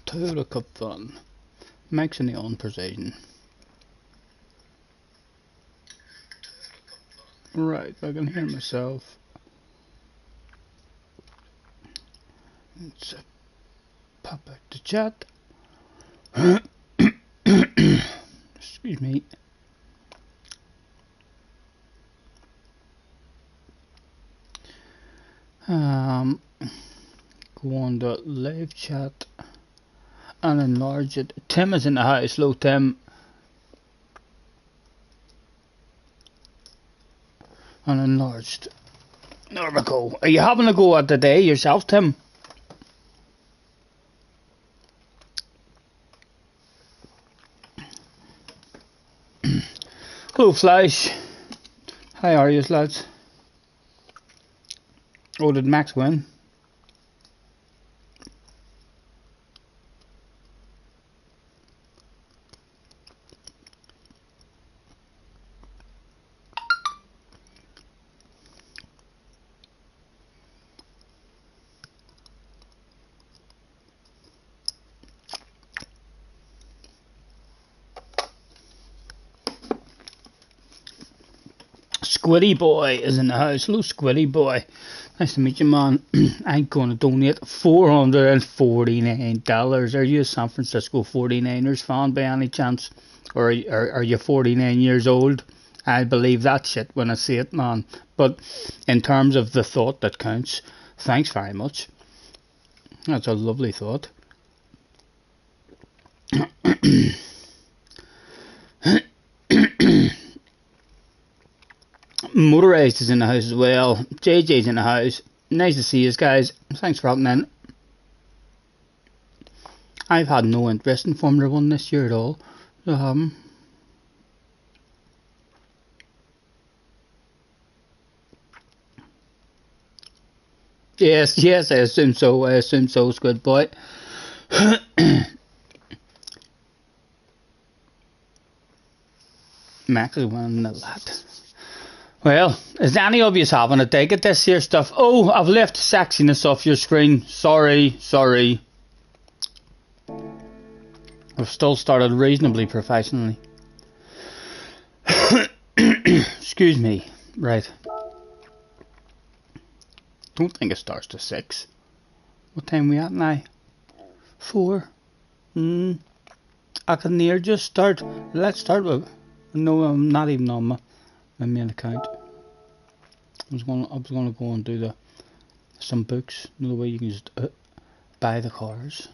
Toyota Cup Fun. Mike's in the on precision. Right, I can hear myself. Let's pop out the chat. Excuse me. Go on the live chat and enlarge it. Tim is in the house. Hello, Tim. And enlarged. There we go. Are you having a go at the day yourself, Tim? Hello, Flash. How are you, lads? Oh, did Max win? Squiddy Boy is in the house. Hello, Squiddy Boy. Nice to meet you, man. I'm going to donate $449. Are you a San Francisco 49ers fan by any chance? Or are you 49 years old? I believe that shit when I see it, man. But in terms of the thought that counts, thanks very much. That's a lovely thought. Motorized is in the house as well. JJ's in the house. Nice to see you guys. Thanks for hopping in. I've had no interest in Formula 1 this year at all. So I haven't. Yes, I assume so, Squid Boy. Max is winning a lot. Well, is any of you having a dig at this here stuff? Oh, I've left sexiness off your screen. Sorry. I've still started reasonably professionally. Excuse me. Right. Don't think it starts to 6. What time we at now? 4. I can near just start. Let's start with. No, I'm not even on my main account. I was gonna go and do some books. Another way you can just buy the cars.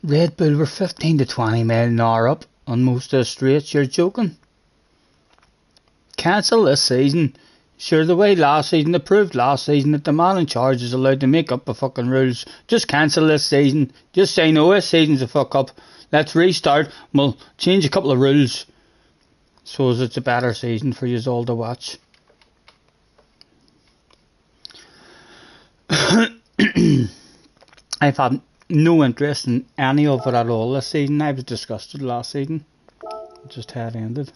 Red Bull were 15 to 20 mile an hour up on most of the straights. You're joking? Cancel this season. Sure, the way last season, they proved last season that the man in charge is allowed to make up the fucking rules. Just cancel this season. Just say no, this season's a fuck up. Let's restart. We'll change a couple of rules so as it's a better season for you all to watch. I've had no interest in any of it at all this season. I was disgusted last season. Just how it ended.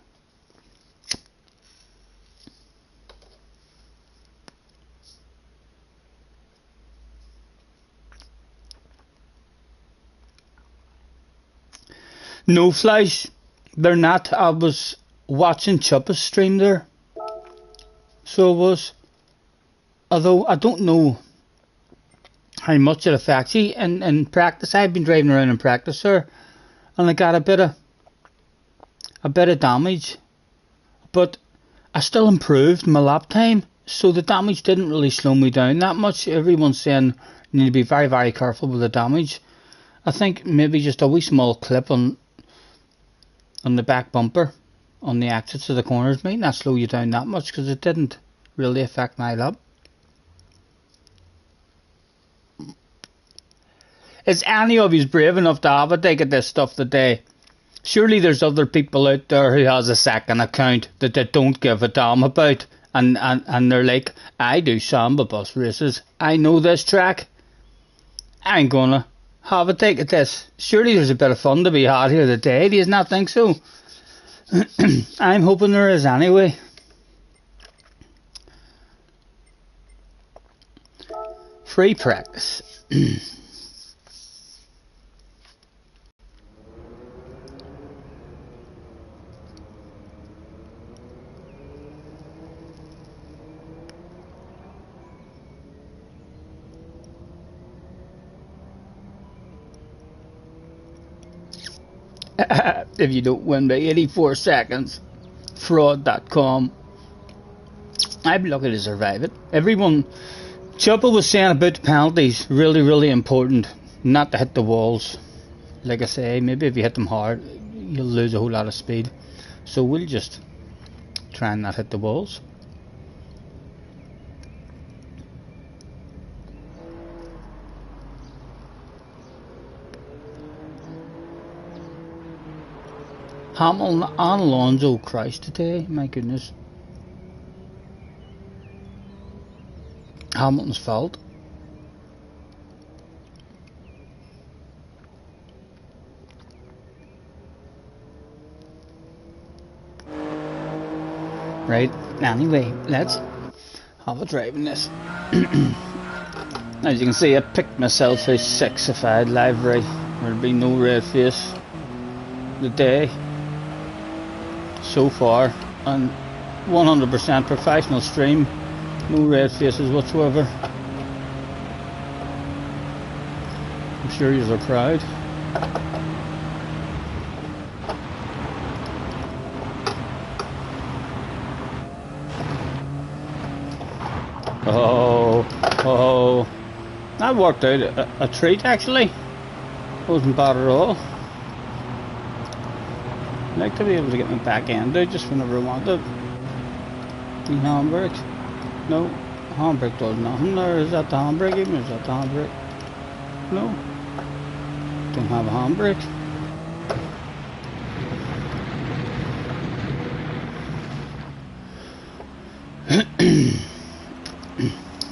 No, Flash, they're not. I was watching Chuppa's stream there. So it was. Although I don't know how much it affects you in practice. I've been driving around in practice there, and I got a bit of damage. But I still improved my lap time, so the damage didn't really slow me down that much. Everyone's saying you need to be very, very careful with the damage. I think maybe just a wee small clip on the back bumper on the exits of the corners might not slow you down that much, because it didn't really affect my lap. Is any of you brave enough to have a dig at this stuff today? Surely there's other people out there who has a second account that they don't give a damn about, and they're like, I do samba bus races, I know this track, I'm gonna have a take at this. Surely there's a bit of fun to be had here today, do you not think so? I'm hoping there is anyway. Free practice. If you don't win by 84 seconds, fraud.com. I'd be lucky to survive it. Everyone, Chopper was saying about the penalties, really important not to hit the walls. Like I say, maybe if you hit them hard, you'll lose a whole lot of speed. So we'll just try and not hit the walls. Hamilton and Alonso crashed today, my goodness. Hamilton's fault. Right, anyway, let's have a drive in this. As you can see, I picked myself a 6-ified livery. There'll be no red face today so far, and 100% professional stream, no red faces whatsoever. I'm sure you are proud. Oh, that worked out a treat actually. Wasn't bad at all. I'd like to be able to get my back end out just whenever I want it. The handbrake. No, handbrake does nothing there. Is that the handbrake even? Is that the handbrake? No. Don't have a handbrake.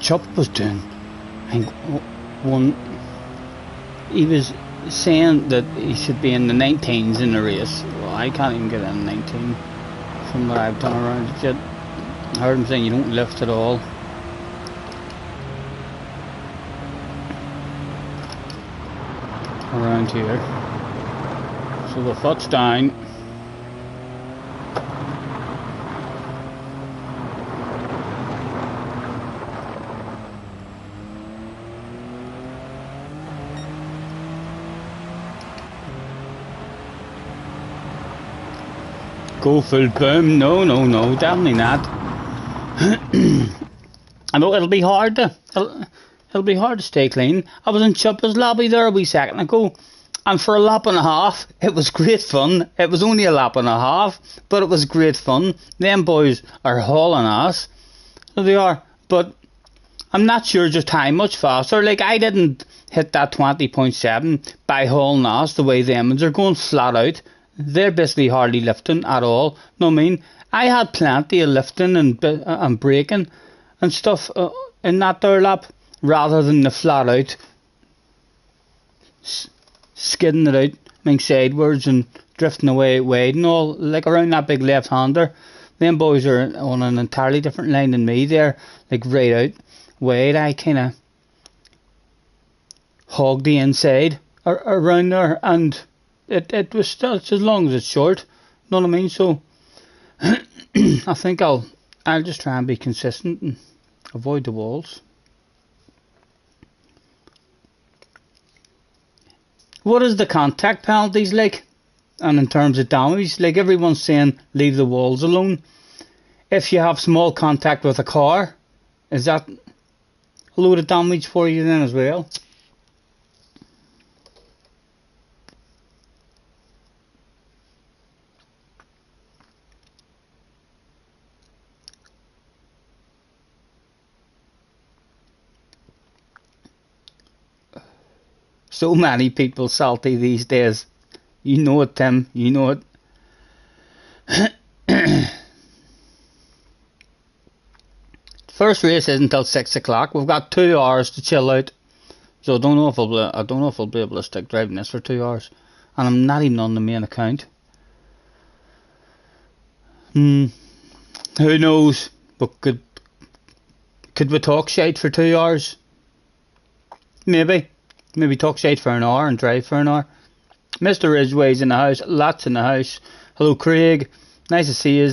Chop was doing, I think, one. He was saying that he should be in the 19s in the race. Well, I can't even get in 19 from what I've done around it yet. I heard him saying you don't lift at all. Around here. So the foot's down. Go full boom. No, definitely not. I know it'll be hard to stay clean. I was in Chuppa's lobby there a wee second ago, and for a lap and a half it was great fun. It was only a lap and a half, but it was great fun. Them boys are hauling ass. So they are, but I'm not sure just how much faster. Like, I didn't hit that 20.7 by hauling ass the way them ones are going flat out. They're basically hardly lifting at all. No, I mean, I had plenty of lifting and braking and stuff in that there lap, rather than the flat out skidding it out, I mean, sidewards and drifting away wide and all, like around that big left hander. Them boys are on an entirely different line than me. They're like right out wide. I kind of hogged the inside around there, and it was still, it's as long as it's short, know what I mean? So I think I'll just try and be consistent and avoid the walls. What is the contact penalties like? And in terms of damage, like, everyone's saying leave the walls alone. If you have small contact with a car, is that a load of damage for you then as well? So many people salty these days. You know it, Tim. You know it. First race isn't until 6 o'clock. We've got 2 hours to chill out. So I don't know if I'll be able to stick driving this for 2 hours. And I'm not even on the main account. Who knows? But could we talk shite for 2 hours? Maybe talk shite for an hour and drive for an hour. Mr. Ridgway's in the house. Lots in the house. Hello, Craig. Nice to see you.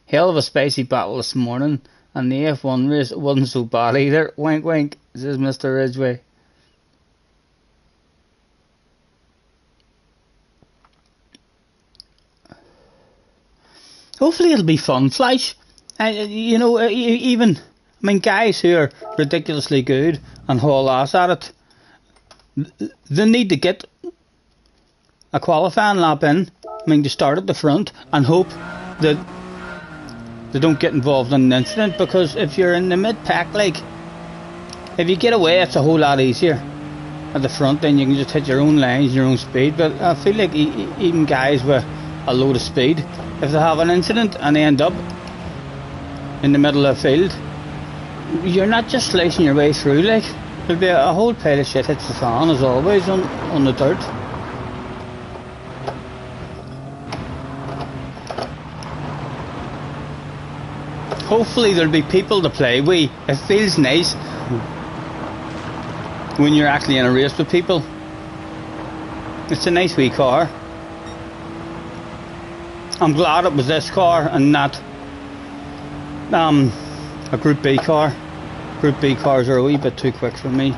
Hell of a spicy battle this morning, and the F1 race wasn't so bad either. Wink wink, says Mr. Ridgway. Hopefully it'll be fun, Flash. You know, guys who are ridiculously good and haul ass at it, they need to get a qualifying lap in. To start at the front and hope that they don't get involved in an incident, because if you're in the mid-pack, like, if you get away, it's a whole lot easier. At the front, then you can just hit your own lines, your own speed. But I feel like even guys with a load of speed, if they have an incident and they end up in the middle of the field, you're not just slicing your way through, like, there'll be a whole pile of shit hits the fan, as always, on the dirt. Hopefully there'll be people to play with. It feels nice when you're actually in a race with people. It's a nice wee car. I'm glad it was this car and not a Group B car. Group B cars are a wee bit too quick for me.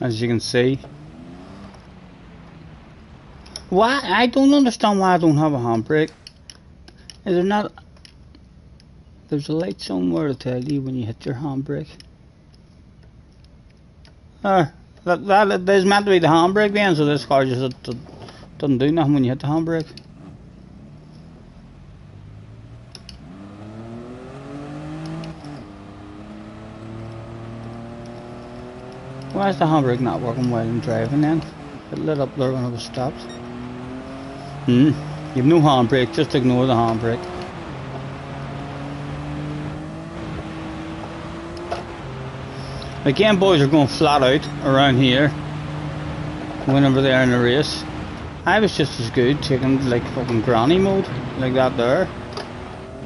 As you can see. Why? I don't understand why I don't have a handbrake. Is there not? There's a light somewhere to tell you when you hit your handbrake. That is meant to be the handbrake then, so this car just doesn't do nothing when you hit the handbrake. Why is the handbrake not working while I'm driving then? It lit up there when I was stopped. You have no handbrake, just ignore the handbrake. Again, boys are going flat out around here whenever they are in a race. I was just as good taking like fucking granny mode like that there.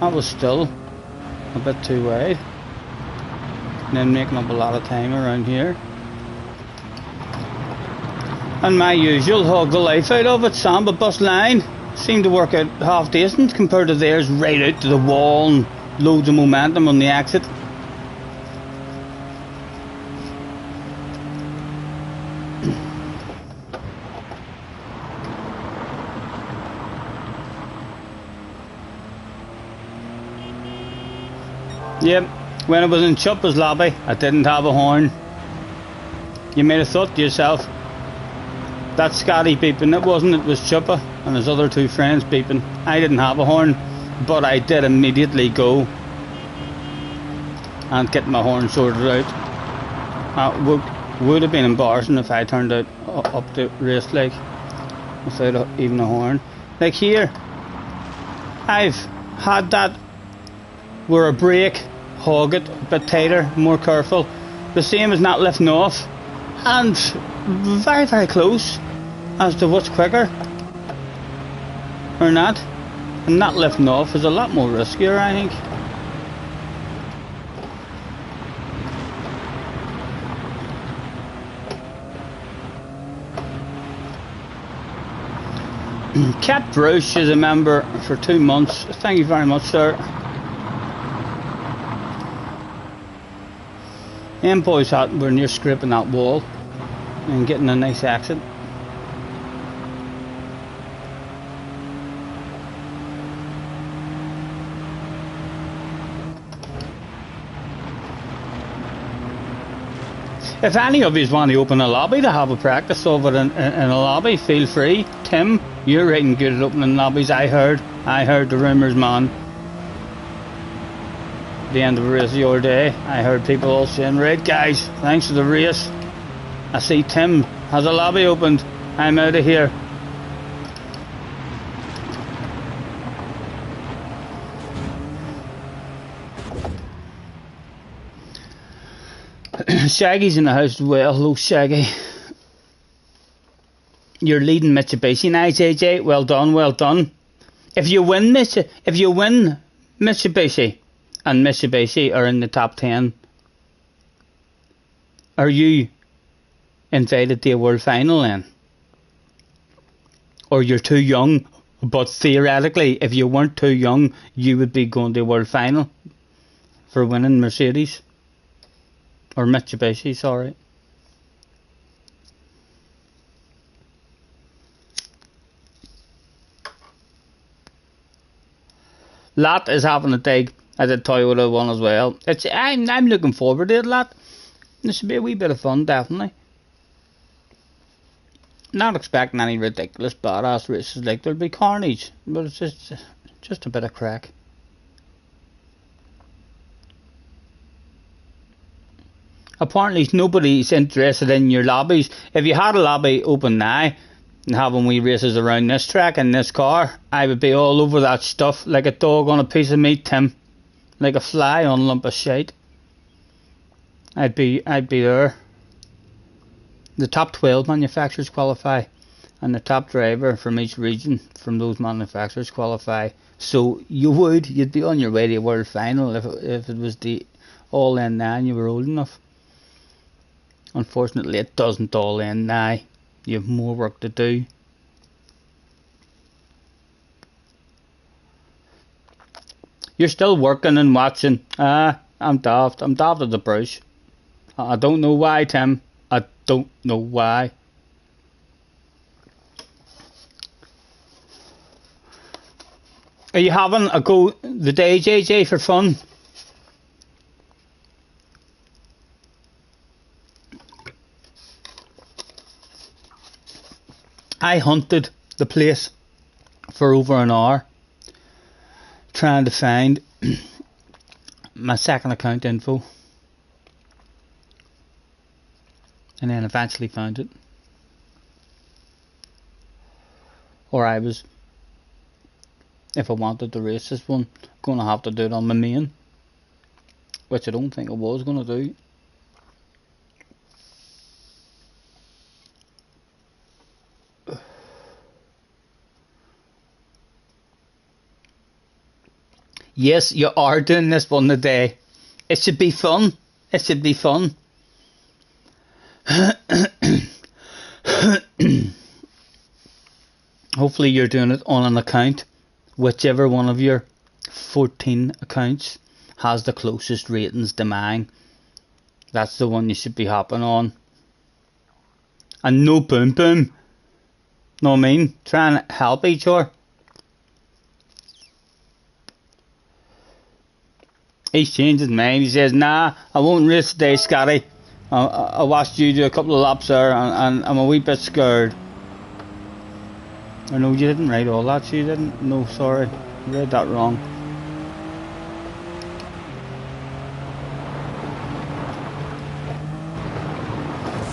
That was still a bit too wide. And then making up a lot of time around here. And my usual hog the life out of it, Samba bus line, seemed to work out half decent compared to theirs, right out to the wall and loads of momentum on the exit. Yep, when I was in Chuppa's lobby, I didn't have a horn. You may have thought to yourself, that's Scotty beeping. It wasn't, it was Chuppa and his other two friends beeping. I didn't have a horn, but I did immediately go and get my horn sorted out. Would have been embarrassing if I turned out up the race like without even a horn. Like here, I've had that where a brake, hog it a bit tighter, more careful. The same as not lifting off, and very, very close as to what's quicker or not. And not lifting off is a lot more riskier, I think. Kept Bruce as a member for 2 months. Thank you very much, sir. And boys, we're near scraping that wall and getting a nice exit. If any of you want to open a lobby to have a practice of it in a lobby, feel free. Tim, you're right and good at opening lobbies. I heard the rumours, man. The end of a race the other day, I heard people all saying, right guys, thanks for the race. I see Tim has a lobby opened. I'm out of here. Shaggy's in the house as well. Hello, Shaggy. You're leading Mitsubishi now, JJ. Well done, well done. If you win Mitsubishi and Mitsubishi are in the top 10, are you invited to a world final then? Or you're too young, but theoretically, if you weren't too young, you would be going to a world final for winning Mercedes. Or Mitsubishi, sorry. Lat is having a dig at the Toyota one as well. I'm looking forward to it, Lat. This should be a wee bit of fun, definitely. Not expecting any ridiculous badass races, like there'll be carnage, but it's just a bit of crack. Apparently nobody's interested in your lobbies. If you had a lobby open now and having wee races around this track in this car, I would be all over that stuff like a dog on a piece of meat, Tim. Like a fly on a lump of shite. I'd be there. The top 12 manufacturers qualify, and the top driver from each region from those manufacturers qualify. So you'd be on your way to a world final if it was the all in now and you were old enough. Unfortunately, it doesn't all end now. You have more work to do. You're still working and watching. I'm daft. I'm daft as a brush. I don't know why, Tim. I don't know why. Are you having a go the day, JJ, for fun? I hunted the place for over an hour trying to find my second account info, and then eventually found it. Or I was, if I wanted to race this one, going to have to do it on my main, which I don't think I was going to do. Yes, you are doing this one today. It should be fun. It should be fun. Hopefully you're doing it on an account. Whichever one of your 14 accounts has the closest ratings to mine. That's the one you should be hopping on. And no boom boom. Know what I mean? Try and help each other. He's changed his mind. He says, nah, I won't race today, Scotty. I watched you do a couple of laps there and I'm a wee bit scared. Oh no, you didn't write all that, you didn't? No, sorry. I read that wrong.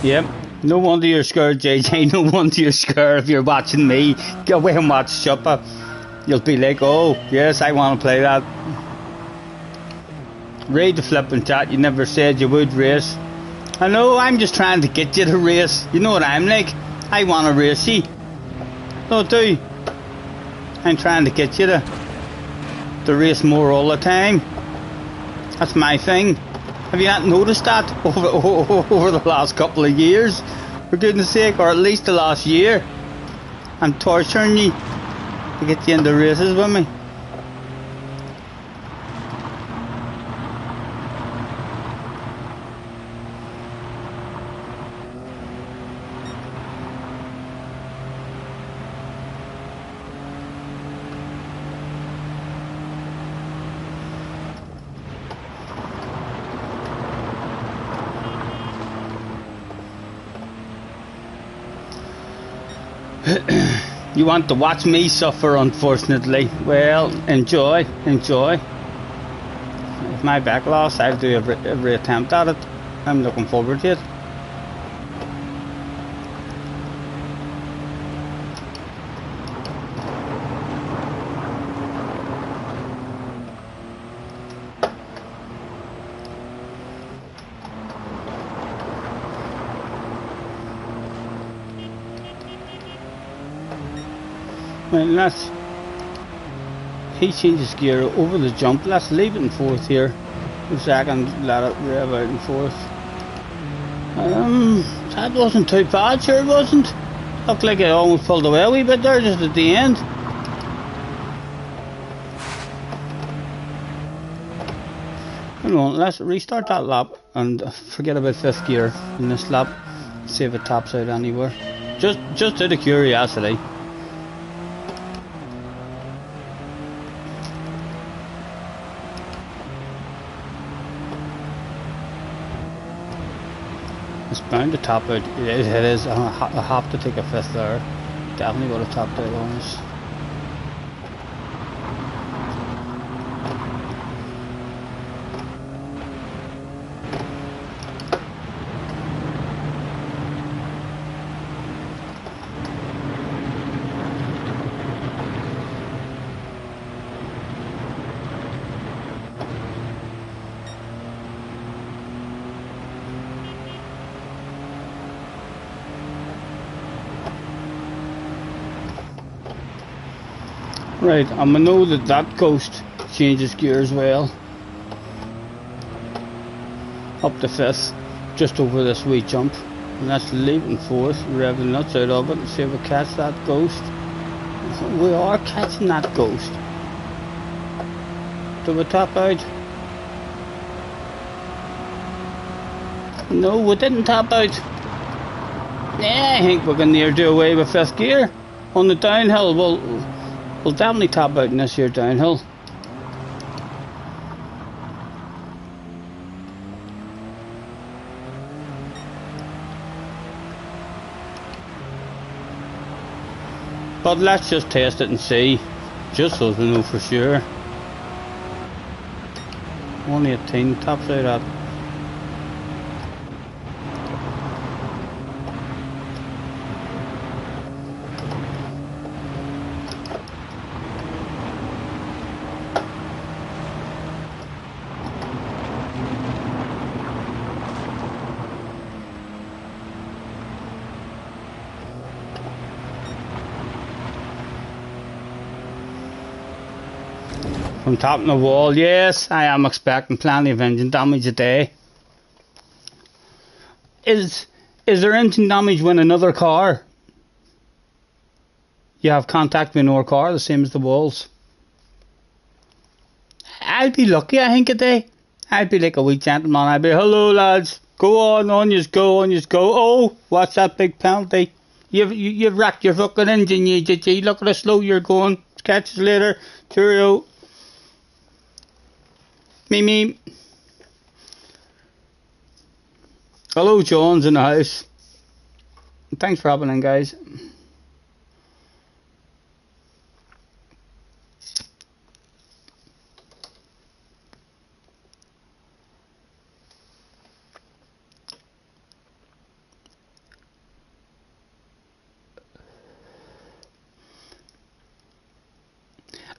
Yep. No wonder you're scared, JJ. No wonder you're scared if you're watching me. Go away and watch Chuppa. You'll be like, oh, yes, I want to play that. Read the flipping chat, you never said you would race. I know, I'm just trying to get you to race. You know what I'm like? I want to race you. No, do. I'm trying to get you to race more all the time. That's my thing. Have you not noticed that over the last couple of years? For goodness sake, or at least the last year. I'm torturing you to get you into races with me. You want to watch me suffer, unfortunately. Well, enjoy. If my back loss, I'll do every attempt at it. I'm looking forward to it. Well, he changes gear over the jump. Let's leave it in fourth here. The second, let it rev out in fourth. That wasn't too bad, sure it wasn't. Looked like it almost pulled away a wee bit there just at the end. Come on, let's restart that lap and forget about fifth gear in this lap. See if it tops out anywhere. Just out of curiosity. It's bound to top out. It is. I have to take a fifth there. Definitely would have topped out on us. Right, I'm gonna know that ghost changes gear as well. Up to fifth, just over this wee jump. And that's leaving fourth, rev the nuts out of it and see if we catch that ghost. We are catching that ghost. Do we top out? No, we didn't top out. Yeah, I think we can near do away with fifth gear. On the downhill, we'll definitely top out in this here downhill. But let's just test it and see, just so we know for sure. 118 tops out at. From topping the wall, yes, I am expecting plenty of engine damage today. Is there engine damage when another car? You have contact with another car, the same as the walls. I'd be lucky, I think, today. I'd be like a wee gentleman. I'd be, hello lads, go on yous go. Oh, what's that big penalty? You've wrecked your fucking engine, you GT. Look at how slow you're going. Catch you later. Cheerio. Me. Hello, John's in the house. Thanks for hopping in, guys.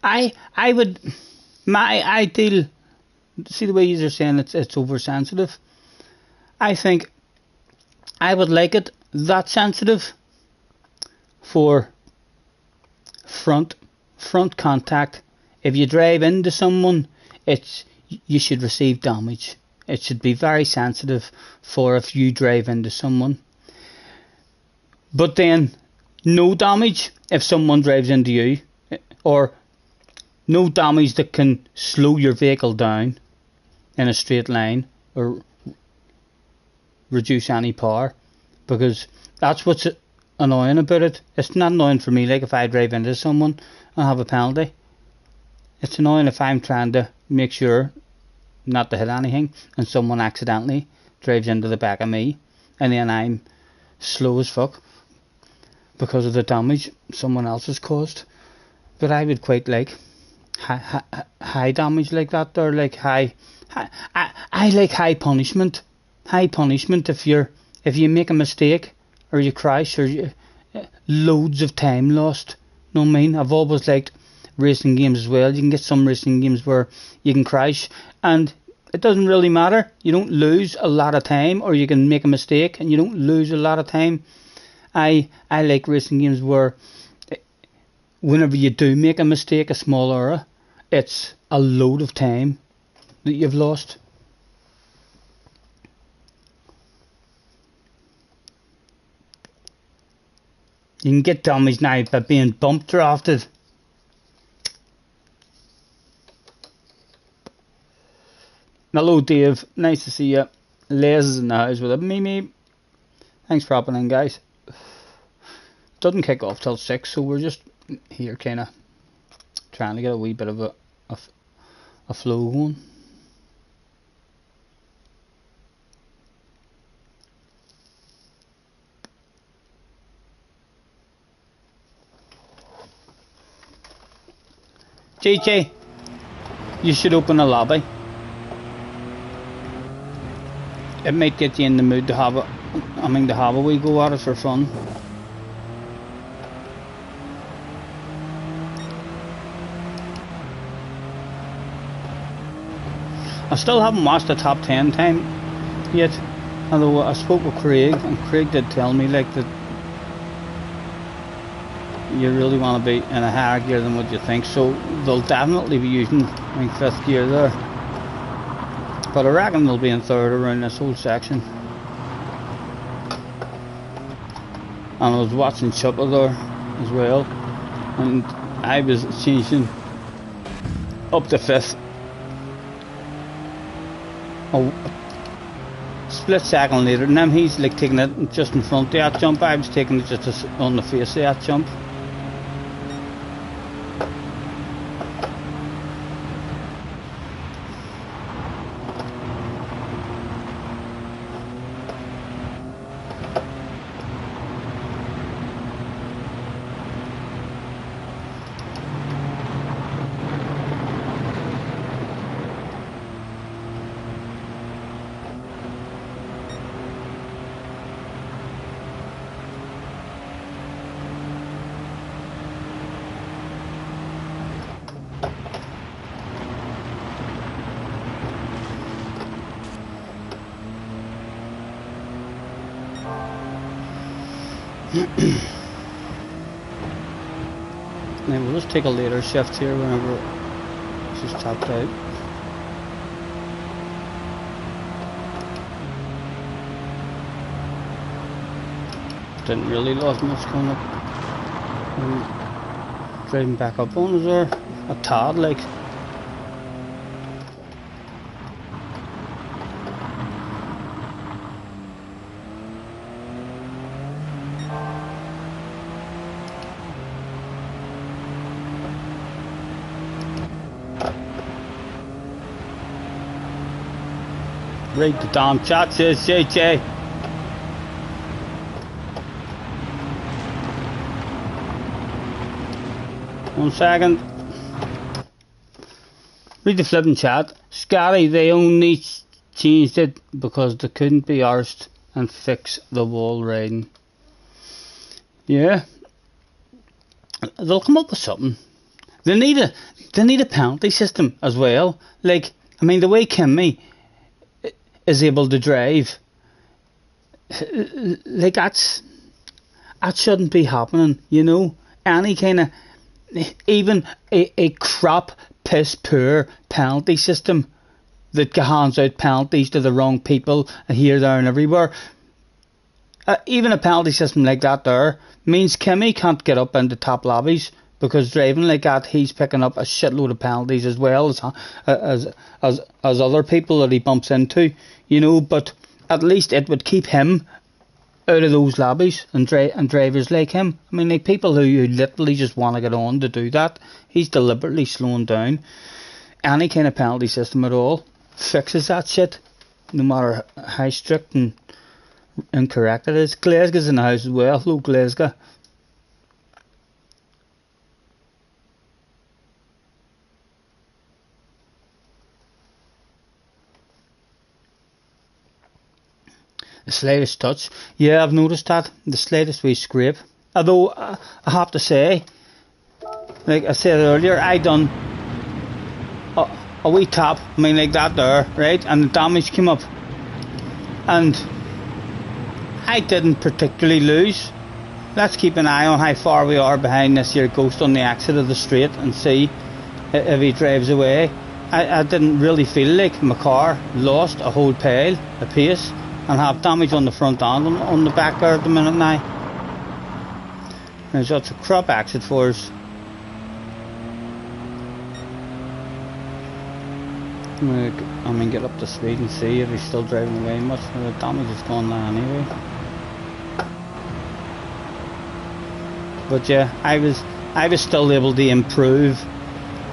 I would, my ideal, see the way you're saying it's oversensitive. I think I would like it that sensitive for front contact. If you drive into someone, you should receive damage. It should be very sensitive for if you drive into someone. But then no damage if someone drives into you, or no damage that can slow your vehicle down in a straight line or reduce any power, because that's what's annoying about it. It's not annoying for me like if I drive into someone and have a penalty. It's annoying if I'm trying to make sure not to hit anything and someone accidentally drives into the back of me and then I'm slow as fuck because of the damage someone else has caused. But I would quite like high damage like that, or like I like high punishment. High punishment if you make a mistake or you crash, or loads of time lost. Know what I mean? I've always liked racing games as well. You can get some racing games where you can crash and it doesn't really matter. You don't lose a lot of time, or you can make a mistake and you don't lose a lot of time. I like racing games where whenever you do make a mistake, a small error, it's a load of time that you've lost. You can get damage now by being bump drafted. Hello Dave, nice to see you. Les is in the house with a Mimi. Thanks for hopping in, guys. Doesn't kick off till 6, so we're just here kind of trying to get a wee bit of a flow going. JJ, you should open a lobby. It might get you in the mood to have a wee go at it for fun. I still haven't watched the top 10 time yet, although I spoke with Craig, and Craig did tell me like that you really want to be in a higher gear than what you think, so they'll definitely be using, I think, 5th gear there, but I reckon they'll be in 3rd around this whole section. And I was watching Chuppa there as well, and I was changing up to 5th. A split second later, and then he's like taking it just in front of that jump. I was taking it just on the face of that jump. Now we'll just take a later shift here whenever she's tapped out. Didn't really lose much coming up. Driving back up on us there, a tad like. Read the damn chat, says JJ. One second. Read the flipping chat. Scotty, they only changed it because they couldn't be arsed and fix the wall riding. Yeah. They'll come up with something. They need a penalty system as well. Like, I mean, the way Kimmy is able to drive, like that shouldn't be happening, you know. Any kind of, even a crap piss poor penalty system that hands out penalties to the wrong people here, there and everywhere, Even a penalty system like that there means Kimmy can't get up into top lobbies, because driving like that, he's picking up a shitload of penalties as well as other people that he bumps into, you know. But at least it would keep him out of those lobbies, and drivers like him. I mean, like people who literally just want to get on to do that, he's deliberately slowing down. Any kind of penalty system at all fixes that shit, no matter how strict and incorrect it is. Glazga's in the house as well. Hello, Glazga. The slightest touch. Yeah, I've noticed that. The slightest wee scrape. Although, I have to say, like I said earlier, I done a wee tap, I mean like that there, right? And the damage came up. And I didn't particularly lose. Let's keep an eye on how far we are behind this here ghost on the exit of the straight and see if he drives away. I didn't really feel like my car lost a whole pile of pace and have damage on the front and on the back there at the minute now. And so it's a crop exit for us. I mean, get up to speed and see if he's still driving away much. The damage is gone now anyway. But yeah, I was still able to improve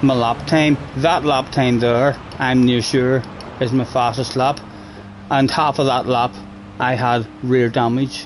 my lap time. That lap time there, I'm near sure, is my fastest lap. And half of that lap, I had rear damage.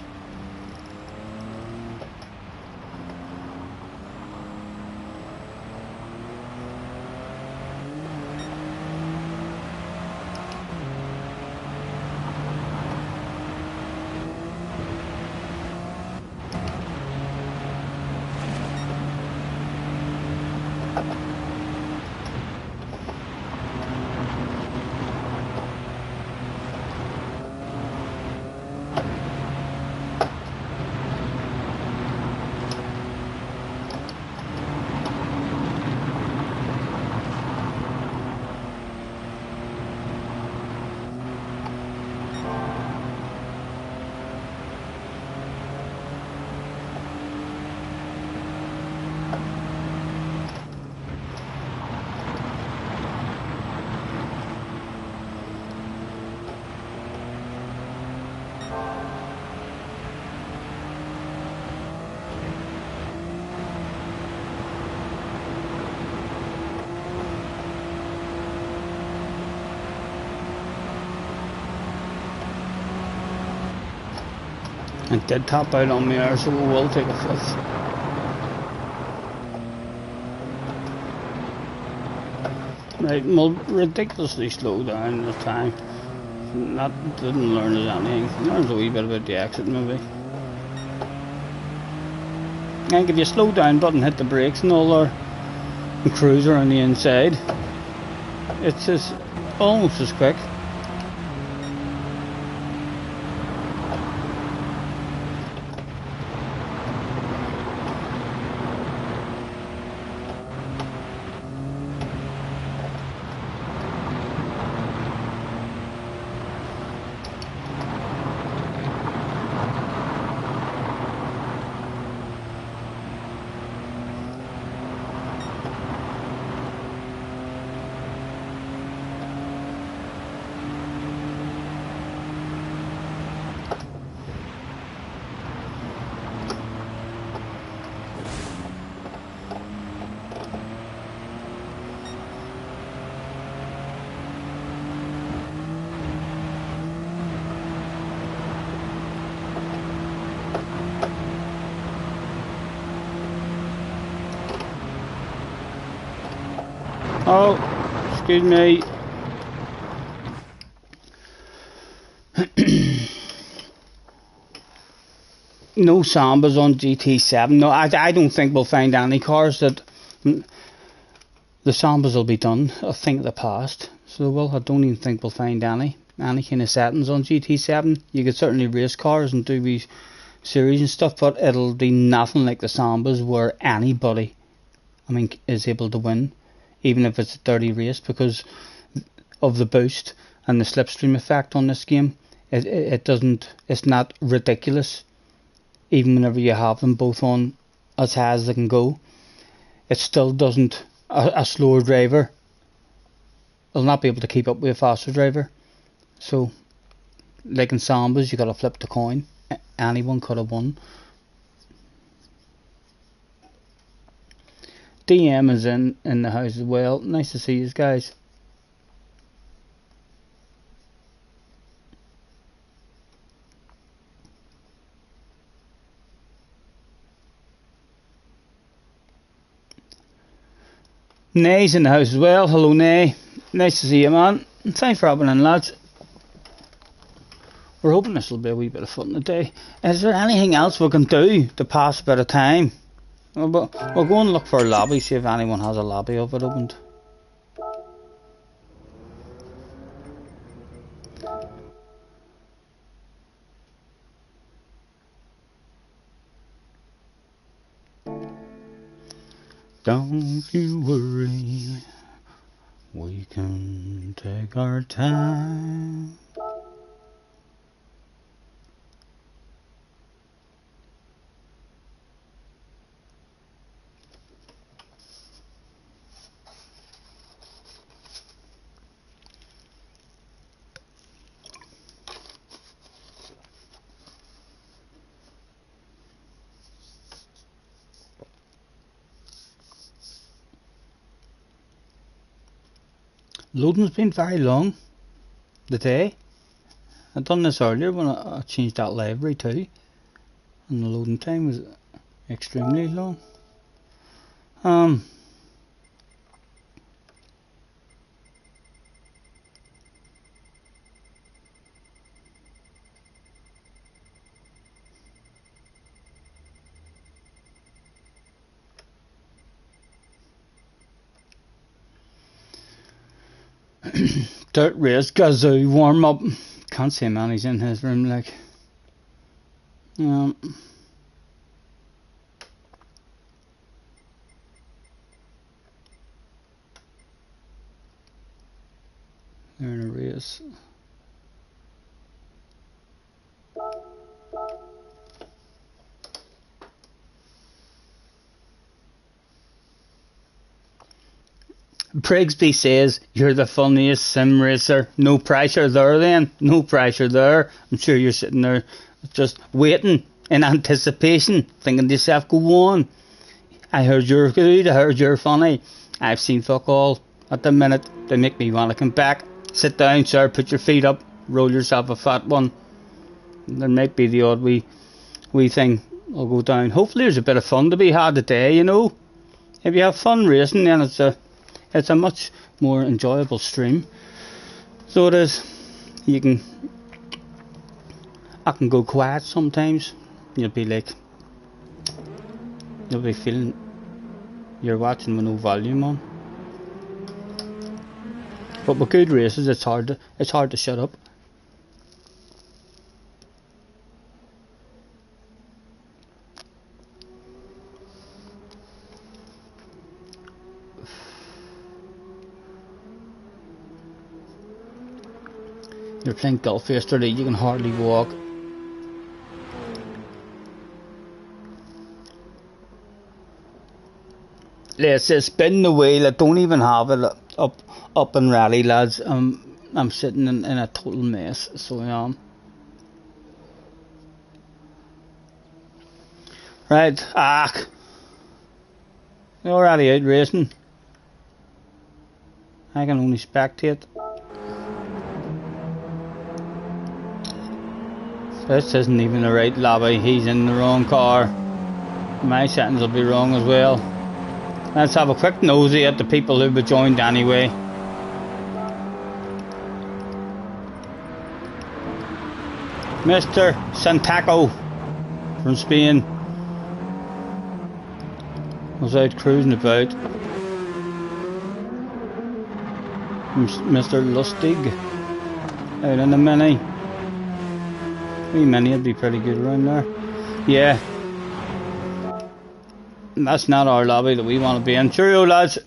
It did tap out on me there, so we will take a fifth. Right, well, ridiculously slow down this time. That didn't learn us anything. Learns a wee bit about the exit maybe. And if you slow down but and hit the brakes and all there, and cruiser on the inside, it's just almost as quick. Oh, excuse me. No Sambas on GT7. No, I don't think we'll find any cars that... The Sambas will be done, I think, the past. So, well, I don't even think we'll find any kind of settings on GT7. You could certainly race cars and do these series and stuff, but it'll be nothing like the Sambas where anybody, I mean, is able to win. Even if it's a dirty race, because of the boost and the slipstream effect on this game, it doesn't, it's not ridiculous. Even whenever you have them both on as high as they can go, it still doesn't, a slower driver will not be able to keep up with a faster driver. So, like in Sambas, you gotta flip the coin. Anyone could have won. DM is in the house as well. Nice to see you guys. Nay's in the house as well. Hello, Nay. Nice to see you, man. And thanks for hopping in, lads. We're hoping this will be a wee bit of fun today. Is there anything else we can do to pass a bit of time? We'll go and look for a lobby, see if anyone has a lobby of it opened. Don't you worry, we can take our time. Loading's been very long today. I done this earlier when I changed that livery too, and the loading time was extremely long. Dirt race Gazoo warm up. Can't see him, man. He's in his room, like. They're in a race. Prigsby says, you're the funniest sim racer. No pressure there then. No pressure there. I'm sure you're sitting there just waiting in anticipation, thinking to yourself, go on. I heard you're good, I heard you're funny. I've seen fuck all at the minute. They make me want to come back. Sit down, sir, put your feet up, roll yourself a fat one. There might be the odd wee thing will go down. Hopefully there's a bit of fun to be had today, you know. If you have fun racing, then it's a much more enjoyable stream. So it is. I can go quiet sometimes. You'll be feeling you're watching with no volume on. But with good races, it's hard to shut up. You're playing golf yesterday, you can hardly walk. Let's say spin the wheel. I don't even have it up and ready, lads. I'm sitting in a total mess, so I am. Right, you're already out racing. I can only spectate. This isn't even the right lobby. He's in the wrong car. My settings will be wrong as well. Let's have a quick nosy at the people who've joined anyway. Mr. Santaco from Spain was out cruising about. Mr. Lustig out in the Mini. Mini would be pretty good around there. Yeah. That's not our lobby that we want to be in. Cheerio, lads.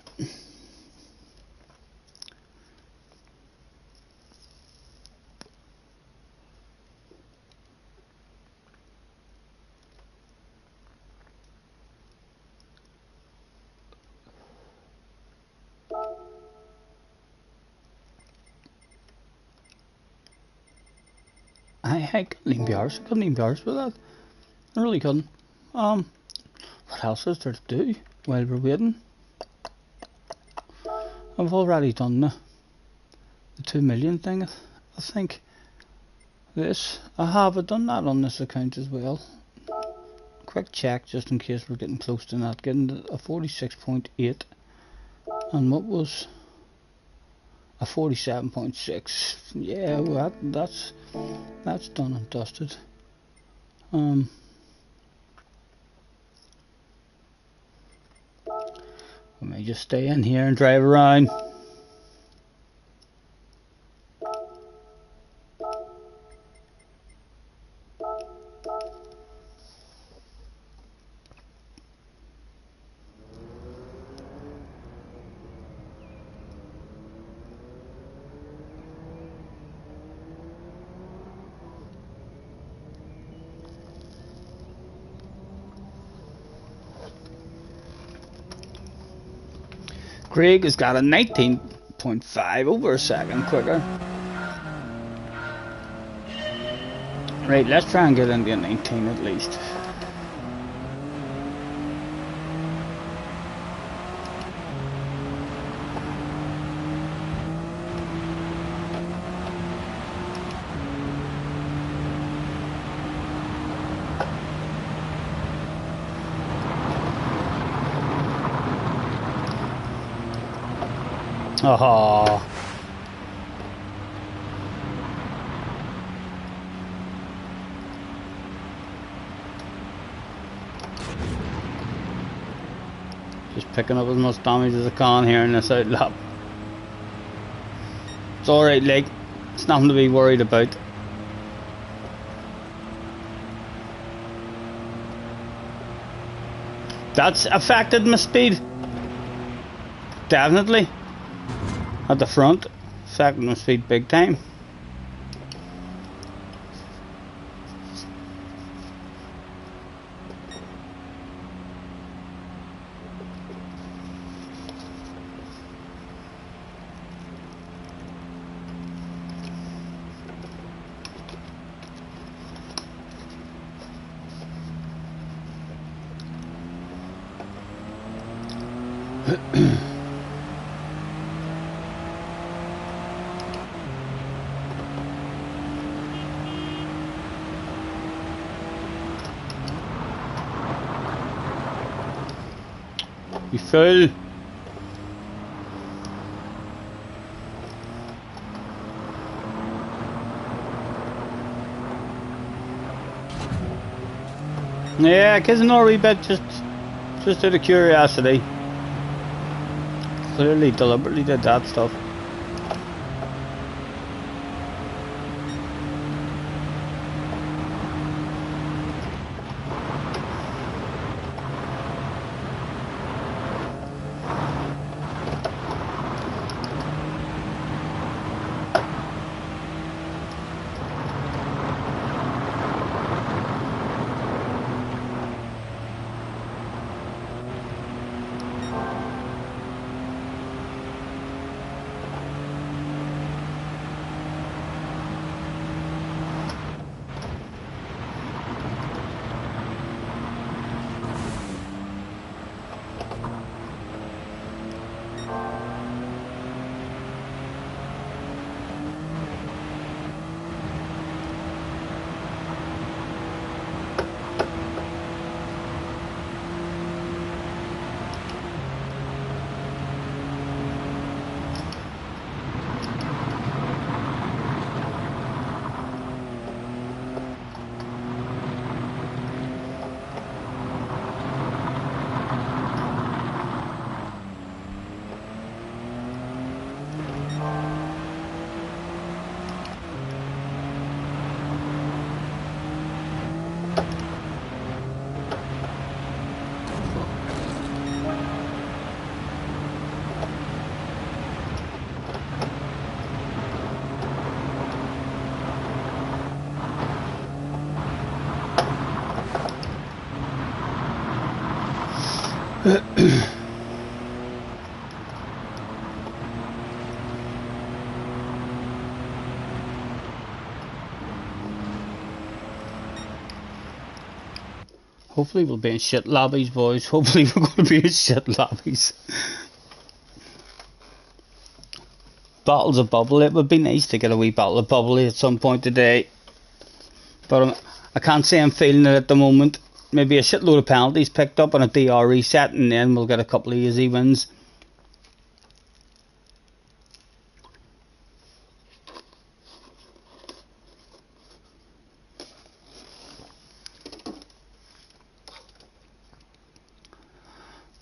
I couldn't even be arsed. I couldn't even be arsed with that. I really couldn't. What else is there to do while we're waiting? I've already done the 2 million thing, I think. This, I have done that on this account as well. Quick check just in case we're getting close to not getting a 46.8. And what was a 47.6? Yeah, well, that's done and dusted. We may just stay in here and drive around. Craig has got a 19.5 over a second quicker. Right, let's try and get into a 19 at least. Oh. Just picking up as much damage as I can here in this outlap. It's alright, like, it's nothing to be worried about. That's affected my speed. Definitely. At the front, affected my speed big time. You fool! Yeah, kids an wee bit just out of curiosity. Clearly, deliberately did that stuff. Hopefully we'll be in shit lobbies, boys. Hopefully we're going to be in shit lobbies. Bottles of bubbly. It would be nice to get a wee bottle of bubbly at some point today. But I can't say I'm feeling it at the moment. Maybe a shitload of penalties picked up on a DR reset, and then we'll get a couple of easy wins.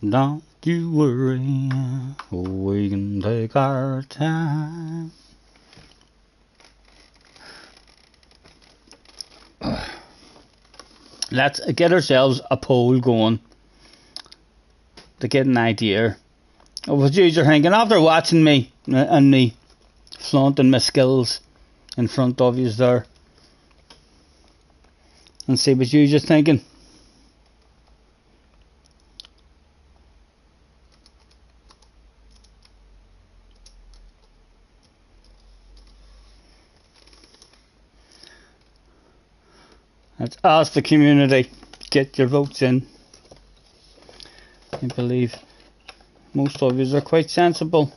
Don't you worry, we can take our time. Let's get ourselves a poll going to get an idea of what you're thinking after watching me and me flaunting my skills in front of you there, and see what you're thinking. Let's ask the community, get your votes in. I believe most of you are quite sensible.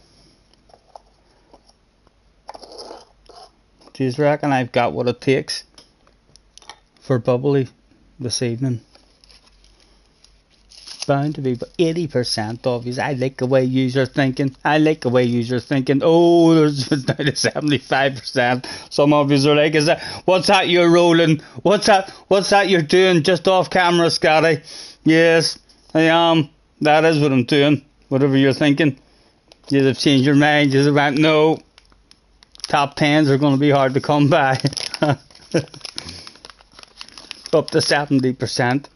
Do you reckon I've got what it takes for bubbly this evening? Bound to be 80% of you. I like the way you're thinking. I like the way you're thinking. Oh, there's down to 75%. Some of you are like, "Is that what's that you're rolling? What's that you're doing just off camera, Scotty?" Yes, I am. That is what I'm doing. Whatever you're thinking. You'd have changed your mind. You'd have went, no. Top 10s are going to be hard to come by. Up to 70%.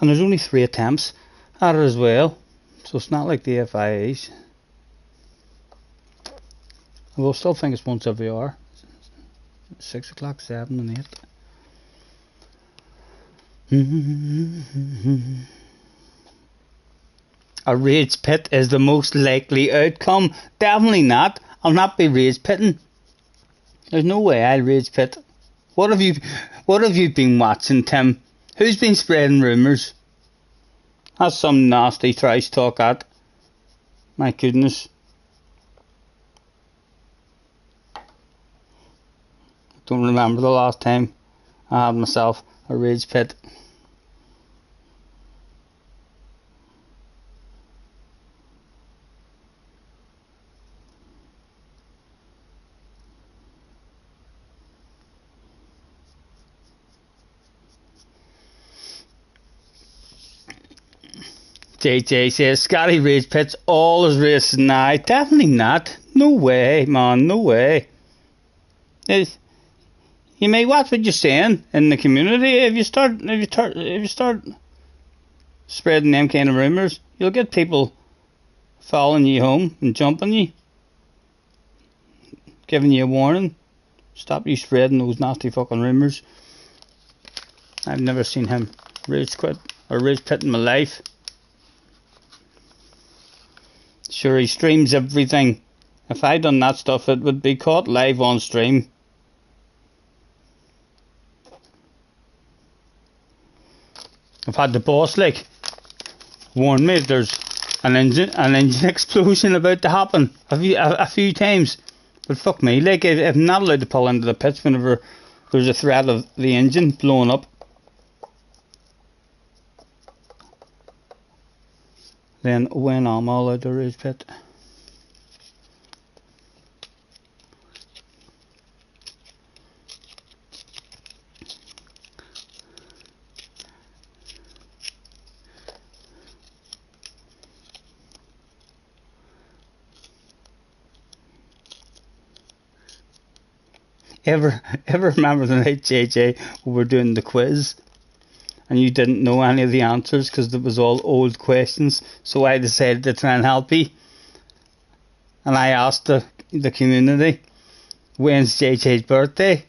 And there's only 3 attempts at it as well, so it's not like the FIAs. I will still think it's once every hour. 6 o'clock, 7 and 8. A rage pit is the most likely outcome. Definitely not. I'll not be rage pitting. There's no way I'll rage pit. What have you been watching, Tim? Who's been spreading rumours? That's some nasty trash talk at. My goodness. Don't remember the last time I had myself a rage pit. JJ says, Scotty rage pits all his races now. Definitely not. No way, man. No way. You may watch what you're saying in the community. If you start spreading them kind of rumours, you'll get people following you home and jumping you, giving you a warning. Stop you spreading those nasty fucking rumours. I've never seen him rage quit or rage pit in my life. Sure, he streams everything. If I done that stuff, it would be caught live on stream. I've had the boss warn me there's an engine explosion about to happen a few times. But fuck me, if I'm not allowed to pull into the pits whenever there's a threat of the engine blowing up, then when I'm allowed to rage pit. Ever remember the night, JJ, we were doing the quiz and you didn't know any of the answers because it was all old questions, so I decided to try and help you, and I asked the community, when's JJ's birthday?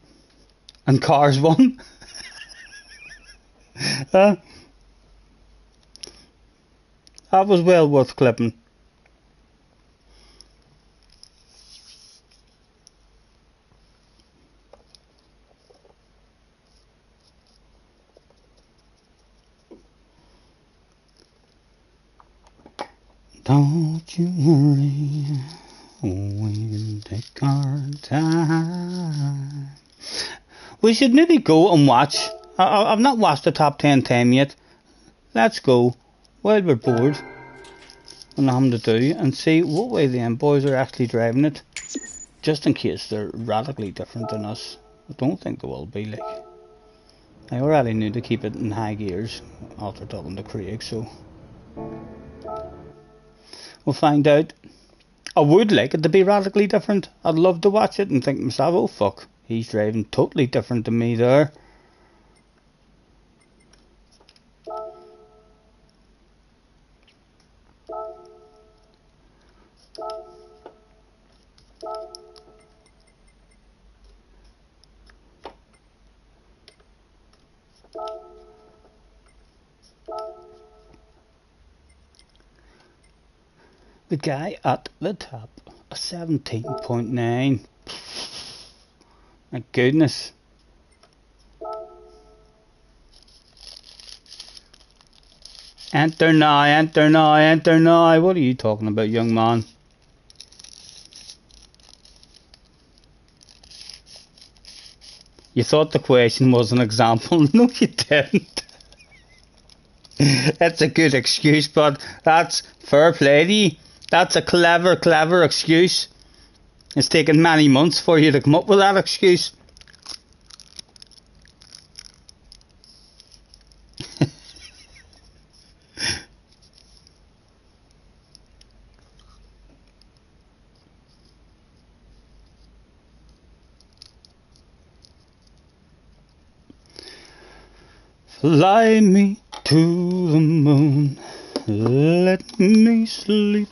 And Cars won. That was well worth clipping. Don't you worry, we can take our time. We should maybe go and watch. I've not watched the top 10 time yet. Let's go while we're bored and nothing to do and see what way them boys are actually driving it. Just in case they're radically different than us. I don't think they will be. Like, I already knew to keep it in high gears after talking to Craig, so we'll find out. I would like it to be radically different. I'd love to watch it and think to myself, oh fuck, he's driving totally different than me there. The guy at the top, a 17.9. My goodness. Enter now, enter now, enter now. What are you talking about, young man? You thought the question was an example. No, you didn't. That's a good excuse, but that's fair play to you. That's a clever excuse. It's taken many months for you to come up with that excuse. Fly me to the moon, let me sleep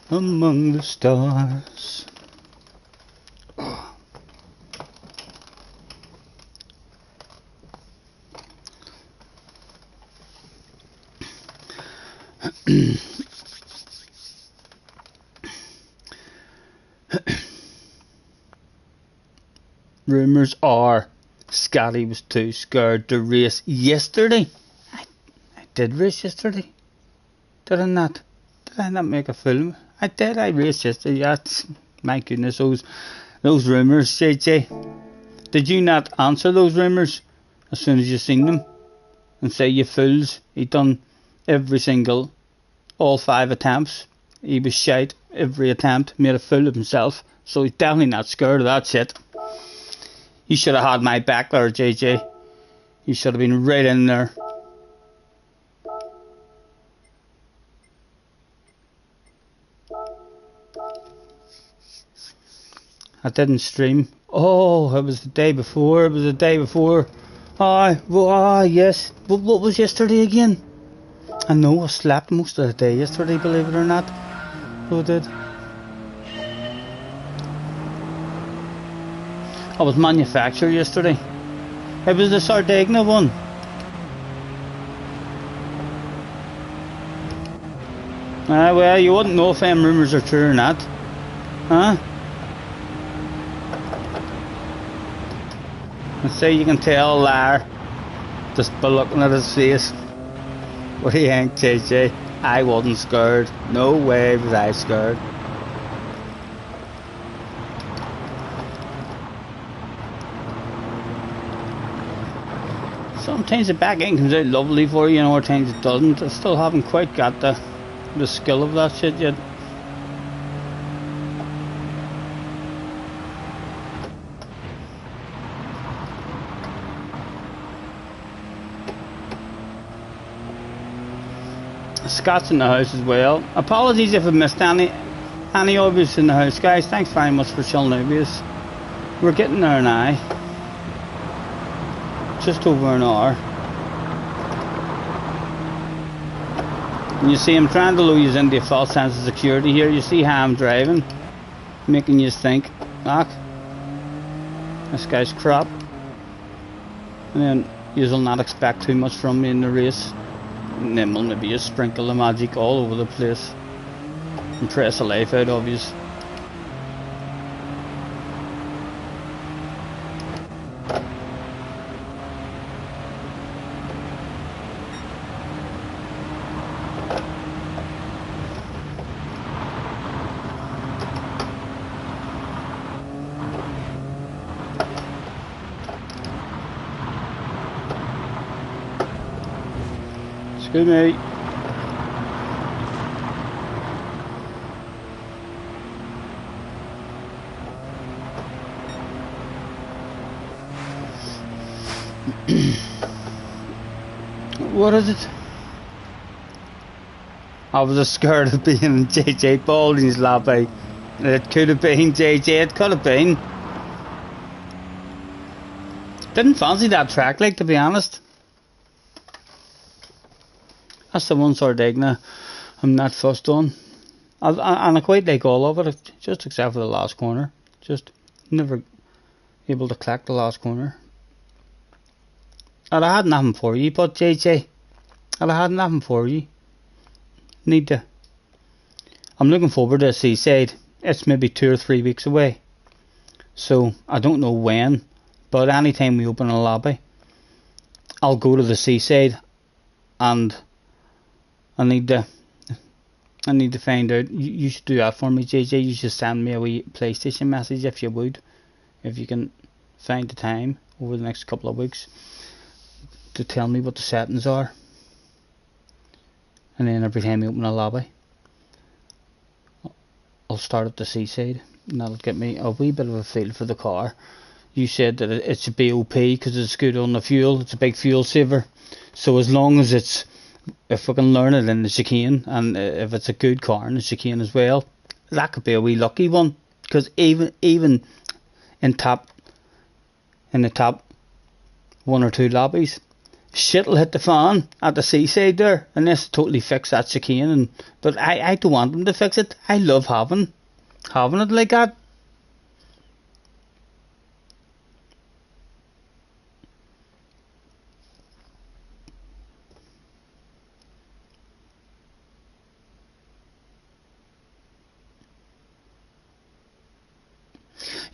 among the stars. Rumours are Scotty was too scared to race yesterday. I did race yesterday. Did I not? Did I not make a film? I did. I raced yesterday. That's, my goodness, those rumours, JJ. Did you not answer those rumours as soon as you seen them? And say, you fools, he done all 5 attempts. He was shite every attempt, made a fool of himself. So he's definitely not scared of that shit. You should have had my back there, JJ. You should have been right in there. I didn't stream. Oh, it was the day before. It was the day before. Yes. What was yesterday again? I know I slept most of the day yesterday, believe it or not. So I did. I was manufactured yesterday. It was the Sardinia one. Well, you wouldn't know if them rumours are true or not. Huh? Let's say you can tell a liar just by looking at his face. What do you think, JJ? I wasn't scared. No way was I scared. Sometimes the back end comes out lovely for you, and other times it doesn't. I still haven't quite got the skill of that shit yet. Scott's in the house as well. Apologies if I missed any of you in the house, guys. Thanks very much for chilling out with us. We're getting there now. Just over an hour. And you see I'm trying to lure you into a false sense of security here. You see how I'm driving, making you think, this guy's crap. and then you'll not expect too much from me in the race, and then we'll maybe just sprinkle the magic all over the place and press the life out of you. Excuse me. What is it? I was just scared of being JJ Balding's lobby. It could have been JJ, it could have been. Didn't fancy that track, like, to be honest. That's the one sort of Egna I'm not fussed on. And I quite like all of it, just except for the last corner. Just never able to crack the last corner. And I had nothing for you, but JJ, and I had nothing for you. Need to. I'm looking forward to the seaside. It's maybe 2 or 3 weeks away, so I don't know when, but anytime we open a lobby, I'll go to the seaside, and I need to find out. You should do that for me, JJ. You should send me a wee PlayStation message if you would, if you can find the time over the next couple of weeks to tell me what the settings are. And then every time we open a lobby, I'll start at the seaside, and that'll get me a wee bit of a feel for the car. You said that it's a BOP because it's good on the fuel. It's a big fuel saver. So as long as it's, if we can learn it in the chicane, and if it's a good car in the chicane as well, that could be a wee lucky one. Because even in the top 1 or 2 lobbies, shit'll hit the fan at the seaside there, unless totally fix that chicane. But I don't want them to fix it. I love having it like that.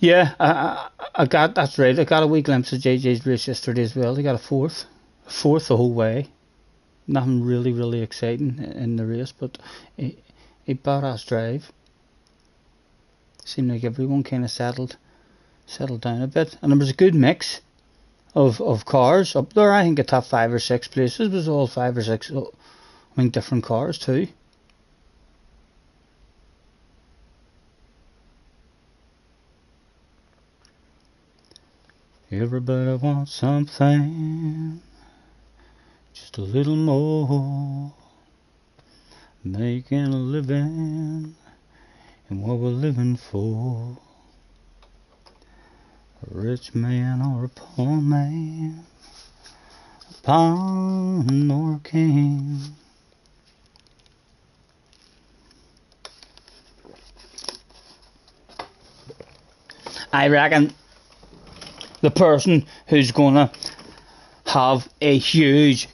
Yeah, that's right. I got a wee glimpse of JJ's race yesterday as well. He got a fourth the whole way. Nothing really exciting in the race, but a badass drive. Seemed like everyone kind of settled down a bit, and there was a good mix of cars up there. I think the top 5 or 6 places was all 5 or 6, different cars too. Everybody wants something, just a little more, making a living in what we're living for. A rich man or a poor man, a pawn or a king. I reckon the person who's gonna have a huge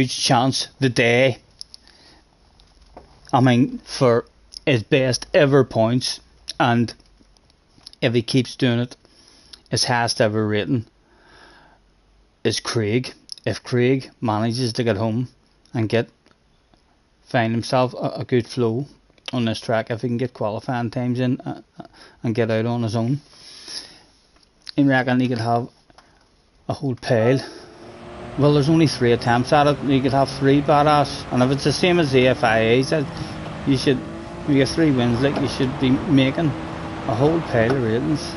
chance today, for his best ever points, and if he keeps doing it, his highest ever rating, is Craig. If Craig manages to get home and find himself a good flow on this track, if he can get qualifying times in and get out on his own, I reckon he could have a whole pile. Well, there's only 3 attempts at it. You could have 3 badass, and if it's the same as the FIA said, you get 3 wins, like, you should be making a whole pile of ratings.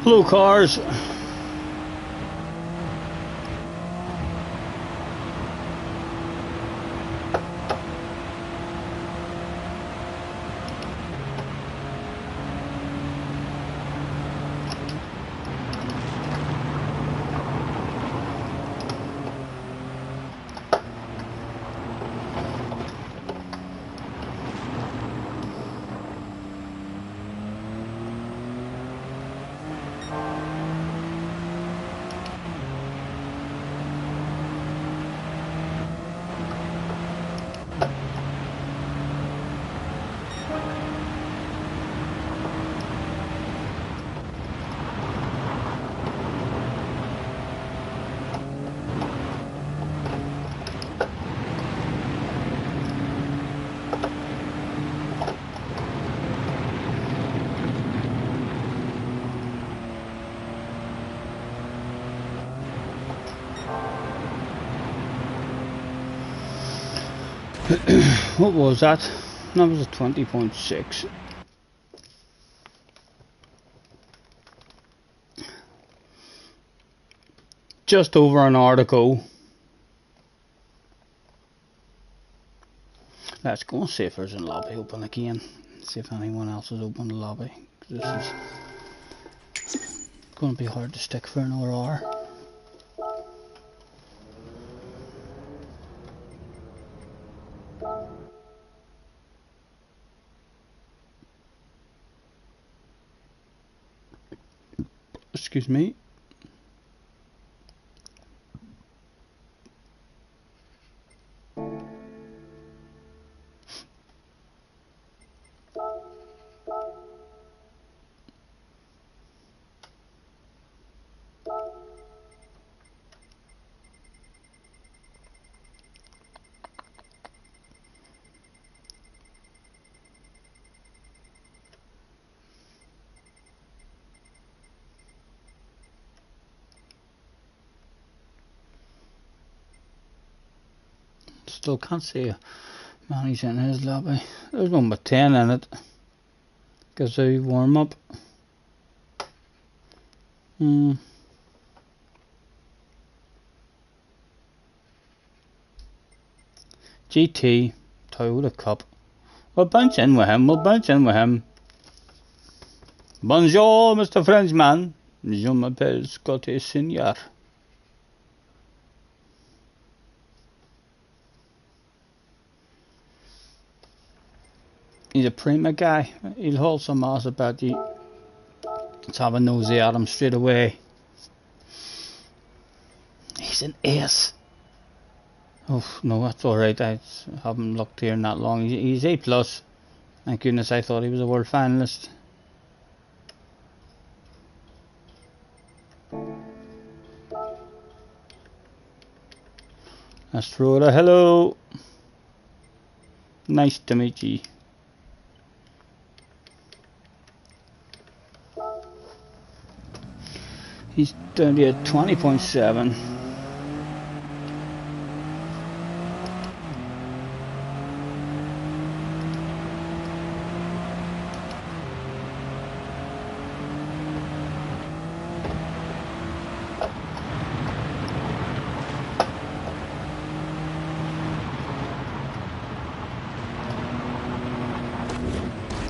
Hello, cars. What was that? That was a 20.6. Just over an hour to go. Let's go and see if there's a lobby open again. See if anyone else has opened the lobby. This is going to be hard to stick for another hour. Excuse me. Still can't see a man he's in his lobby. There's number 10 in it. Gives a warm up. GT Toyota Cup. We'll bounce in with him. Bonjour, Mr. Frenchman. Je m'appelle Scotty Senior. He's a prima guy. He'll hold some ass about you. Let's have a nosy at him straight away. He's an ace. Oh no, that's alright. I haven't looked here not long. He's A+. Thank goodness, I thought he was a world finalist. Astroda, hello. Nice to meet you. He's down to 20.7.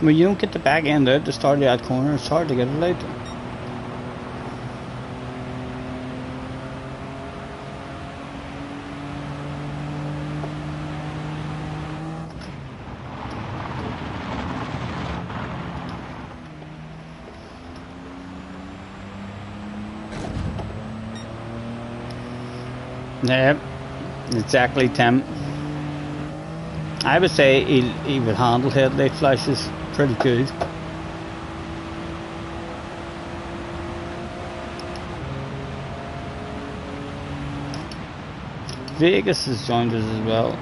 When you don't get the back end out to start that corner, it's hard to get it out. Yep, exactly, Tim. I would say he would handle headlight flashes pretty good. Vegas has joined us as well.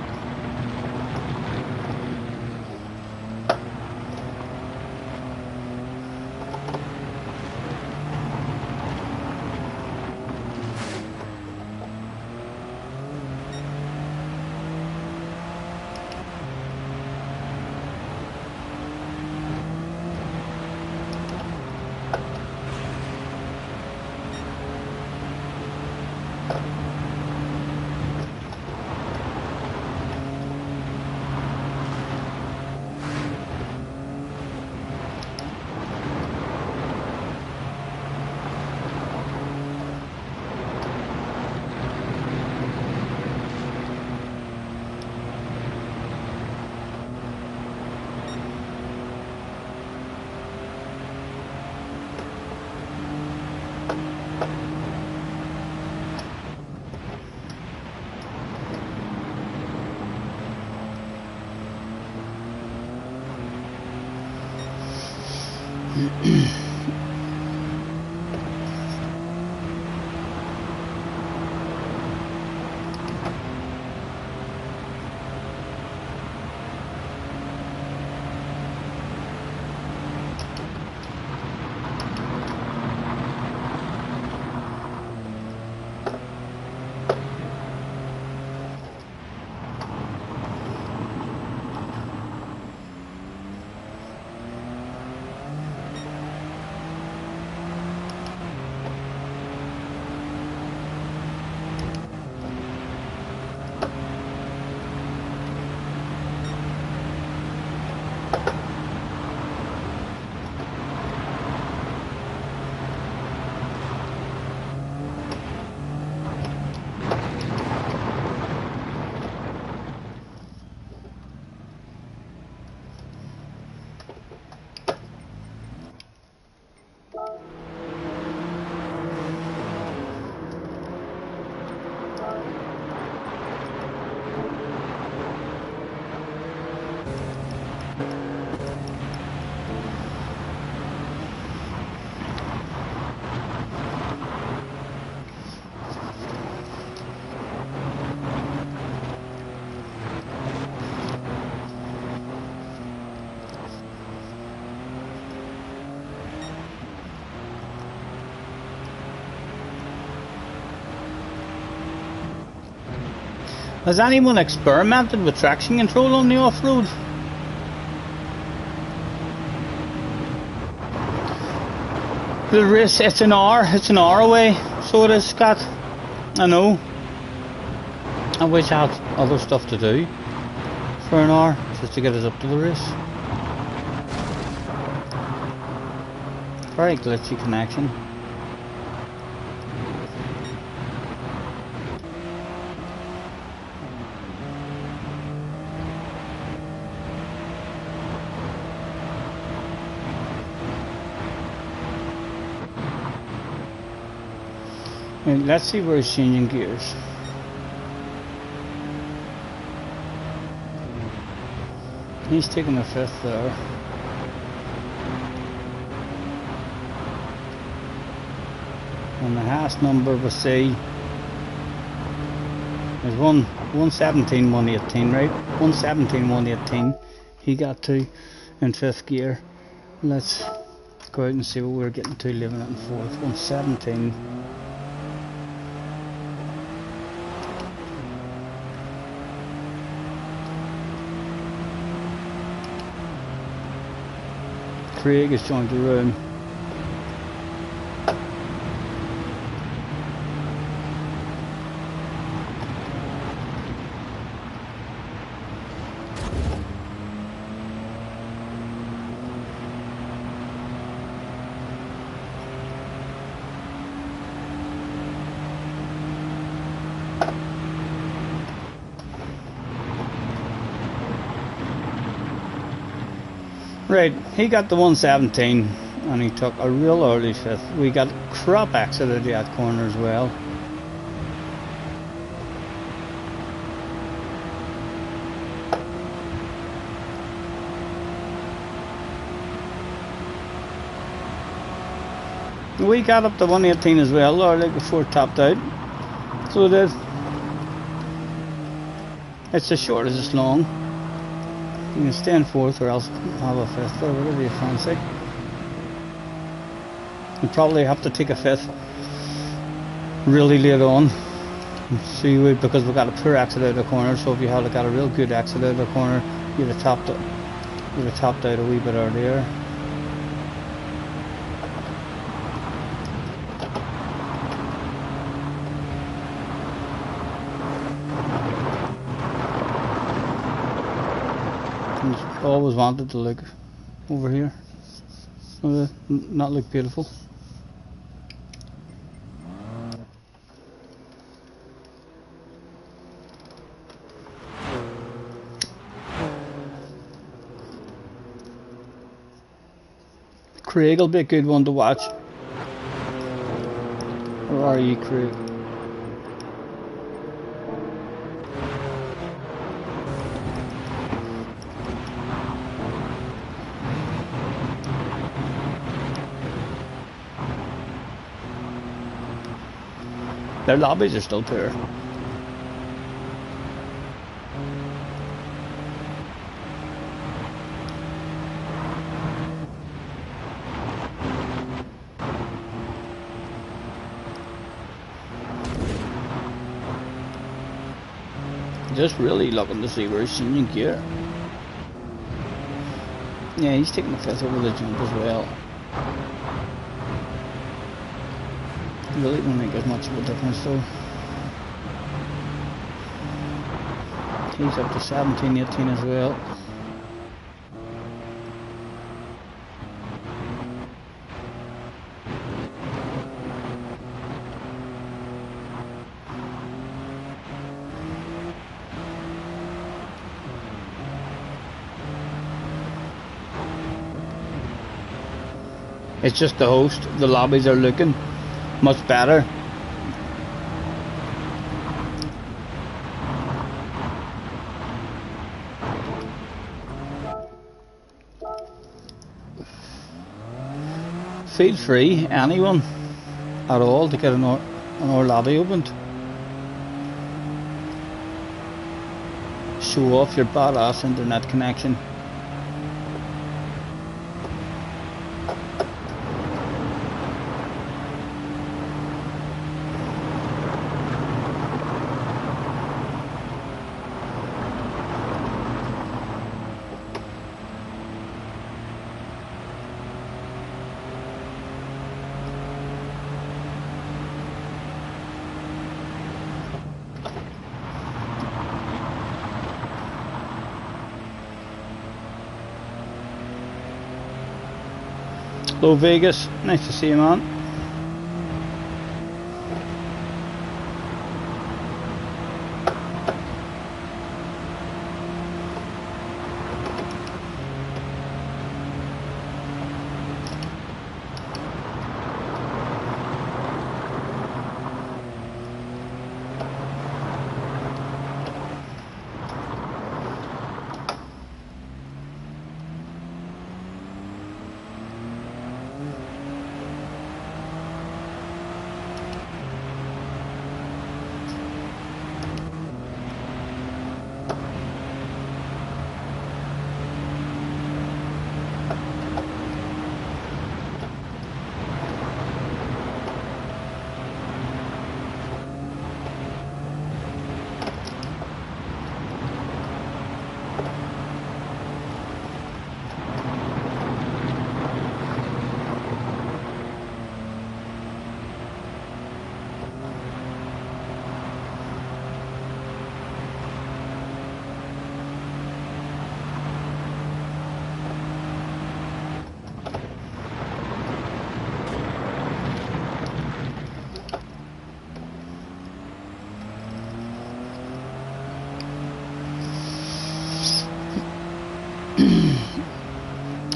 Has anyone experimented with traction control on the off-road? The race, it's an hour away, so it is, Scott. I know. I wish I had other stuff to do for an hour, just to get us up to the race. Very glitchy connection. And let's see where he's changing gears. He's taking a fifth there. And the highest number we see is 117, 118, right? 117, 118 he got to in fifth gear. Let's go out and see what we're getting to, leaving it in fourth. 117. Craig has joined the room. Right, he got the 117 and he took a real early fifth. We got crop exit at that corner as well. We got up to 118 as well, early before it topped out. So it is. It's as short as it's long. You can stay in fourth or else have a fifth or whatever you fancy. You probably have to take a fifth really late on. See, because we've got a poor exit out of the corner, so if you had got a real good exit out of the corner, you'd have topped out a wee bit earlier. Always wanted to look over here, not look beautiful. Craig will be a good one to watch. Where are you, Craig? Their lobbies are still poor. Just really looking to see where he's changing gear. Yeah, he's taking the 5th over the jump as well. Really don't think there's much of a difference though. He's up to 17, 18 as well. It's just the host. The lobbies are looking much better. Feel free, anyone at all, to get an our lobby opened. Show off your badass internet connection. Hello Vegas, nice to see you, man.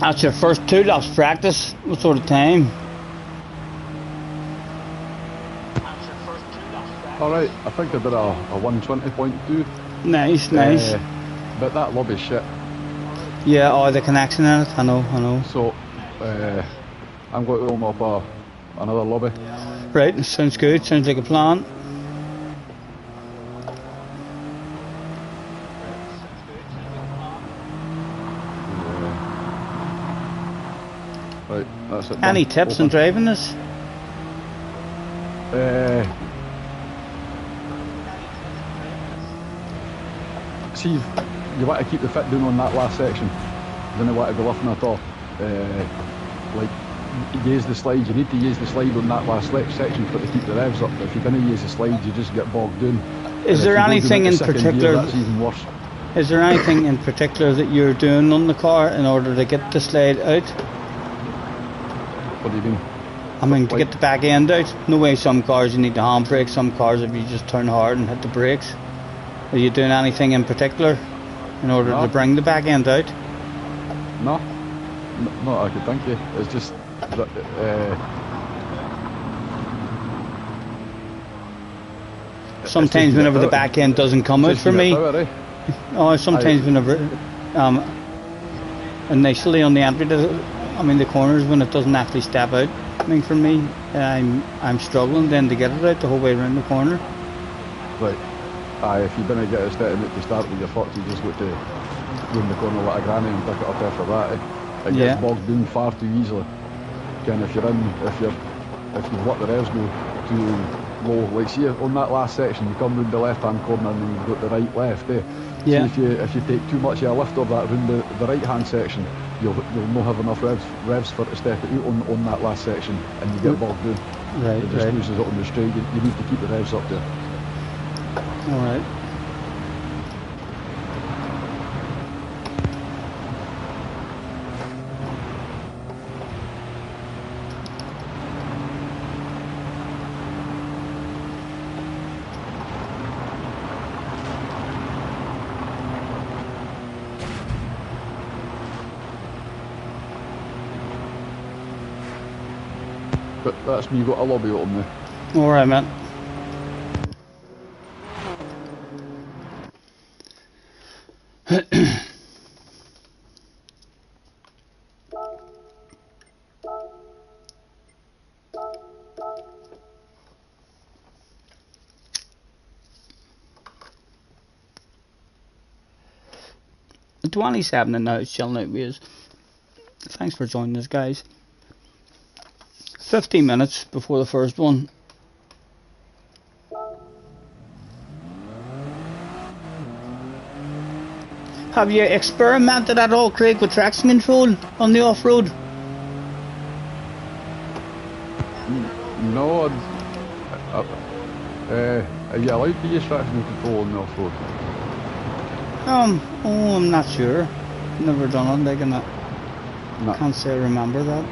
That's your first 2 laps practice. What sort of time? Alright, I think I did a 120.2. Nice, nice. But that lobby's shit. Yeah, oh, the connection in it, I know. So, I'm going to open up another lobby. Right, sounds good, sounds like a plan. Right, that's it. Any tips on driving this? See, you want to keep the fit down on that last section. You don't want to be lifting at all. Like, use the slide. You need to use the slide on that last section to keep the revs up. If you don't use the slide, you just get bogged down. Is there anything in particular? That's even worse. Is there anything in particular that you're doing on the car in order to get the slide out? What do you mean? I mean, to get the back end out. No way. Some cars you need the handbrake. Some cars, if you just turn hard and hit the brakes. Are you doing anything in particular in order to bring the back end out? No, I could think of. It's just that, sometimes whenever the back end doesn't come out for me, sometimes whenever initially on the entry, I mean the corners when it doesn't actually step out. happening for me. I'm struggling then to get it out the whole way around the corner. Right. Aye, if you didn't get it steady to start with your foot, you just got to round the corner like a granny and pick it up after that. It gets bogged down far too easily. Again, if you've let the revs go too low, like see on that last section, you come round the left hand corner and then you've got the right left. Yeah. See if you take too much of a lift of that round the right hand section, you'll not have enough revs for it to step it out on that last section, and you get bogged down. Right. It just loses it on the straight. You need to keep the revs up there. All right. But that's me got a lobby open there. All right, man. The 27 and now it's chilling out with us. Thanks for joining us, guys. 15 minutes before the first one. Have you experimented at all, Craig, with traction control on the off-road? No, are you allowed to use traction control on the off-road? I'm not sure. Never done it, like, and No. can't say I remember that.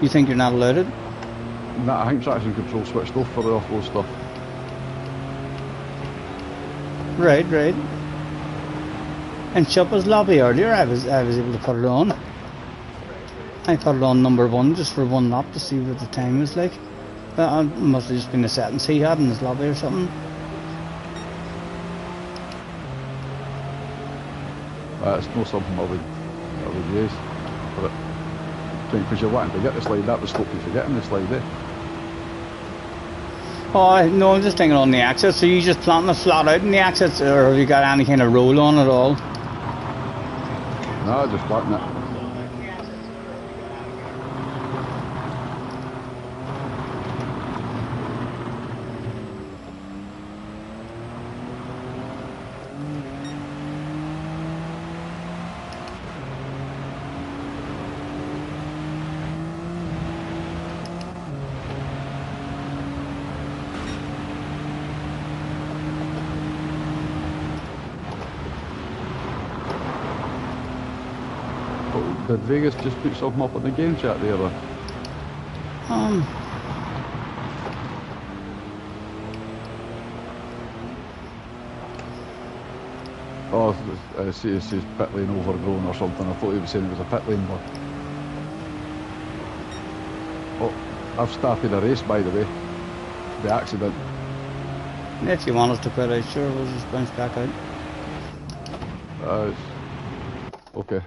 You think you're not allowed it? No, I think traction control switched off for the off-road stuff. Right. In Chopper's lobby earlier, I was able to put it on. I put it on number 1 just for one lap to see what the time was like. That must have just been the settings he had in his lobby or something. It's not something I would use. But because you're wanting to get the slide, that would stop you from getting the slide, eh? Oh, no, I'm just thinking on the exit. So you just planting it flat out in the exits, or have you got any kind of roll on at all? No, just planting it. Did Vegas just put something up on the game chat there? Oh, it says pit lane overgrown or something. I thought he was saying it was a pit lane one. Oh, I've started a race, by the way. The accident. If you want us to put out, sure, we'll just bounce back out. Okay.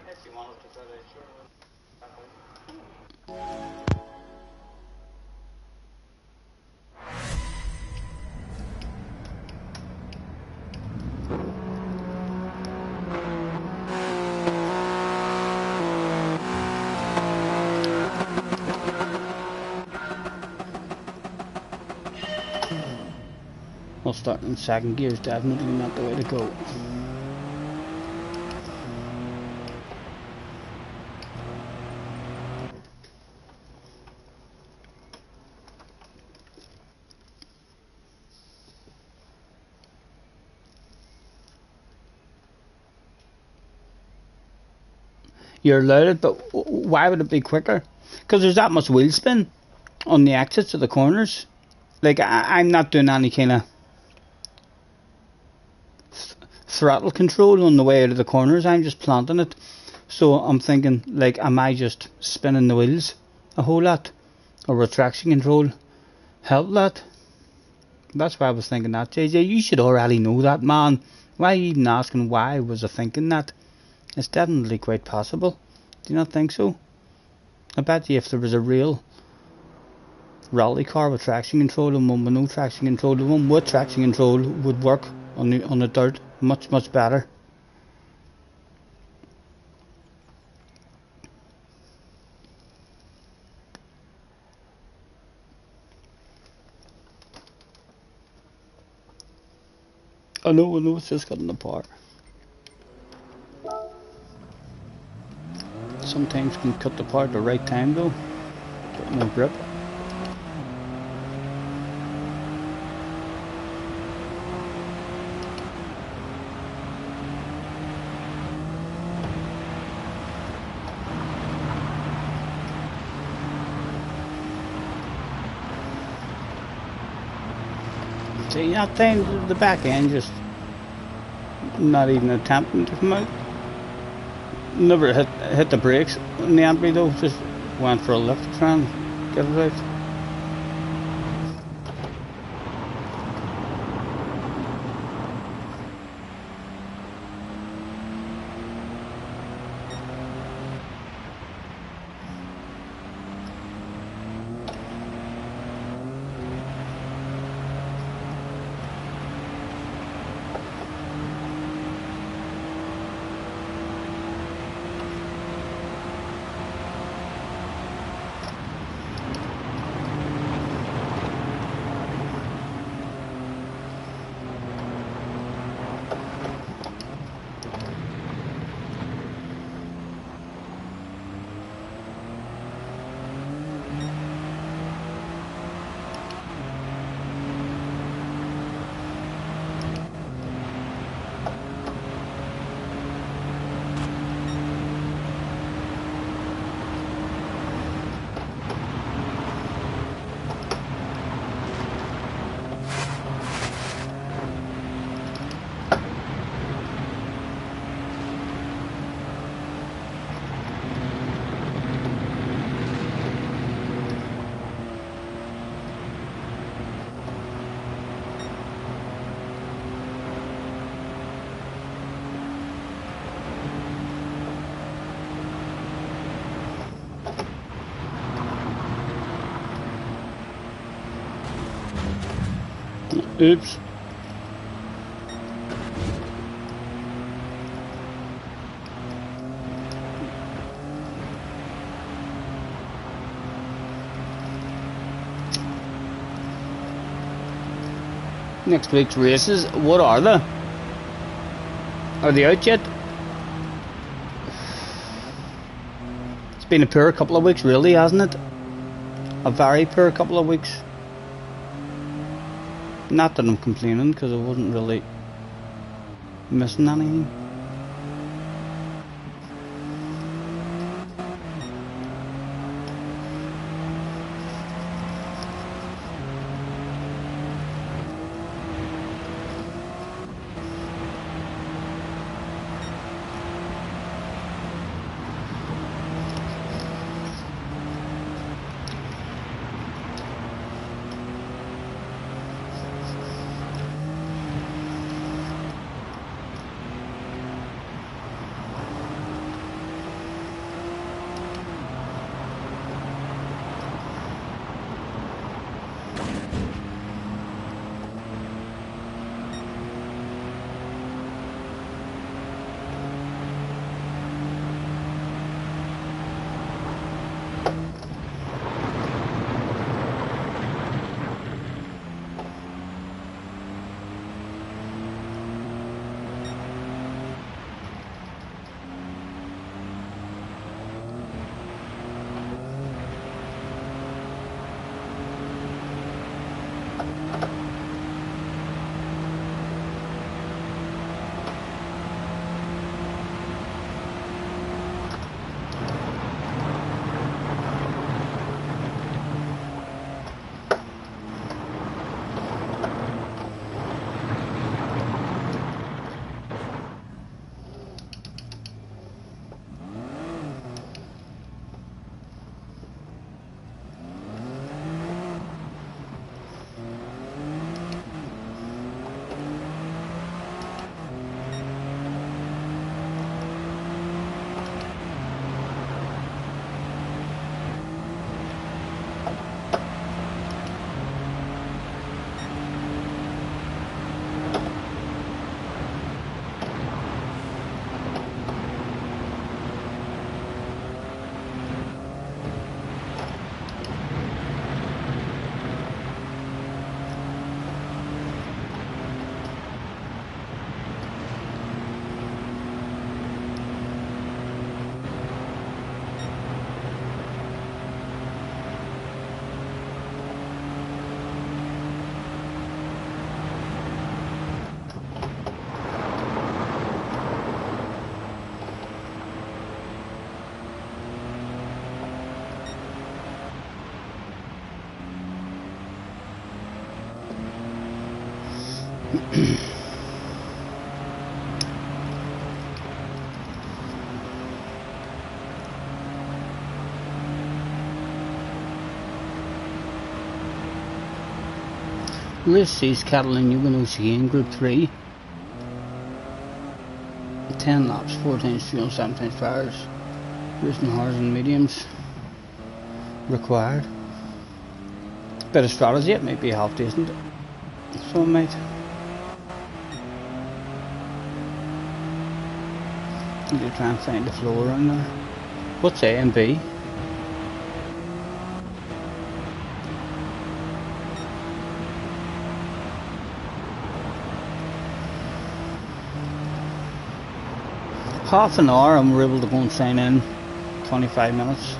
Well, starting in second gear is definitely not the way to go. You're allowed it, but why would it be quicker? Because there's that much wheel spin on the exits of the corners. Like, I'm not doing any kind of throttle control on the way out of the corners. I'm just planting it. So I'm thinking, like, am I just spinning the wheels a whole lot? Or will traction control help that? That's why I was thinking that. JJ, you should already know that, man. Why are you even asking why was I thinking that? It's definitely quite possible. Do you not think so? I bet you if there was a real rally car with traction control and one with no traction control, the one with traction control would work on the dirt much better. I know, it's just cutting apart. Sometimes can cut apart at the right time though. Get more grip. See, that time the back end just not even attempting to come out. Never hit the brakes in the entry though, just went for a lift to try and get it out. Oops. Next week's races, what are they? Are they out yet? It's been a poor couple of weeks really, hasn't it? A very poor couple of weeks. Not that I'm complaining, because I wasn't really missing anything. Race C's cattle in Huguenots again, Group 3. 10 laps, 4 times fuel, 7 times tires. Racing hards and mediums required. Bit of strategy, it might be half decent. So it might. Need to try and find the flow around there. What's A and B? Half an hour and we're able to go and sign in 25 minutes.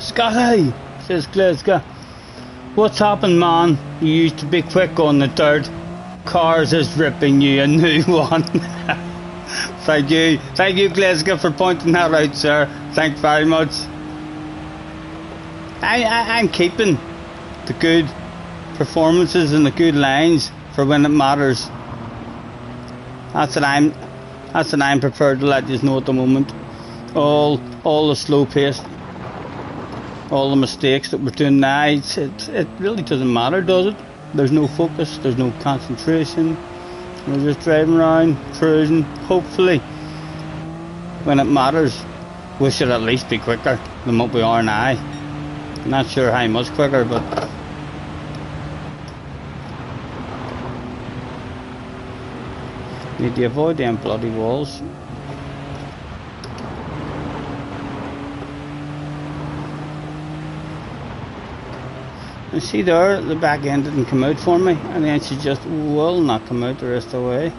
Scotty, says Glasgow. What's happened, man? You used to be quick on the third. Cars is ripping you a new one. Thank you, Glasgow, for pointing that out, sir. Thanks very much. I'm keeping the good performances and the good lines for when it matters. That's what I'm prepared to let you know at the moment. All the slow pace, all the mistakes that we're doing now, it really doesn't matter, does it? There's no focus, there's no concentration. We're just driving around, cruising. Hopefully, when it matters, we should at least be quicker than what we are now. I'm not sure how much quicker, but need to avoid them bloody walls. And see there, the back end didn't come out for me, and then she just will not come out the rest of the way.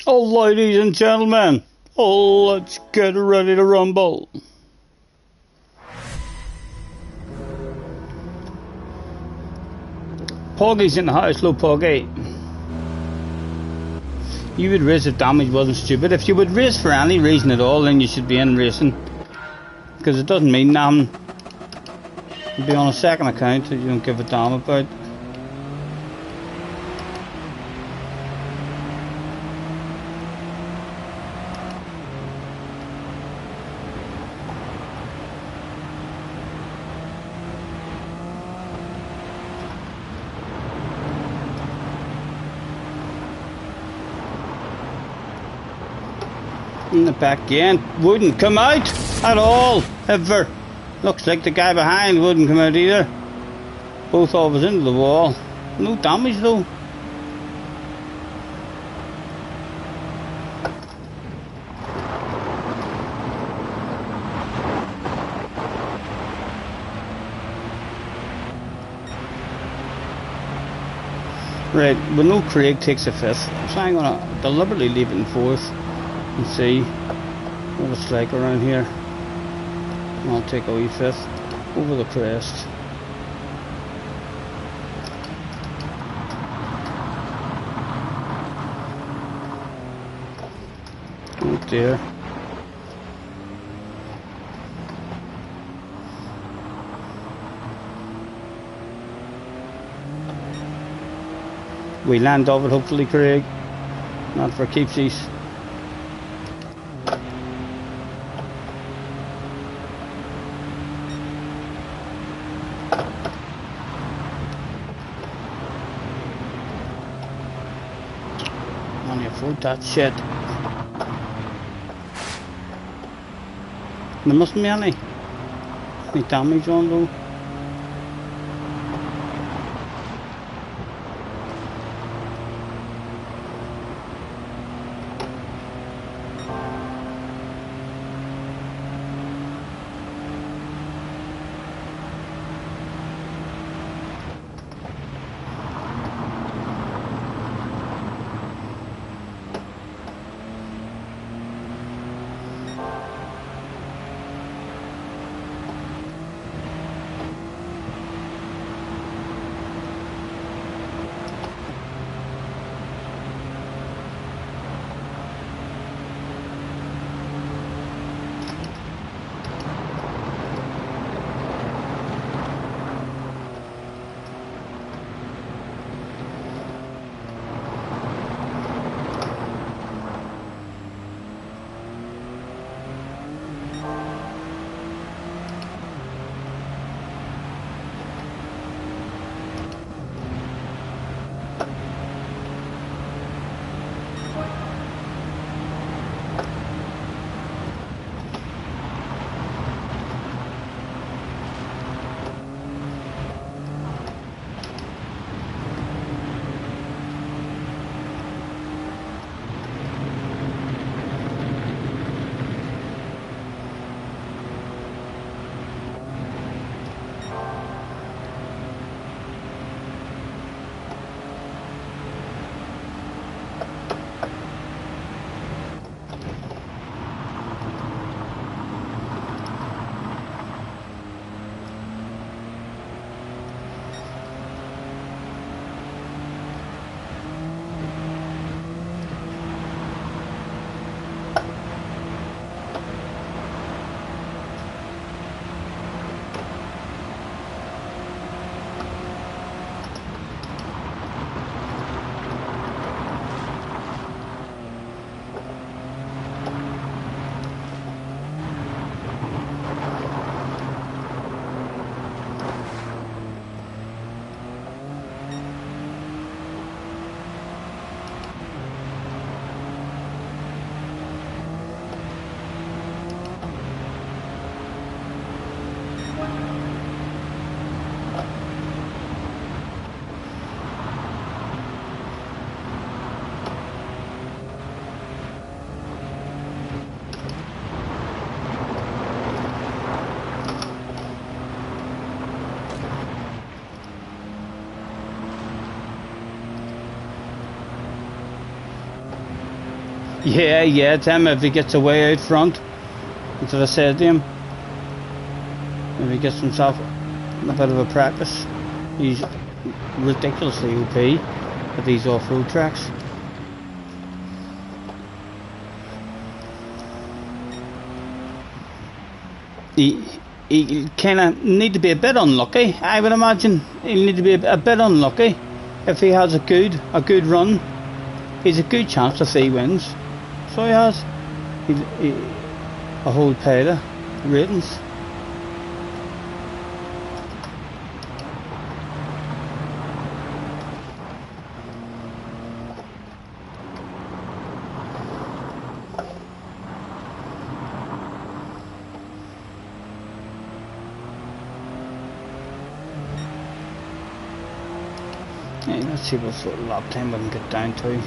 Oh, ladies and gentlemen, let's get ready to rumble. Poggy's in the house, low Poggy. You would race if damage wasn't stupid. If you would race for any reason at all, then you should be in racing. Because it doesn't mean nothing. You'd be on a second account that you don't give a damn about. In the back end wouldn't come out at all, ever. Looks like the guy behind wouldn't come out either. Both of us into the wall. No damage though. Right, we know Craig takes a fifth, so I'm gonna deliberately leave it in fourth and see what it's like around here. And I'll take a wee fifth over the crest. Right there. We land of it hopefully, Craig. Not for keepsies. Afford that shit. There mustn't be any damage on though. Yeah, tell him if he gets away out front. That's what I said to him. If he gets himself a bit of a practice. He's ridiculously OP at these off-road tracks. He kind of need to be a bit unlucky, I would imagine. He'll need to be a bit unlucky. If he has a good run, he's a good chance if he wins. So he has a whole pile of ratings. Yeah, let's see what sort of lap time we can get down to.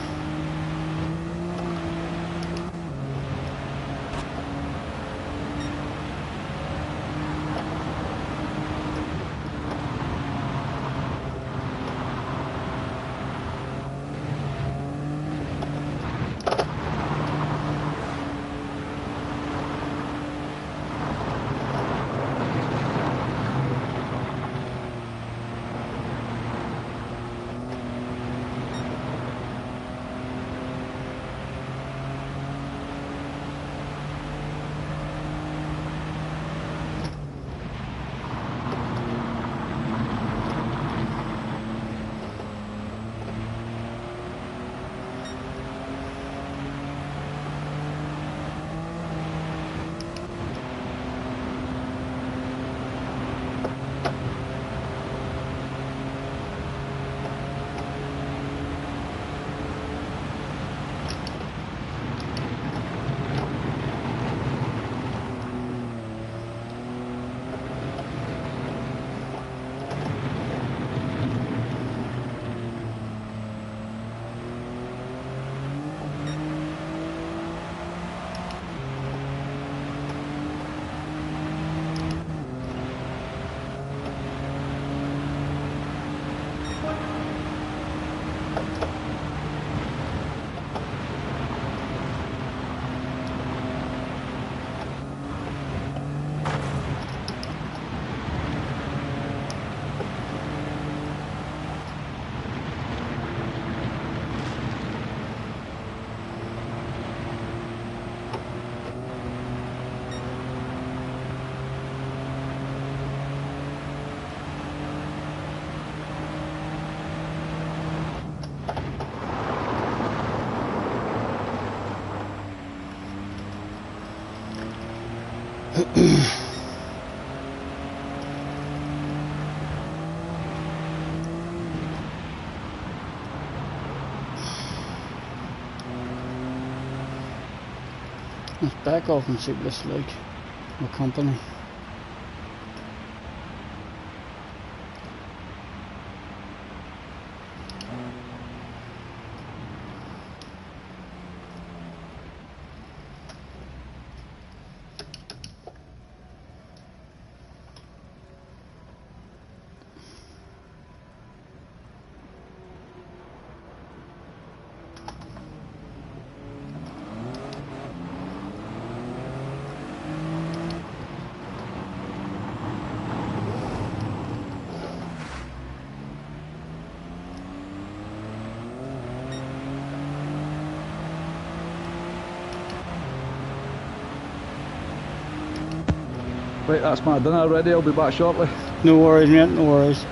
Let's back off and see what it's like. The company. Right, that's my dinner ready, I'll be back shortly. No worries, mate, no worries.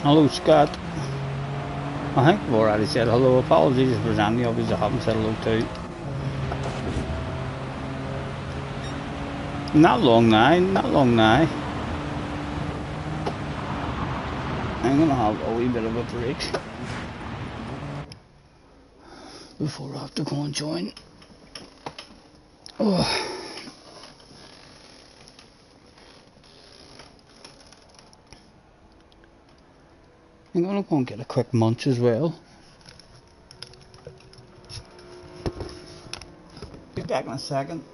Hello, Scott. I think I've already said hello. Apologies if there's any of you I haven't said hello to. Not long now, not long now. I'm gonna have a wee bit of a break before I have to go and join. Oh. I'm gonna go and get a quick munch as well. Be back in a second.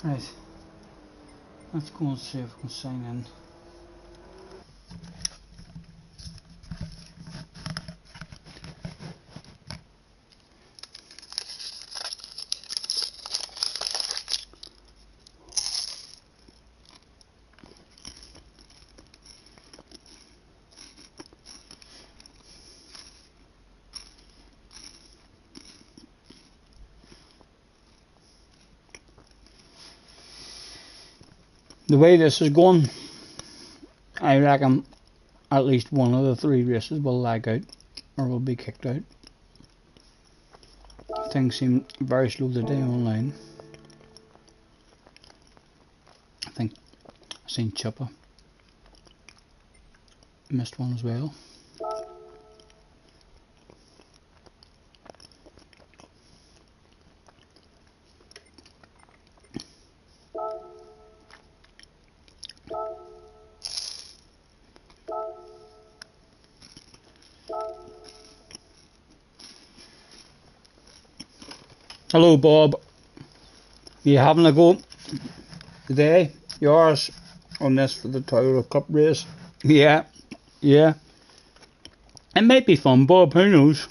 Right, let's go and see if we can sign in. The way this is going, I reckon at least one of the 3 races will lag out or will be kicked out. Things seem very slow today online. I think I've seen Chippa missed one as well. Hello Bob, you having a go today? Yours on this for the Toyota Cup race? Yeah, yeah. It might be fun, Bob, who knows?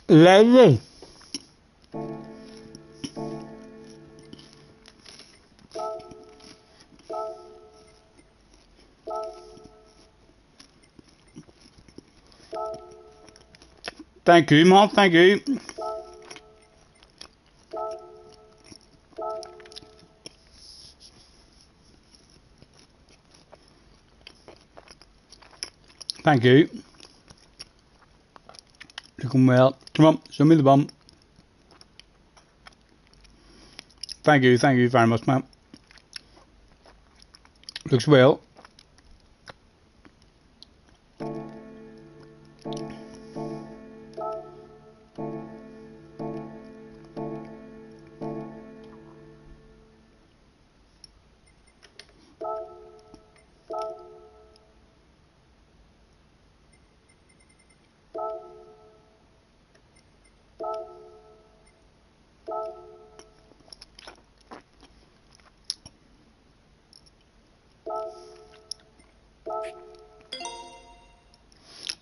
Lovely. Thank you, Mom, thank you. Thank you. Looking well. Come on, show me the bum. Thank you very much, man. Looks well.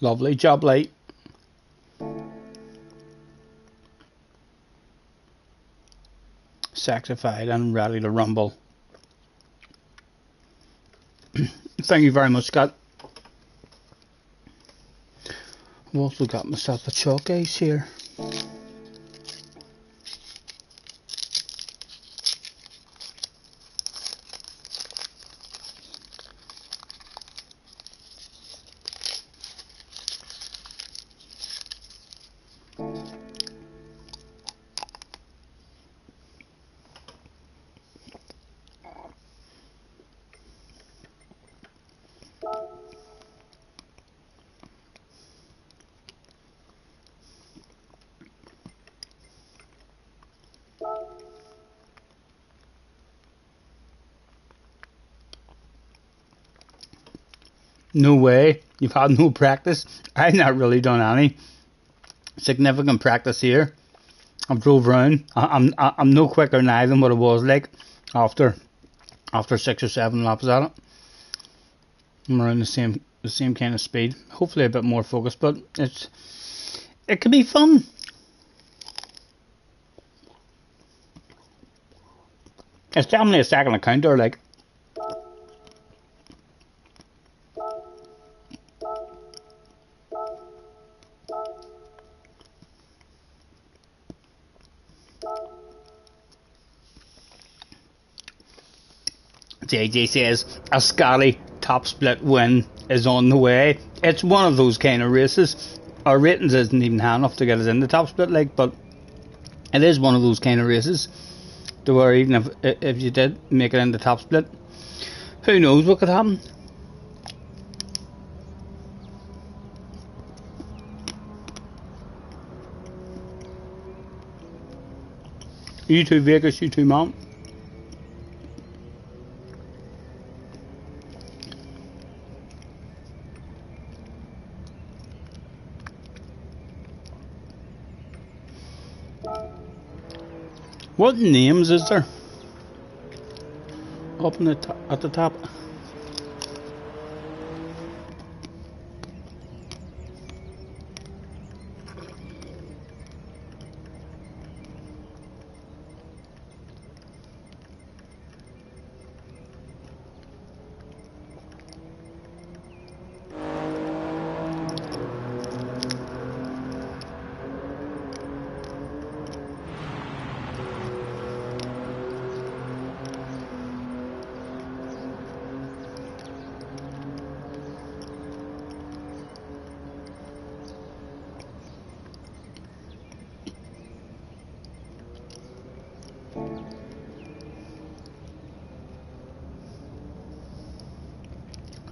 Lovely job, late. Saxified and ready to rumble. Thank you very much, Scott. I've also got myself a chalk ace here. No way. You've had no practice. I've not really done any significant practice here. I've drove around. I'm no quicker now than what I was like after 6 or 7 laps at it. I'm around the same kind of speed. Hopefully a bit more focused, but it can be fun. It's definitely a second encounter, like. JJ says a Scotty top split win is on the way. It's one of those kind of races. Our ratings isn't even high enough to get us in the top split, like, but it is one of those kind of races to where even if you did make it in the top split, who knows what could happen. You too, Vegas, you too, Mom. What names is there up in at the top?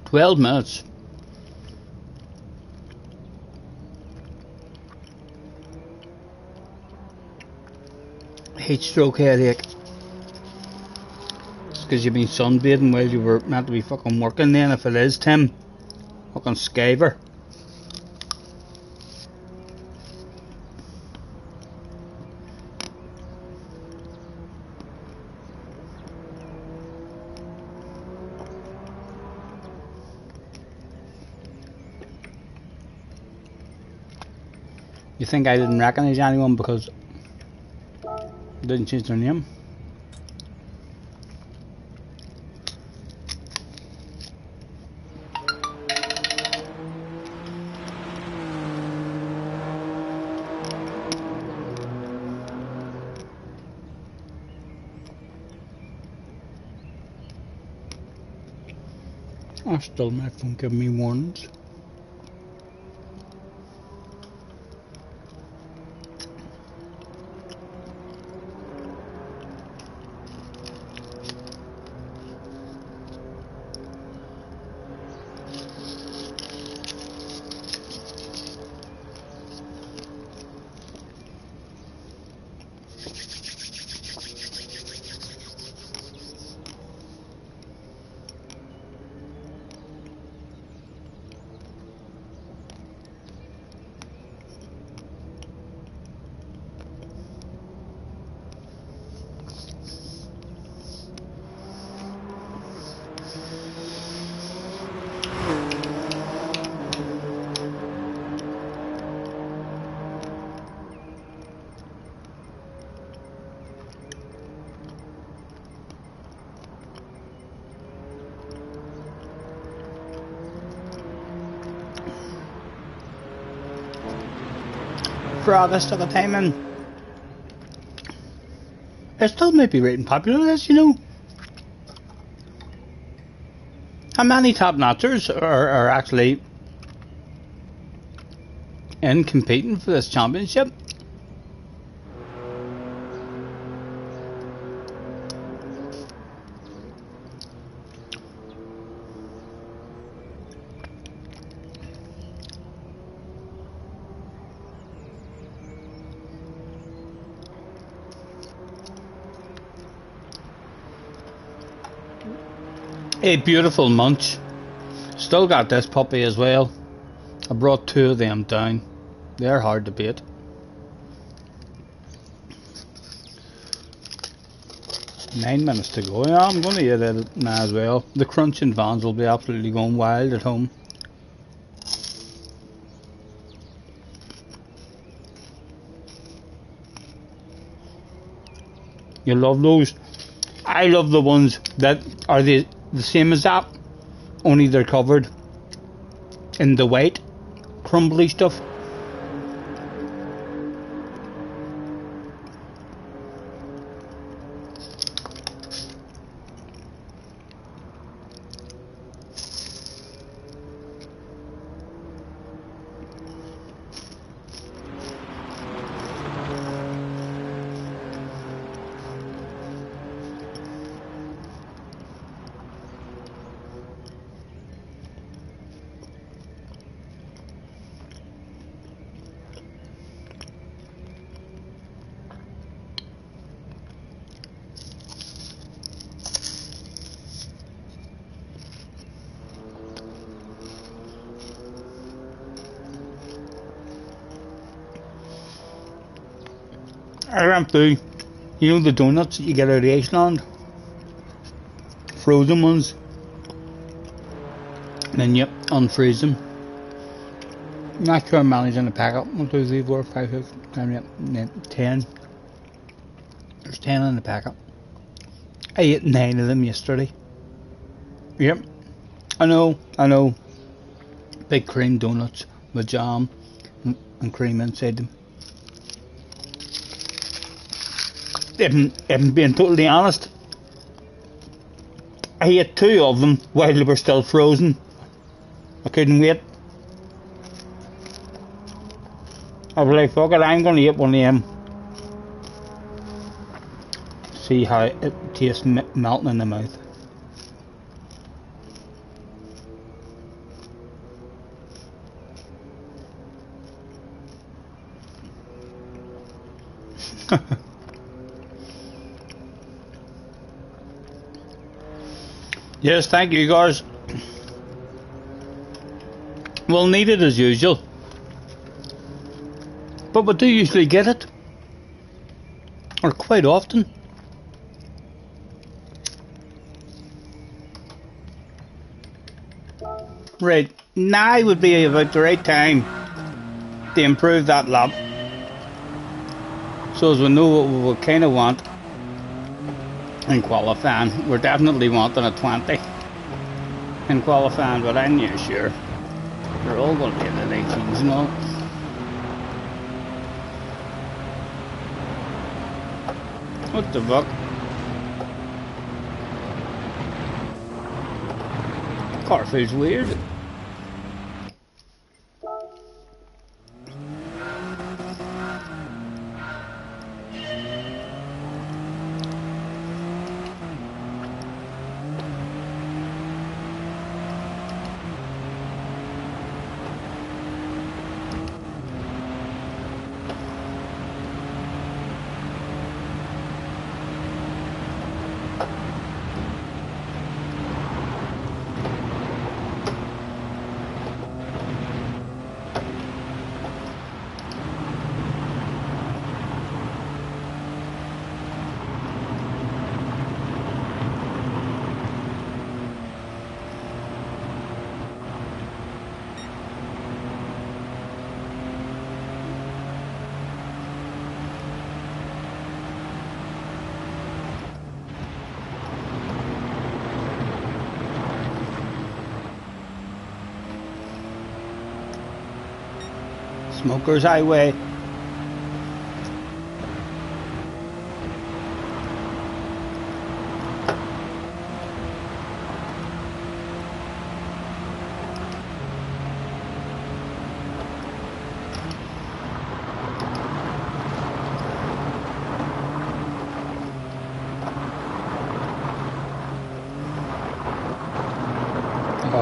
"12 minutes. Heat stroke headache. It's because you've been sunbathing while you were meant to be fucking working then, if it is, Tim. Fucking skiver. You think I didn't recognise anyone because they didn't change their name? Oh, still my phone giving me warnings. for all this sort of time, and it still might be rating popular, as you know. How many top notchers are actually in competing for this championship? A beautiful munch. Still got this puppy as well. I brought two of them down. They're hard to beat. 9 minutes to go. Yeah, I'm going to eat it now as well. The crunching vans will be absolutely going wild at home. You love those? I love the ones that are the same as that, only they're covered in the white crumbly stuff. I went through, you know, the donuts that you get out of Iceland, frozen ones, and then you unfreeze them. Not sure how many's in the packet. 1, 2, 3, 4, 5, 6, 7, 8, 10. There's 10 in the packet. I ate 9 of them yesterday. Yep, I know. Big cream donuts with jam and cream inside them. If I'm being totally honest, I ate 2 of them while they were still frozen. I couldn't wait. I was like, fuck it, I'm gonna eat one of them. See how it tastes melting in the mouth. Yes, thank you guys. We'll need it as usual, but we do usually get it, or quite often. Right, now would be about the right time to improve that lap, so as we know what we kind of want in qualifying. We're definitely wanting a 20 in qualifying, but I'm not sure. They're all going to be in the 19s and all. What the fuck? Car feels weird. Smokers Highway.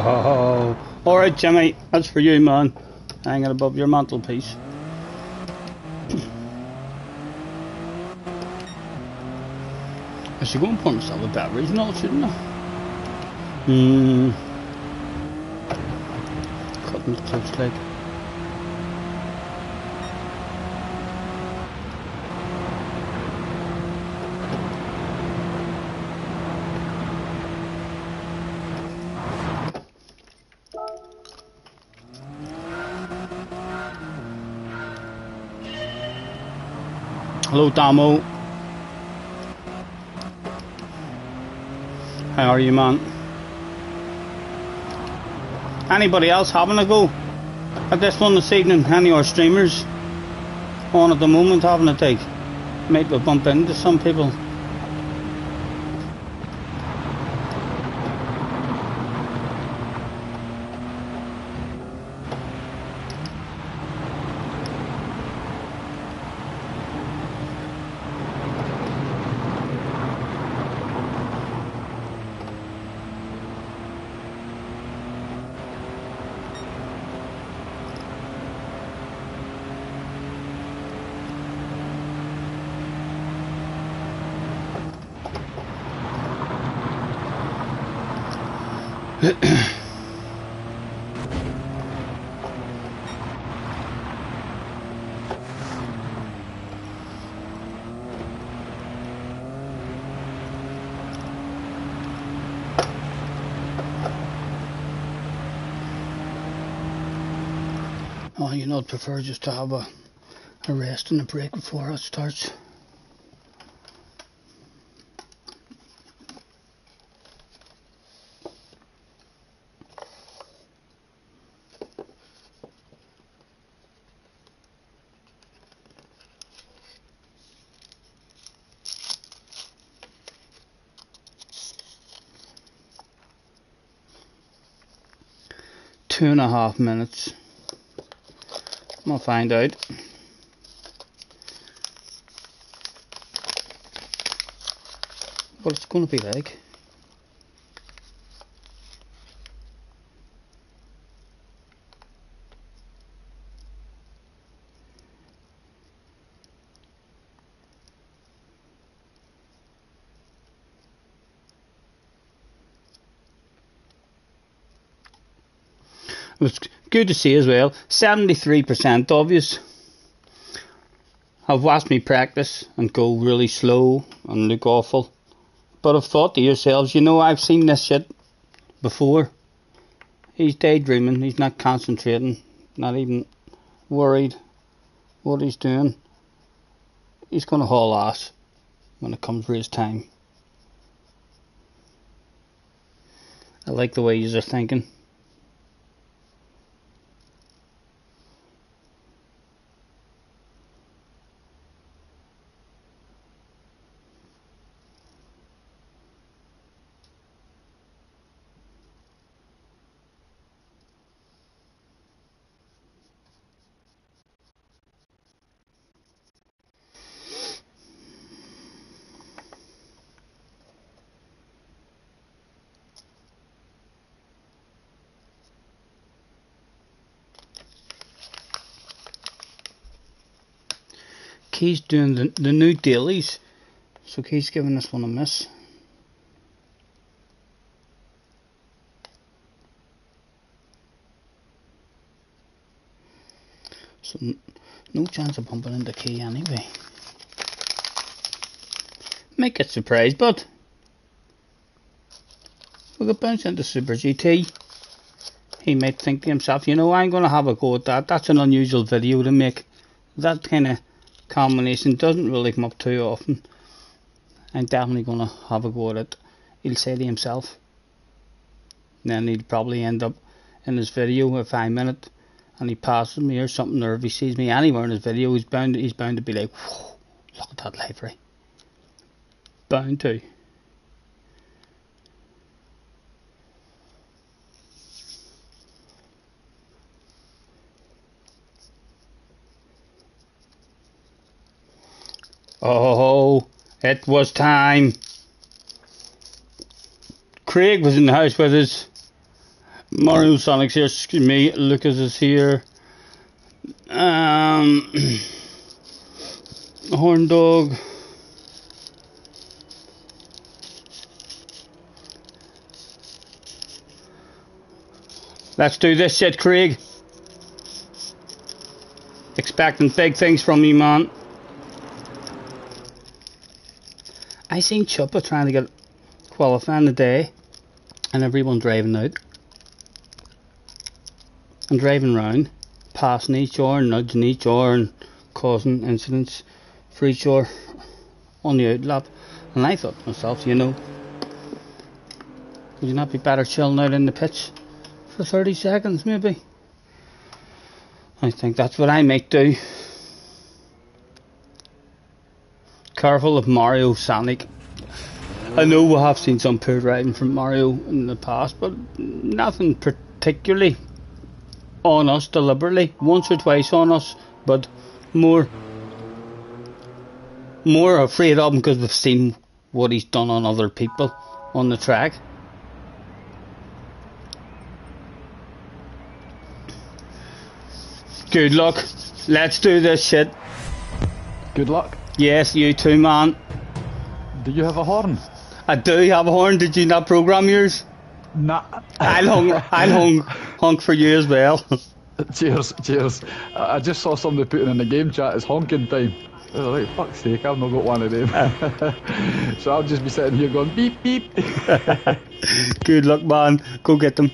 Oh, alright Jimmy, that's for you man. Hanging above your mantelpiece. I should go and pour myself a beverage and all, shouldn't I? Cutting it close like. Hello Damo. How are you man? Anybody else having a go at this one this evening? Any of our streamers on at the moment having a dig? Might we bump into some people? Oh, you know, I'd prefer just to have a rest and a break before it starts. Two and a half minutes. We'll find out. What it's going to be like. It was good to see as well. 73% obvious. I've watched me practice and go really slow and look awful. But I've thought to yourselves, you know, I've seen this shit before. He's daydreaming, he's not concentrating, not even worried what he's doing. He's going to haul ass when it comes race time. I like the way you're thinking. Key's doing the new dailies, so Key's giving this one a miss. So no chance of bumping into Key anyway. Might get surprised, but we could bounce into Super GT. He might think to himself, you know, I'm going to have a go at that. That's an unusual video to make. That kind of combination doesn't really come up too often. I'm definitely going to have a go at it, he'll say to himself. And then he'll probably end up in his video if I'm in it and he passes me or something, or if he sees me anywhere in his video, he's bound to be like, whoa, look at that livery. Bound to. Oh, it was time. Craig was in the house with us. Mario Sonic's here, excuse me, Lucas is here. Horn Dog. Let's do this shit, Craig. Expecting big things from me, man. I seen Chuppa trying to get qualifying today, and everyone driving out and driving round, passing each other, nudging each other, and causing incidents for each other on the outlap. And I thought to myself, you know, would you not be better chilling out in the pitch for 30 seconds, maybe? I think that's what I might do. Careful of Mario Sonic. I know we have seen some poor driving from Mario in the past, but nothing particularly on us deliberately. Once or twice on us, but more afraid of him because we've seen what he's done on other people on the track. Good luck. Let's do this shit. Good luck. Yes, you too, man. Do you have a horn? I do have a horn. Did you not program yours? Nah. I'll honk for you as well. Cheers, cheers. I just saw somebody putting in the game chat, it's honking time. I was like, fuck's sake, I've not got one of them. So I'll just be sitting here going beep beep. Good luck, man. Go get them.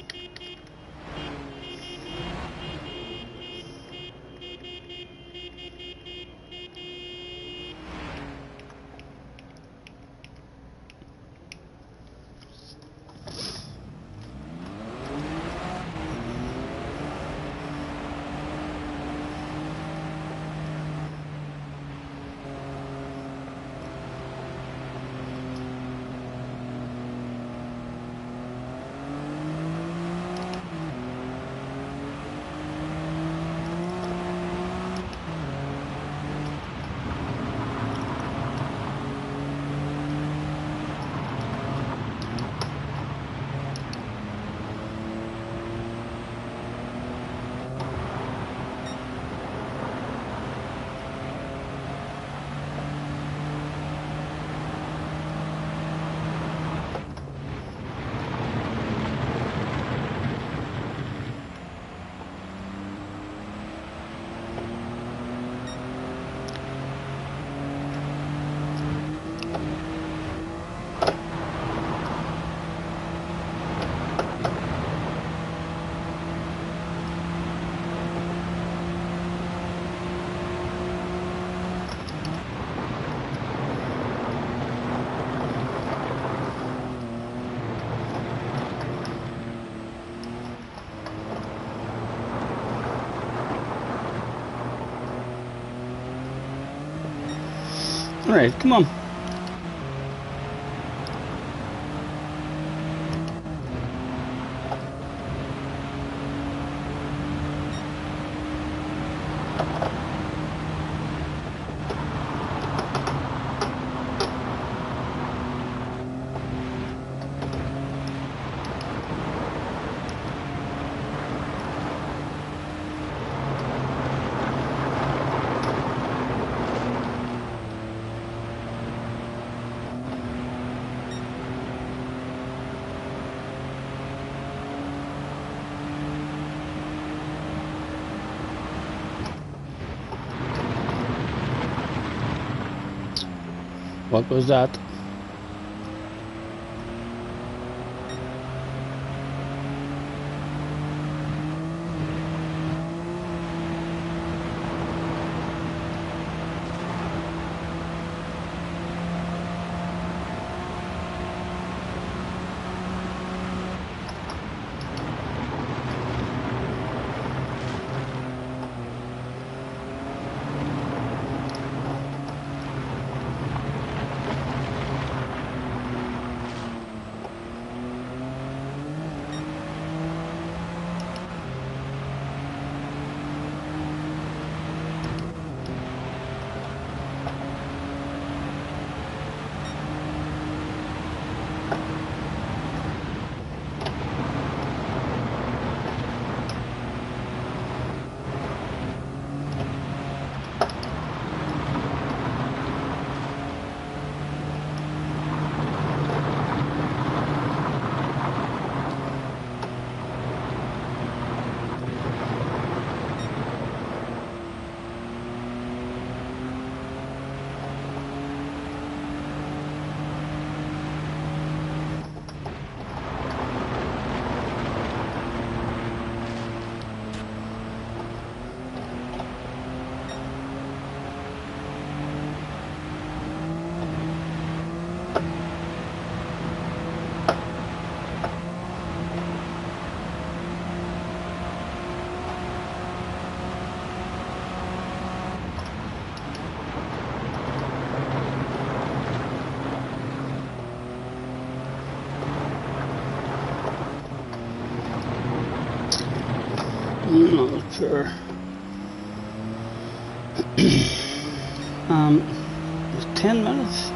Alright, come on. What was that? sure. It's 10 minutes.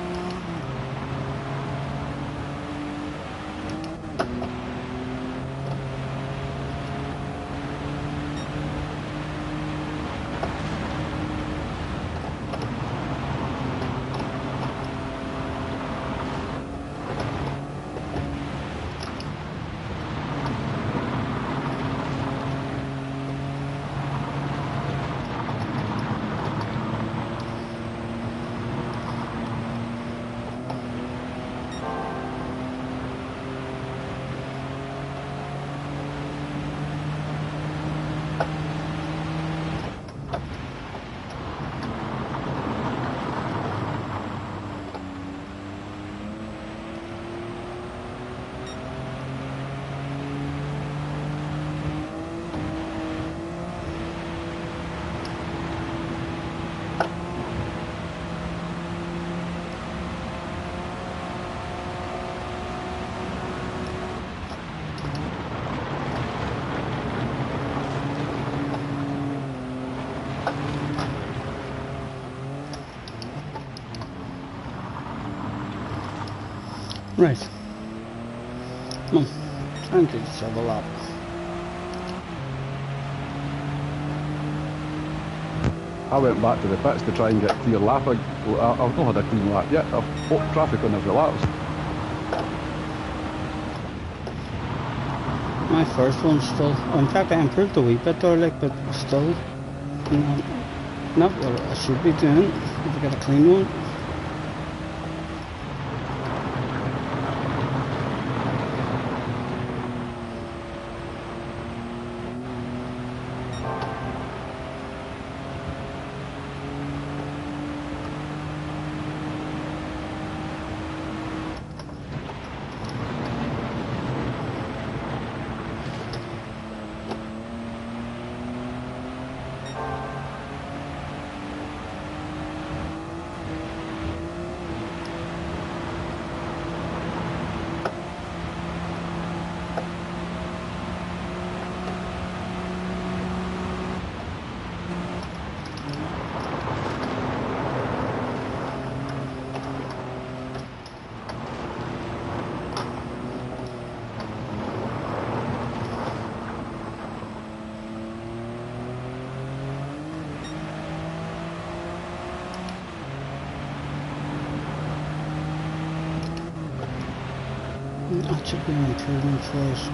Right. Come on. Try and get yourself a lap. I went back to the pits to try and get a clear lap. I've not had a clean lap yet. I've fought traffic on every lap. My first one still. In fact, I improved a wee bit there, like, but still, not what I should be doing if I get a clean one. That should be an improvement for us.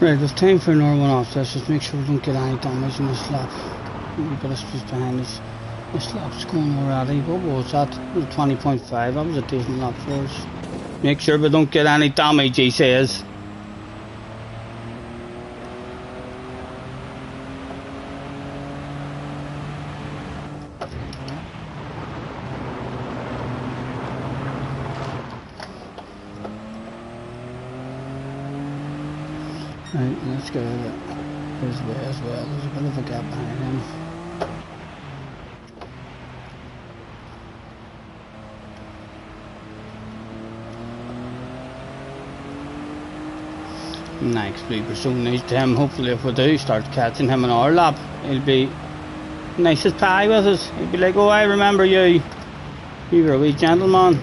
Right, it's time for another one off. Let's just make sure we don't get any damage in this lap. We've got a space behind us. This lap's going already. What was that? It was 20.5. That was a decent lap for us. Make sure we don't get any damage, he says. Right, let's go his way as well. There's a bit of a gap behind him. Nice bleeper, so nice to him. Hopefully if we do start catching him in our lap, he'll be nice as pie with us. He'll be like, oh, I remember you. You were a wee gentleman.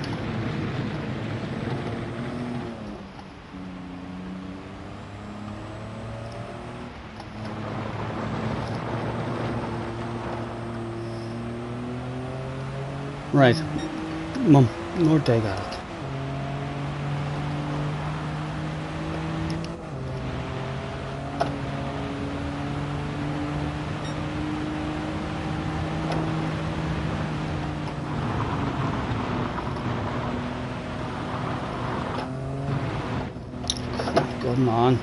Right, Mum, more dig at it. Good man.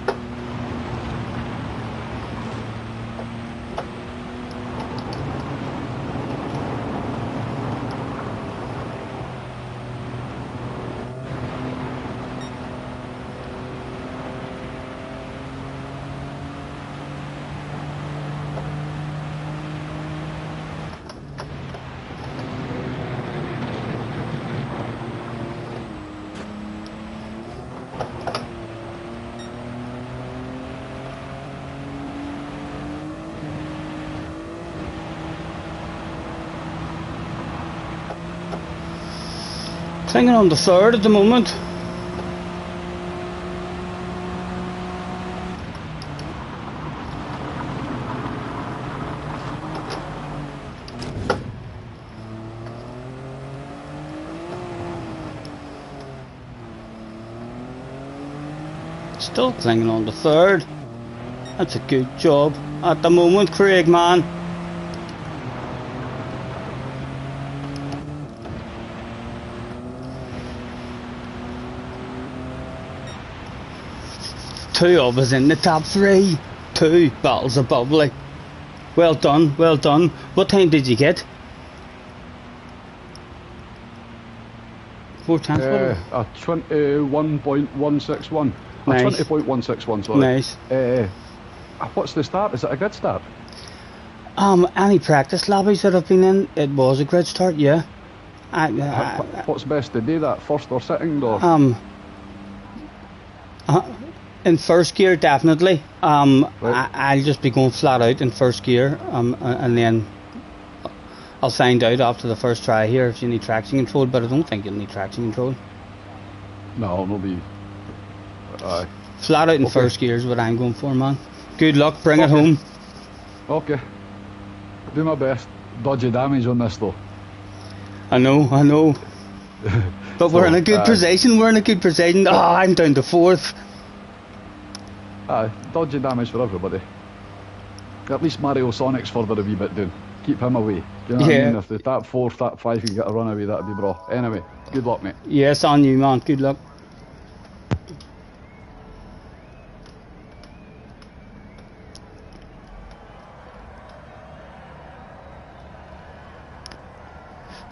Clinging on the third at the moment. Still clinging on the third. That's a good job at the moment, Craig, man. Two of us in the top three. Two bottles of bubbly. Well done, well done. What time did you get? 4 times? 21.161. Nice. 20.161, sorry. Nice. What's the start? Is it a good start? Any practice lobbies that I've been in, it was a great start, yeah. What's best to do that, first or second, or? In first gear, definitely. Right. I'll just be going flat out in first gear, and then I'll find out after the first try here if you need traction control, but I don't think you'll need traction control. No, it'll be... Flat out in first gear is what I'm going for, man. Good luck, bring it home. Okay. Do my best. Dodgy damage on this, though. I know. But we're in a good position, Oh, I'm down to fourth. Dodgy damage for everybody. At least Mario Sonic's further a wee bit down. Keep him away. You know what I mean? If that 4th, that 5 can get a run away, that'd be bra. Anyway, good luck, mate. Yes, on you, man. Good luck.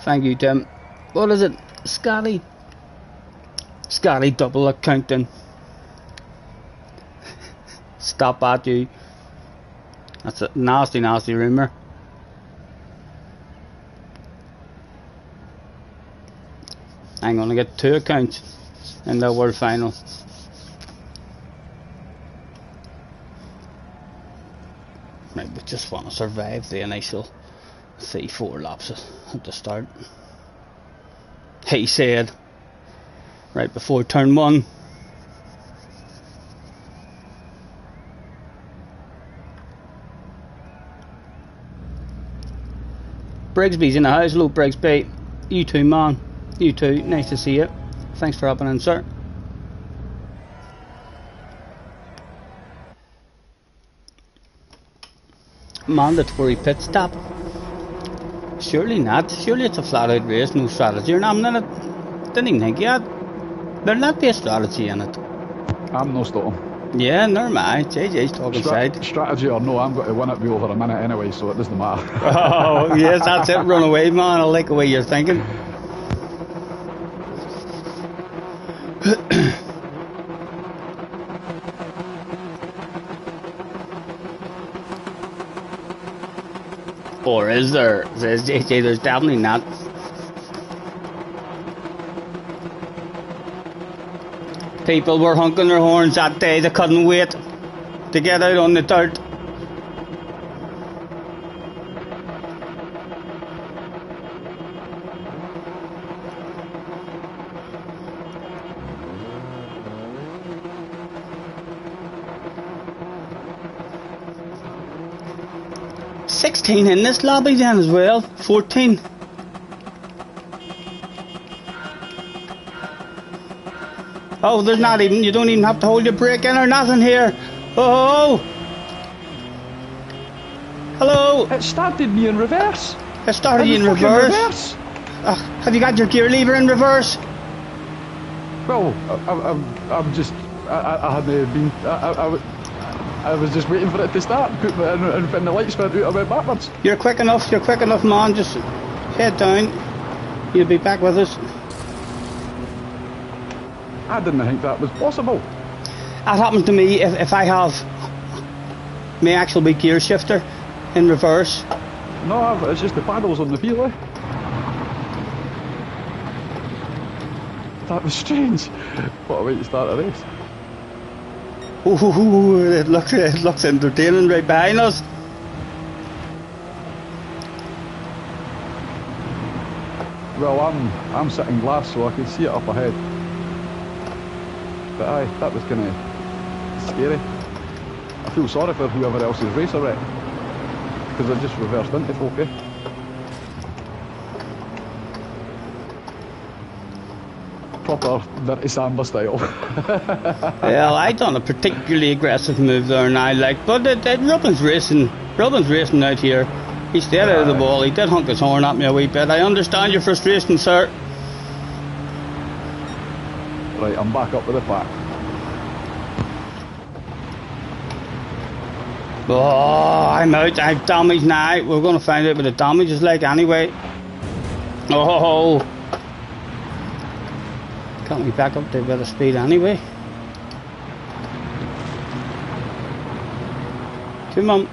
Thank you, Tim. What is it? Scotty double accounting. Stop at you. That's a nasty rumour. I'm gonna get 2 accounts in the world final. Right, we just want to survive the initial 3-4 laps at the start. He said right before turn 1. Brigsby's in the house. Hello, Brigsby. You too, man. You too. Nice to see you. Thanks for hopping in, sir. Mandatory pit stop? Surely not. Surely it's a flat out race, no strategy. Or I'm not. Didn't even think yet. There'll not be a strategy in it. I'm no stopping. Yeah, nor my. JJ's talking side. Strategy or no, I'm going to win it be over a minute anyway, so it doesn't matter. Oh, yes, that's it. Run away, man. I like the way you're thinking. Or is there? Says JJ, there's definitely not. People were honking their horns that day. They couldn't wait to get out on the dirt. $16 in this lobby then as well. 14. Oh, there's not even, you don't even have to hold your brake in or nothing here. Oh! Hello! It started me in reverse. It started you in reverse? Have you got your gear lever in reverse? Well, I'm just, I hadn't been, I was just waiting for it to start, and when the lights went out, I went backwards. You're quick enough, man. Just head down. You'll be back with us. I didn't think that was possible. That happened to me if I have my actual big gear shifter in reverse. No, it's just the paddles on the wheel, eh? That was strange. What a way to start a race. Ooh, it looks entertaining right behind us. Well, I'm sitting glass, so I can see it up ahead. But aye, that was kind of scary. I feel sorry for whoever else's racer wreck, because I just reversed into folk, eh? Proper dirty samba style. Well, I done a particularly aggressive move there, and I like, but Robin's racing out here. He stayed out of the ball. He did honk his horn at me a wee bit. I understand your frustration, sir. Right, I'm back up with the pack. Oh, I'm out. I've damage now. We're going to find out what the damage is like anyway. Oh, can't we back up to a bit of speed anyway? Come on.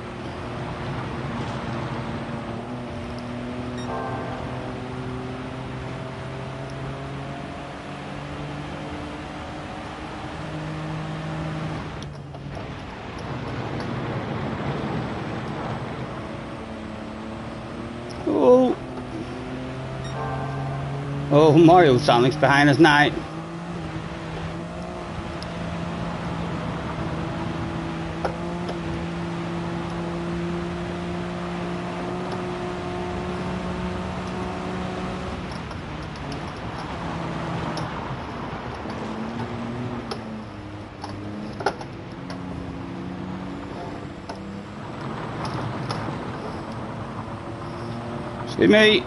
Oh, Mario Sonic's behind us now. See me.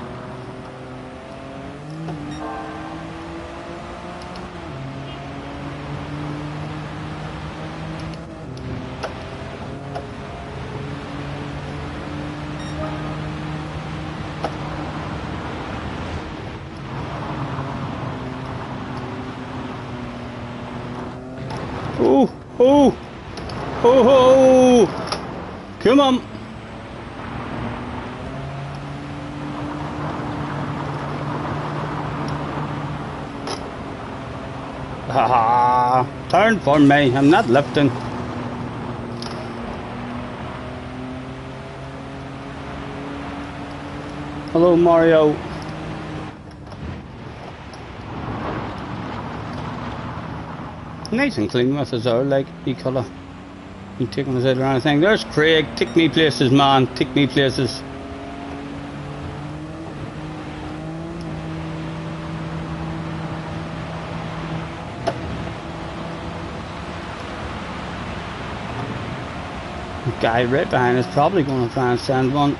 Oh, come on. Haha, turn for me, I'm not lifting. Hello, Mario. Nice and clean with his hour, like he could have been taking us out or anything. There's Craig, take me places, man, take me places. The guy right behind us probably going to try and send one.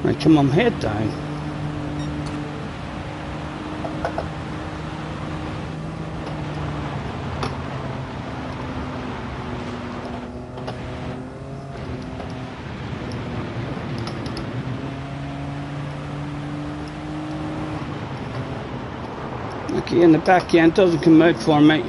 Right, come on, head down. Okay, and the back end doesn't come out for me.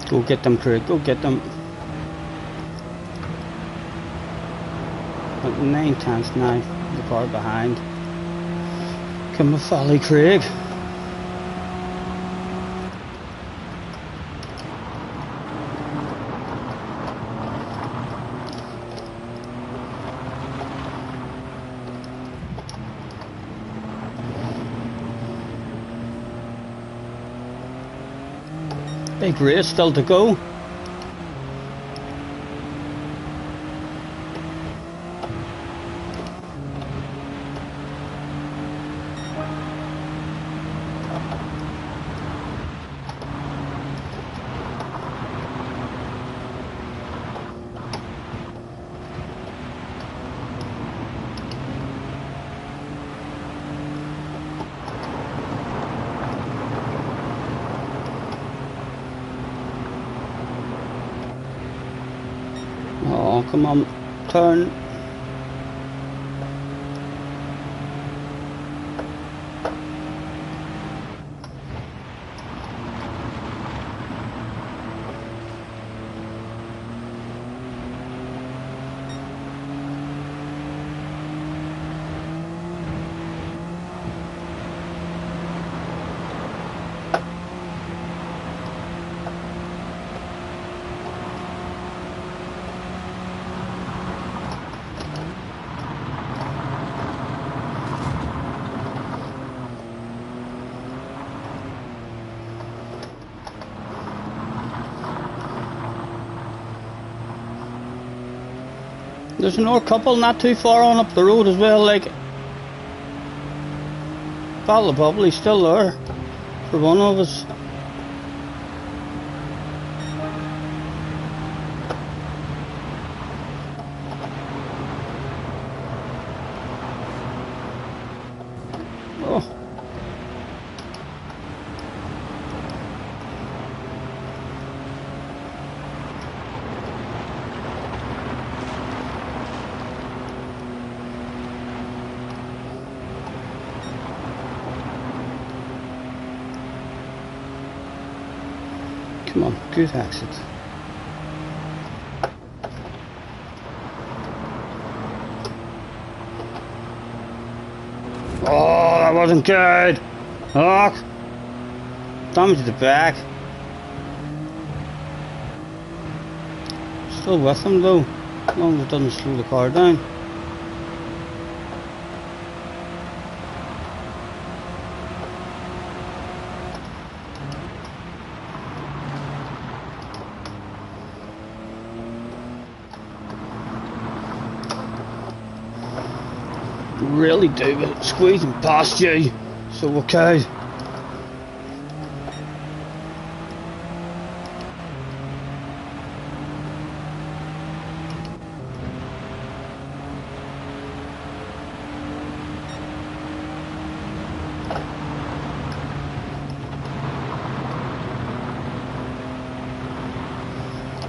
Go get them, Craig, go get them. But 9 tenths now, the car behind. Come and follow, Craig. Big race still to go. come on, turn. There's another couple not too far on up the road as well, like. Battle of probably still there for one of us. Oh. Come on, good exit. Oh, that wasn't good. Oh, damage to the back. Still with him though, as long as it doesn't slow the car down. Really do it, squeezing past you, so okay.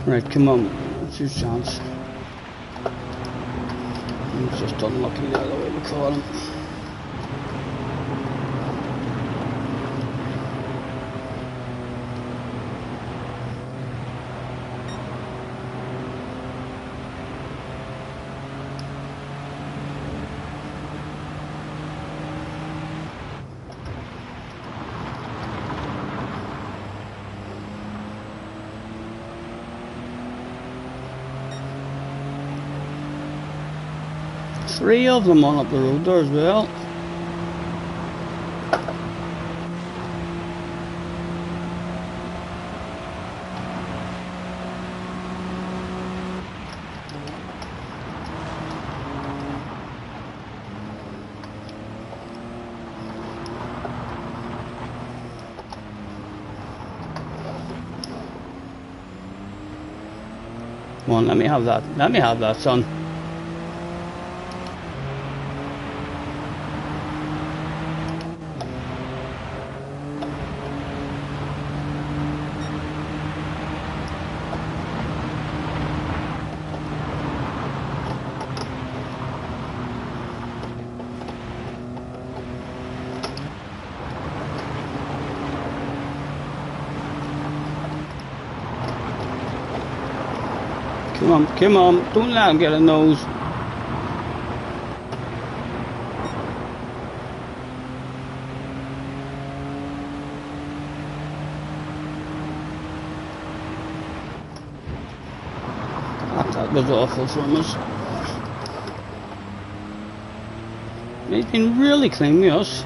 Right, come on, it's your chance. He's just unlucky the other way we call him. Three of them on up the road there as well. Come on, let me have that. Let me have that, son. Come on, don't let him get a nose. That was awful from us. He's been really clean with us.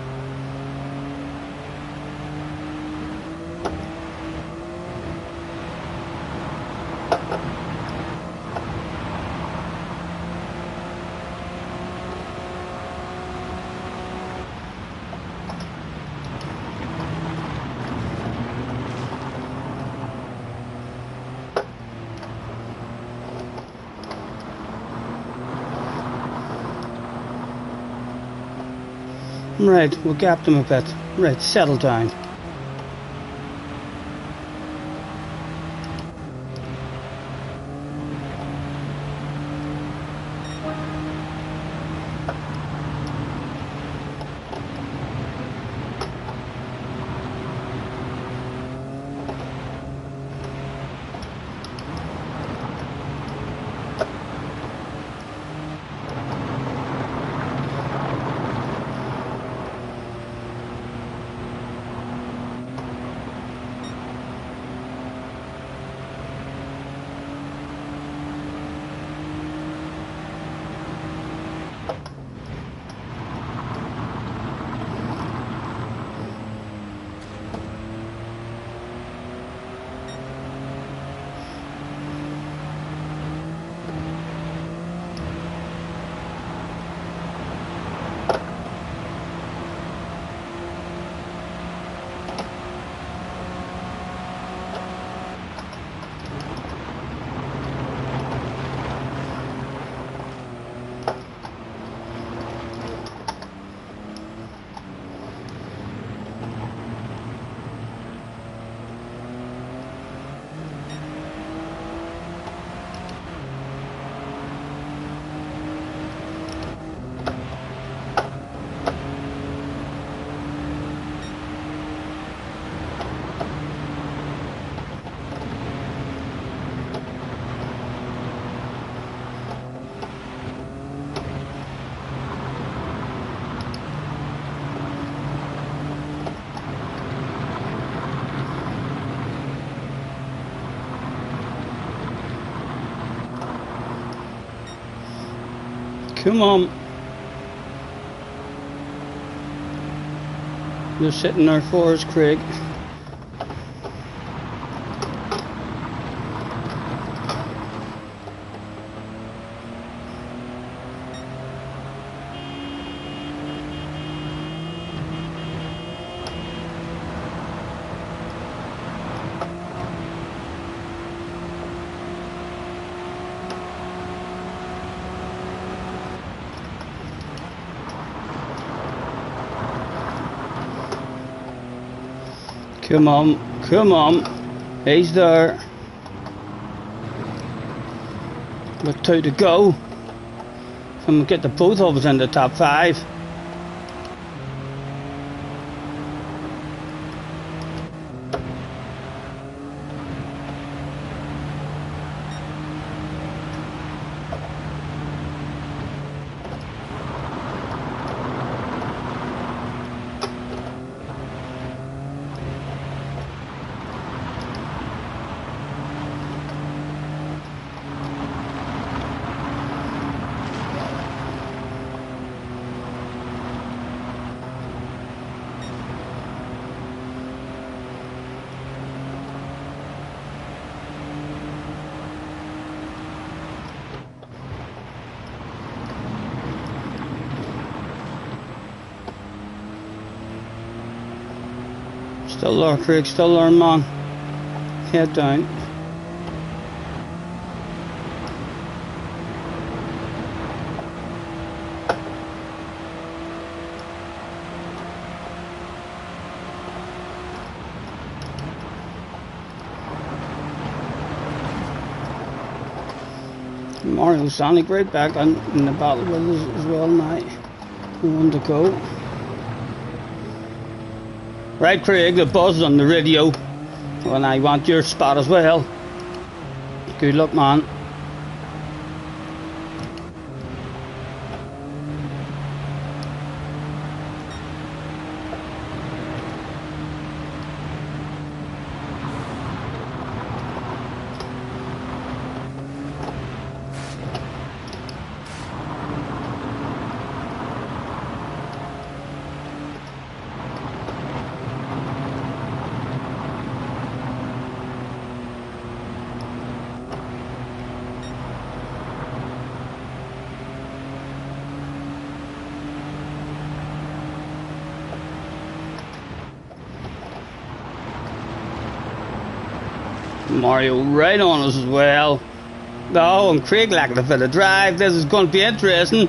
Right, we'll gap them a bit. Right, settle down. Come on. You're sitting there for us, Craig. Come on, come on. He's there. With 2 to go. And we get the both of us in the top 5. Still there, Craig, still there, man. Head down. Mario Sonic right back in the battle with us as well now. 1 to go. Right, Craig, the buzz on the radio. And I want your spot as well. Good luck, man. Mario right on us as well. Oh, and Craig lacking a bit of drive. This is going to be interesting.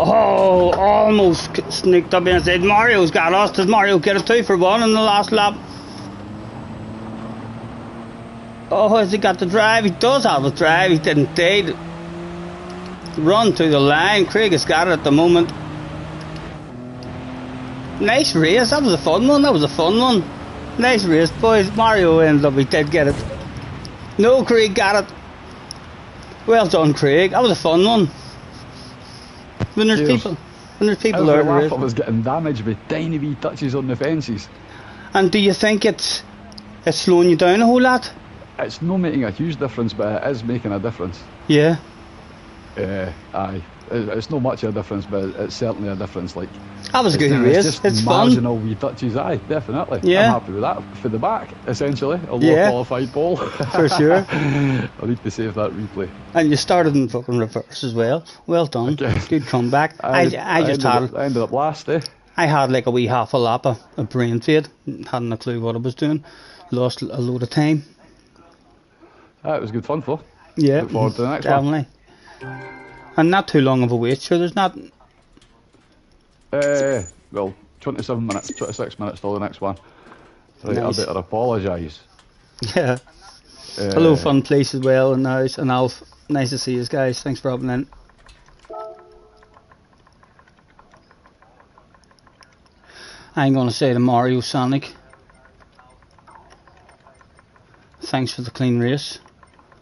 Oh, almost sneaked up inside. Mario's got us. Does Mario get a 2 for 1 in the last lap? Oh, has he got the drive? He does have a drive. He didn't indeed run to the line. Craig has got it at the moment. Nice race. That was a fun one. That was a fun one. Nice race, boys. Mario ended up. He did get it. No, Craig got it. Well done, Craig. That was a fun one. When there's people there, I was getting damaged with tiny wee touches on the fences. And do you think it's slowing you down a whole lot? It's not making a huge difference, but it is making a difference. Yeah. Aye. It's not much of a difference, but it's certainly a difference. Like, that was a good race. It's just fun. Marginal wee touches. Aye, definitely. Yeah. I'm happy with that for the back, essentially. A low qualified ball. For sure. I need to save that replay. And you started in fucking reverse as well. Well done. Okay. Good comeback. I ended up last, eh? I had like a wee half a lap of brain fade. Hadn't a clue what I was doing. Lost a load of time. It was good fun, though. Yeah. Look forward to the next one. Definitely. And not too long of a wait, sure. There's not. Well, 27 minutes, 26 minutes till the next one. Right, nice. I better apologise. Yeah. Hello, fun place as well, and nice. And Alf, nice to see you guys. Thanks for hopping in. I'm going to say to Mario Sonic, thanks for the clean race.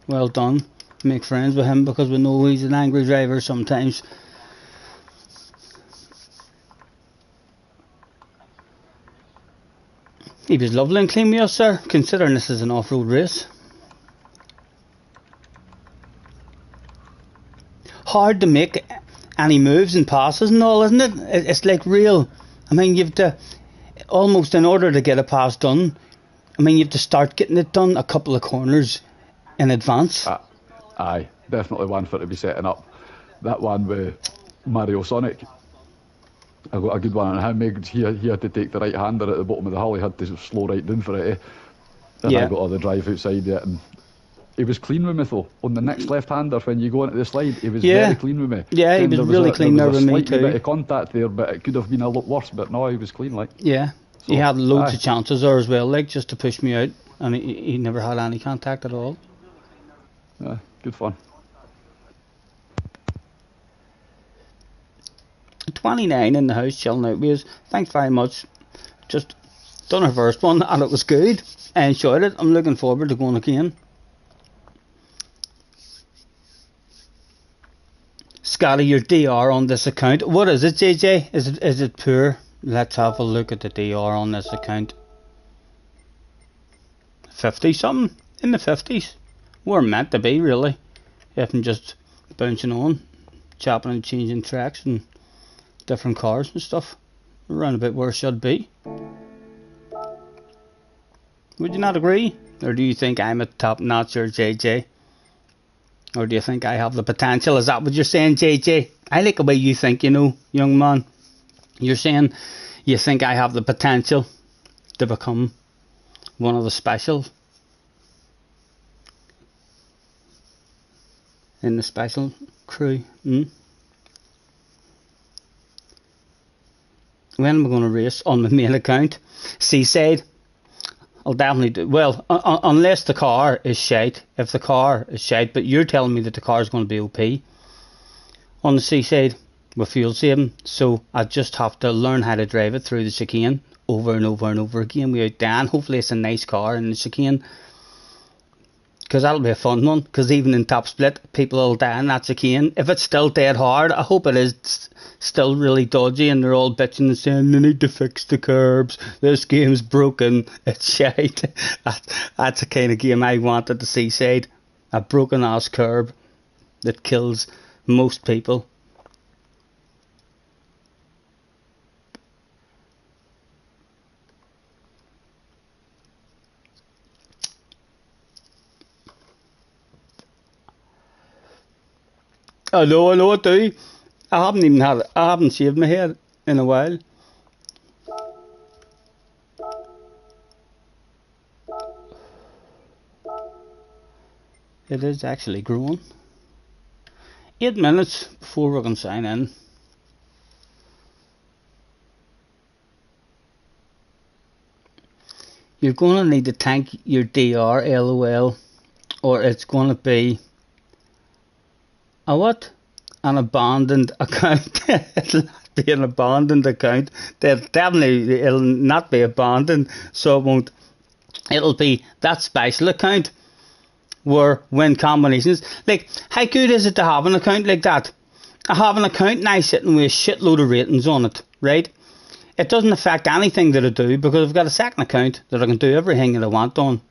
Well done. to make friends with him because we know he's an angry driver sometimes. He was lovely and clean with us, sir, considering this is an off-road race. Hard to make any moves and passes and all, isn't it? It's like real. I mean, you have to, almost in order to get a pass done, I mean, you have to start getting it done a couple of corners in advance. Aye, definitely one for to be setting up. That one with Mario Sonic, I got a good one on him. He had to take the right hander at the bottom of the hull. He had to slow right down for it. And Yeah. I got all the drive outside it. And he was clean with me though. On the next left hander, when you go into the slide, he was very clean with me. Yeah, he was really clean there with me too. There was a slight bit of contact there, but it could have been a lot worse. But no, he was clean like. Yeah, so, he had loads of chances there as well, like just to push me out, and he never had any contact at all. Yeah, good fun. 29 in the house, chilling out with us. Thanks very much. Just done our first one and it was good. I enjoyed it. I'm looking forward to going again. Scotty, your DR on this account. What is it, JJ? Is it poor? Let's have a look at the DR on this account. 50 something? In the 50s. We're meant to be, really. If I'm just bouncing on, chopping and changing tracks and different cars and stuff. Around about where it should be. Would you not agree? Or do you think I'm a top notcher, JJ? Or do you think I have the potential? Is that what you're saying, JJ? I like the way you think, you know, young man. You're saying you think I have the potential to become one of the special in the special crew. When am I going to race on the main account? Seaside. I'll definitely do. Well, unless the car is shite. If the car is shite, but you're telling me that the car is going to be OP on the Seaside with fuel saving, so I just have to learn how to drive it through the chicane over and over and over again without Dan. Hopefully it's a nice car in the chicane, because that'll be a fun one, because even in top split people will die in that chicane. If it's still dead hard, I hope it is still really dodgy and they're all bitching and saying they need to fix the curbs, this game's broken, it's shite. That's the kind of game I want at the Seaside. A broken ass curb that kills most people. I know I do. I haven't shaved my head in a while. It is actually growing. 8 minutes before we can sign in. You're going to need to tank your DR, LOL, or it's going to be a what? An abandoned account. It'll not be an abandoned account. It'll not be abandoned, so it won't. It'll be that special account where win combinations. Like, how good is it to have an account like that? I have an account now sitting with a shitload of ratings on it, right? It doesn't affect anything that I do because I've got a second account that I can do everything that I want on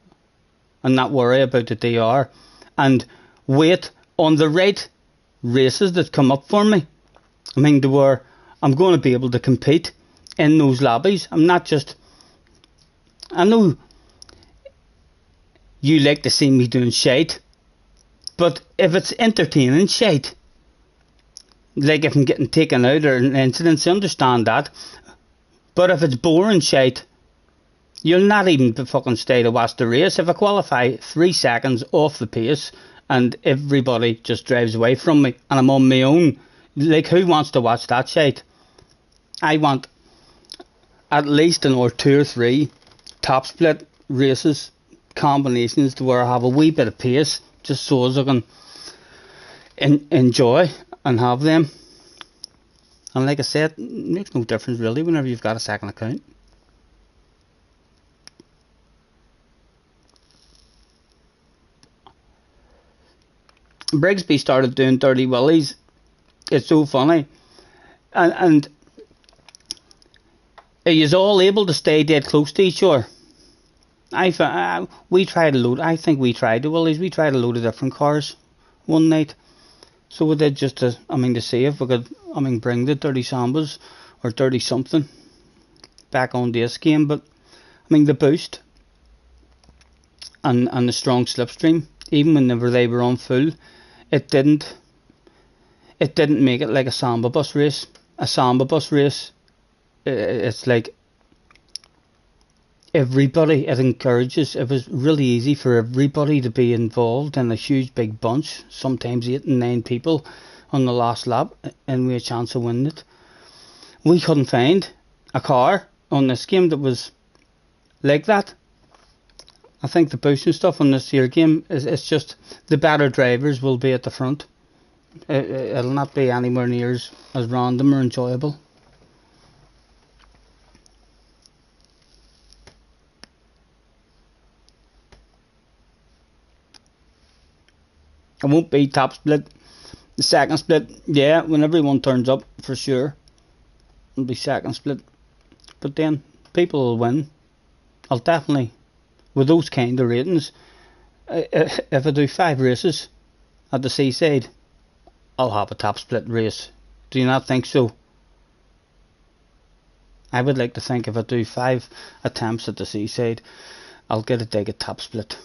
and not worry about the DR and wait on the right races that come up for me. I mean, to where I'm going to be able to compete in those lobbies. I'm not just... I know you like to see me doing shite, but if it's entertaining shite, like if I'm getting taken out or an incident, I understand that. But if it's boring shite, you'll not even fucking stay to watch the race. If I qualify 3 seconds off the pace and everybody just drives away from me and I'm on my own, like, who wants to watch that shite? I want at least an or 2 or 3 top split races, combinations to where I have a wee bit of pace, just so as I can enjoy and have them. And like I said, it makes no difference really whenever you've got a second account. Brigsby started doing dirty willies. It's so funny. And is all able to stay dead close to each other. We tried a load. I think we tried the willies. We tried a load of different cars one night. So we did just to see if we could, bring the dirty sambas or dirty something back on this game. But the boost and the strong slipstream, even whenever they were on full, it didn't make it like a samba bus race. A samba bus race, it's like everybody, it encourages, it was really easy for everybody to be involved in a huge big bunch, sometimes 8 and 9 people on the last lap, and we had a chance of winning it. We couldn't find a car on this game that was like that. I think the boost and stuff on this year game it's just the better drivers will be at the front. It'll not be anywhere near as random or enjoyable. It won't be top split. The second split, yeah, when everyone turns up, for sure, it'll be second split. But then people will win. I'll definitely, with those kind of ratings, if I do 5 races at the seaside, I'll have a top split race. Do you not think so? I would like to think if I do 5 attempts at the seaside, I'll get a dig at top split.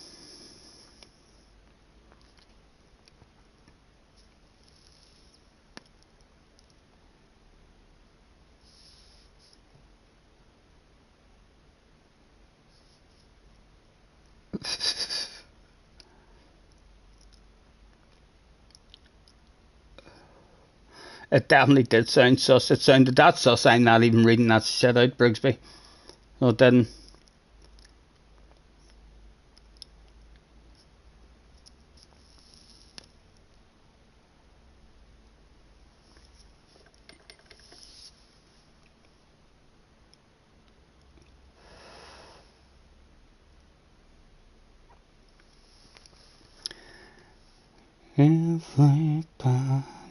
It definitely did sound sus. It sounded that sus. I'm not even reading that shit out, Brigsby. No, it didn't. Everybody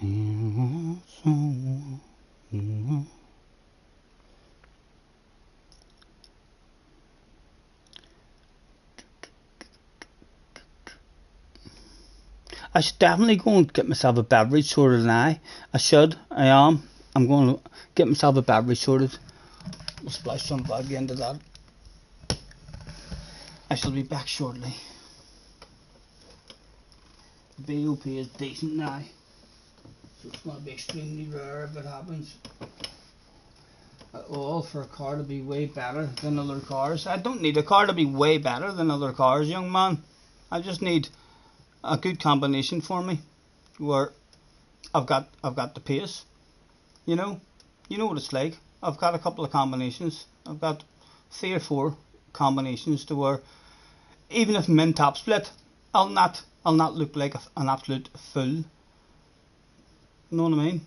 wants someone. I should definitely go and get myself a beverage sorted now. I should. I am. I'm going to get myself a beverage sorted. We'll splash some bug into that. I shall be back shortly. The BOP is decent now. So it's going to be extremely rare if it happens at all for a car to be way better than other cars. I don't need a car to be way better than other cars, young man. I just need a good combination for me where I've got the pace. You know what it's like. I've got a couple of combinations. I've got 3 or 4 combinations to where even if I'm in top split, I'll not look like an absolute fool. You know what I mean?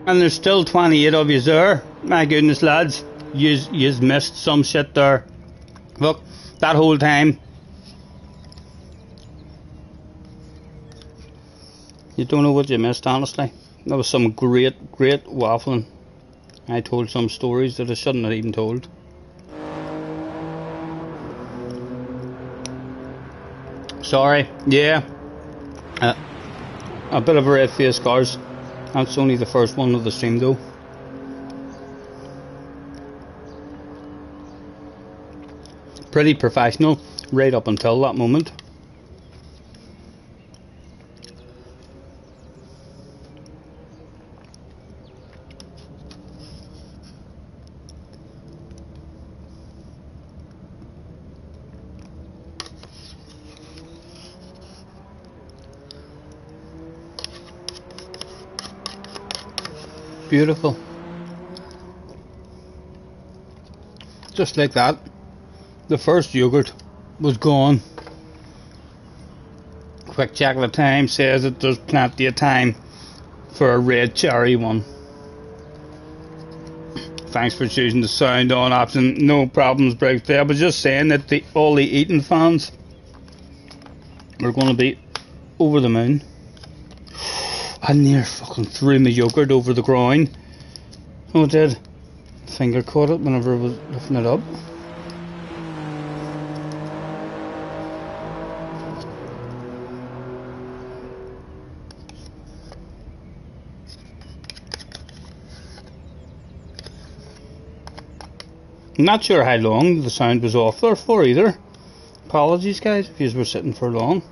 And there's still 28 of you there. My goodness, lads. You've missed some shit there. Look, that whole time. You don't know what you missed, honestly. That was some great waffling. I told some stories that I shouldn't have even told. Sorry, yeah. A bit of a red face, cars. That's only the first one of the stream though. Pretty professional, right up until that moment. Beautiful. Just like that, the first yogurt was gone. Quick check of the time says that there's plenty of time for a red cherry one. Thanks for choosing the sound on option. No problems, Briggs. I was just saying that all the eating fans are going to be over the moon. I near fucking threw my yogurt over the groin. Oh, it did. Finger caught it whenever I was lifting it up. I'm not sure how long the sound was off there for either. Apologies, guys, if you were sitting for long.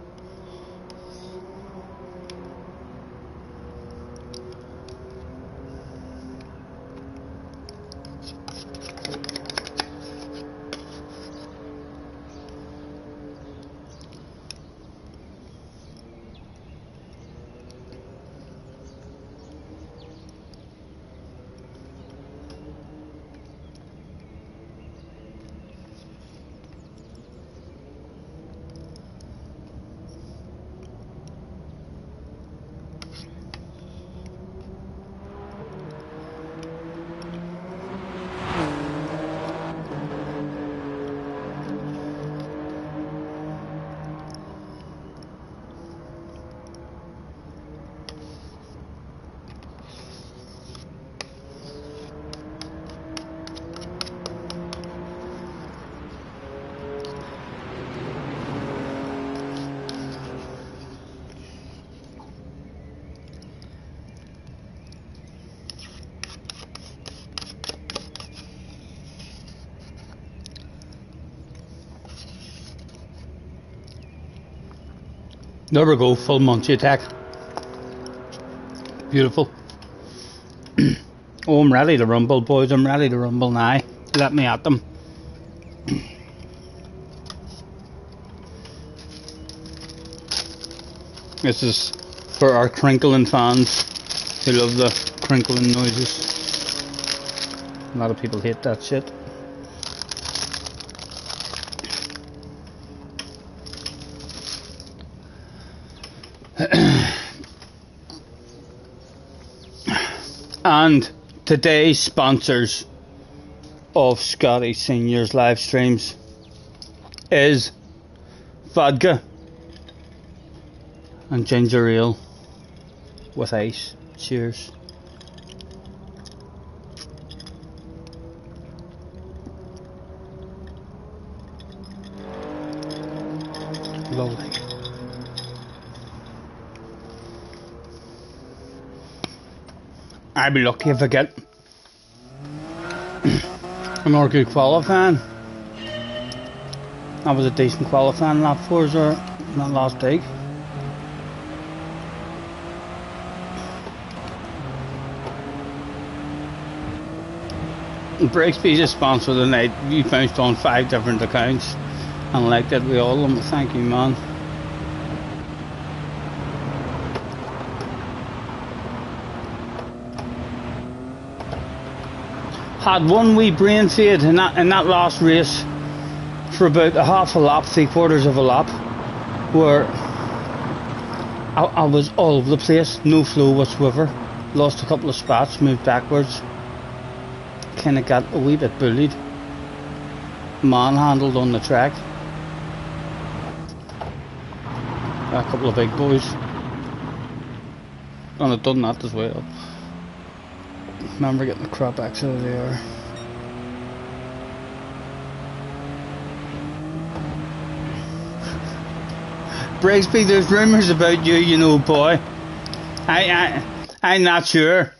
There we go, full Munchie attack. Beautiful. Oh, I'm ready to rumble, boys. I'm ready to rumble now. Let me at them. This is for our crinkling fans who love the crinkling noises. A lot of people hate that shit. And today's sponsors of Scotty Senior's live streams is vodka and ginger ale with ice. Cheers. Lovely. I'd be lucky if I get a more good qualifying. That was a decent qualifying lap for us, or not last week. Breakspeed's a sponsor tonight. We bounced on 5 different accounts and liked it with all of them. Thank you, man. Had one wee brain fade in that last race for about a half a lap, 3/4 of a lap, where I was all over the place, no flow whatsoever. Lost a couple of spots, moved backwards. Kind of got a wee bit bullied, manhandled on the track. A couple of big boys, and I've done that as well. Remember getting the crap out of there. Breakspeed, there's rumours about you, you know, boy. I'm not sure.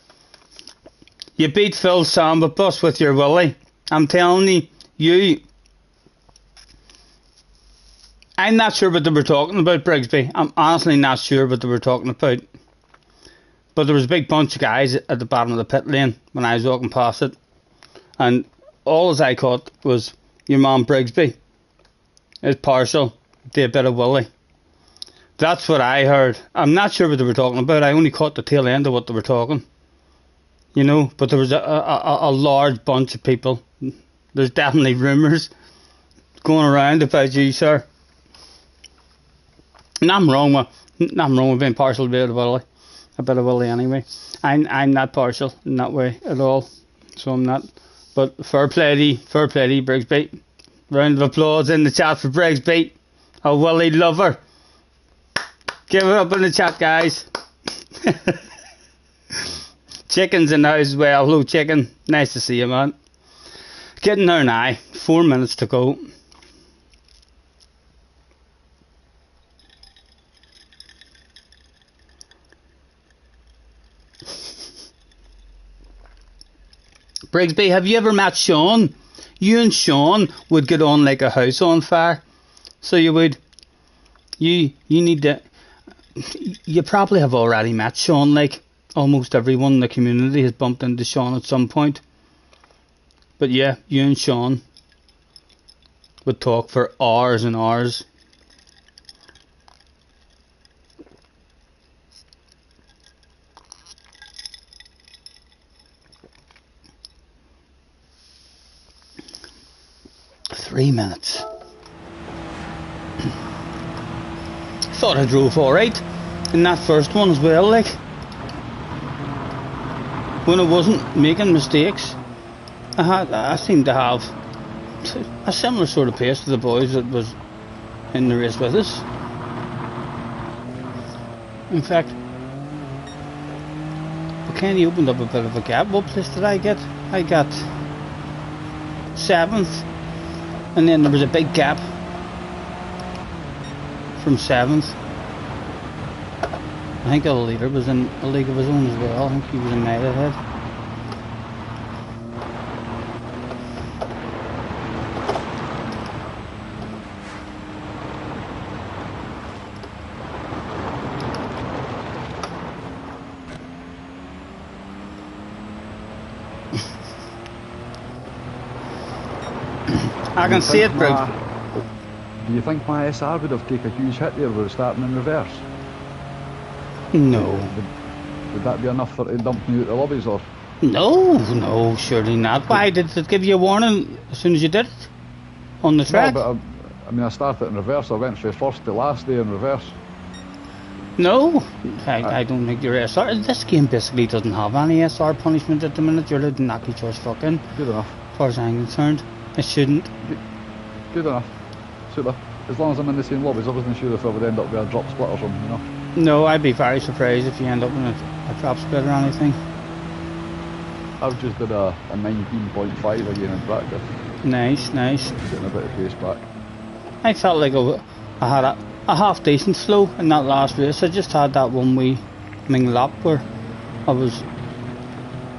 You beat Phil Samba Bus with your Willie. I'm telling you, I'm not sure what they were talking about, Brigsby. I'm honestly not sure what they were talking about. But there was a big bunch of guys at the bottom of the pit lane when I was walking past it. And all as I caught was your mom Brigsby is partial to a bit of Willie. That's what I heard. I'm not sure what they were talking about. I only caught the tail end of what they were talking. You know, but there was a large bunch of people. There's definitely rumours going around about you, sir. Nothing wrong with being partial to a bit of Willie anyway. I'm not partial in that way at all, so I'm not. But fair play to you, Brigsby. Round of applause in the chat for Brigsby, a Willie lover. Give it up in the chat, guys. Chicken's in the house as well. Hello, Chicken. Nice to see you, man. Getting there now. 4 minutes to go. Brigsby, have you ever met Sean? You and Sean would get on like a house on fire. So you would. You need to. You probably have already met Sean, like. Almost everyone in the community has bumped into Sean at some point. But yeah, you and Sean would talk for hours and hours. Three minutes. Thought I drove alright in that first one as well, like. When I wasn't making mistakes, I seemed to have a similar sort of pace to the boys that was in the race with us. In fact, we kind of opened up a bit of a gap. What place did I get? I got 7th, and then there was a big gap from 7th. I think a leader was in a league of his own as well. I think he was a mile ahead. I can see it, bro. Do you think my SR would have taken a huge hit there with starting in reverse? No. Would that be enough for to dump me out the lobbies, or? No, surely not. Why did it give you a warning as soon as you did it? On the track? No, but I mean, I started in reverse. I went from first to last day in reverse. No, I don't think your SR. This game basically doesn't have any SR punishment at the minute. You're allowed to knock each other's fucking. Good enough. As far as I'm concerned, it shouldn't. Good enough. Super. As long as I'm in the same lobbies, I wasn't sure if I would end up with a drop split or something, you know? No, I'd be very surprised if you end up in a drop split or anything. I've just did a 19.5 again in practice. Nice. Getting a bit of pace back. I felt like I had a half decent slow in that last race. I just had that one wee ming lap where I was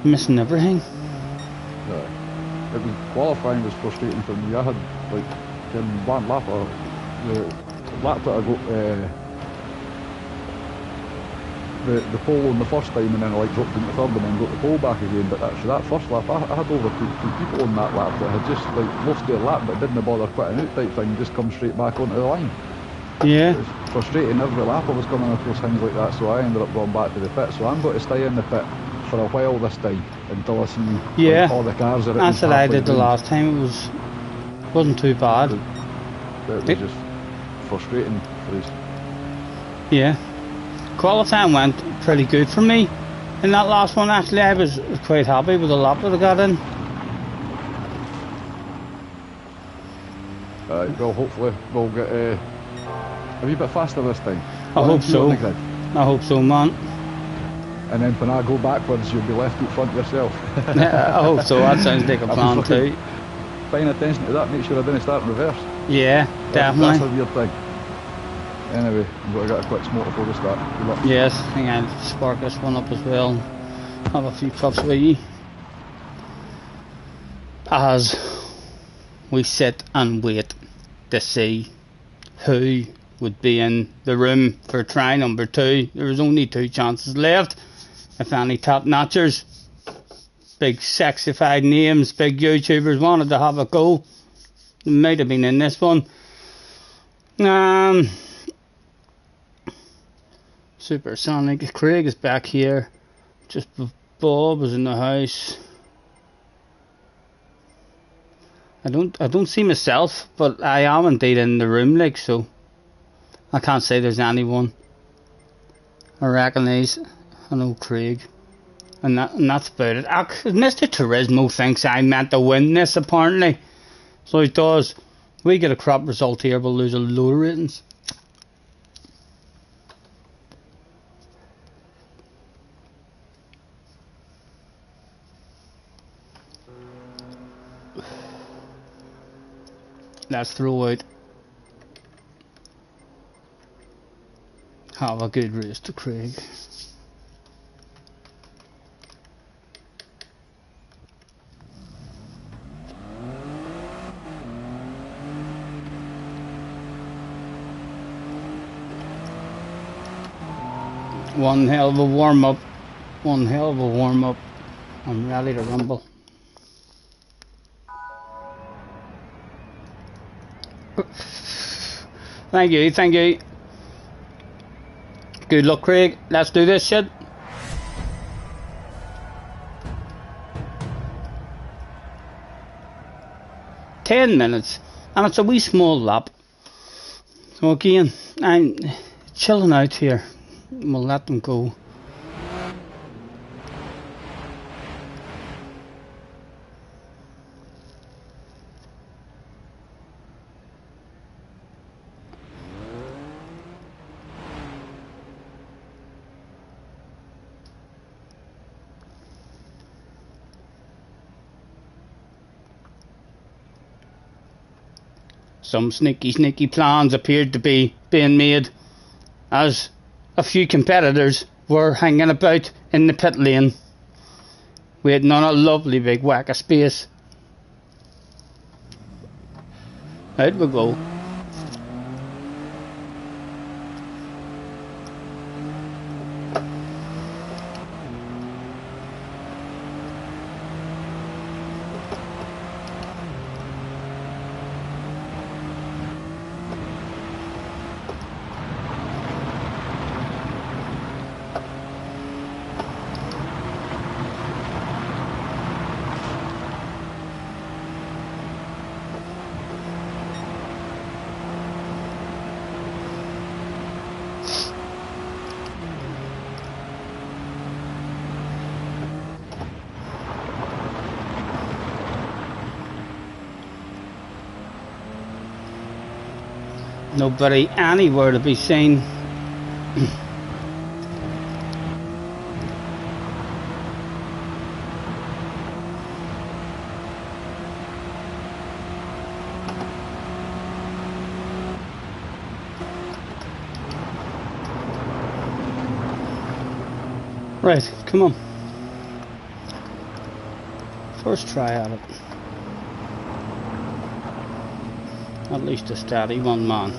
missing everything. Yeah. It was, qualifying was frustrating for me. I had like one lap, or the lap that I got the pole on the first time, and then I like dropped in the third and then got the pole back again. But actually that first lap, I had over two people on that lap that had just like lost their lap but didn't bother quitting out type thing, just come straight back onto the line. Yeah. It was frustrating. Every lap I was coming across things like that, so I ended up going back to the pit. So I'm going to stay in the pit for a while this time until I see like, all the cars are at that's what I did the last time. It wasn't too bad. It was just frustrating for us. Yeah. Qualifying went pretty good for me in that last one. Actually, I was quite happy with the lap that I got in. Well, hopefully we'll get a wee bit faster this time. I hope so. I hope so, man. And then when I go backwards, you'll be left out front yourself. I hope so. That sounds like a plan too. Paying attention to that, make sure I didn't start in reverse. Yeah, definitely. That's a weird thing. Anyway, I'm going to get a quick smoke before we start. Good luck. Yes, I think I'll spark this one up as well. Have a few puffs with you. As we sit and wait to see who would be in the room for try number 2. There was only 2 chances left. If any top notchers, big sexified names, big YouTubers wanted to have a go, they might have been in this one. Supersonic. Craig is back here. Just Bob is in the house. I don't see myself, but I am indeed in the room, like, so I can't say there's anyone I recognise. I know Craig, and that's about it. Mr. Turismo thinks I meant to win this, apparently, so he does. We get a crap result here, we'll lose a load of ratings. Let's throw out. Have a good race to Craig. One hell of a warm up. I'm ready to rumble. Thank you. Good luck, Craig. Let's do this shit. Ten minutes, and it's a wee small lap. So again, I'm chilling out here. We'll let them go. Some sneaky plans appeared to be being made, as a few competitors were hanging about in the pit lane, waiting on a lovely big whack of space. Out we go. Nobody anywhere to be seen. Right, come on. First try at it. At least a steady one, man.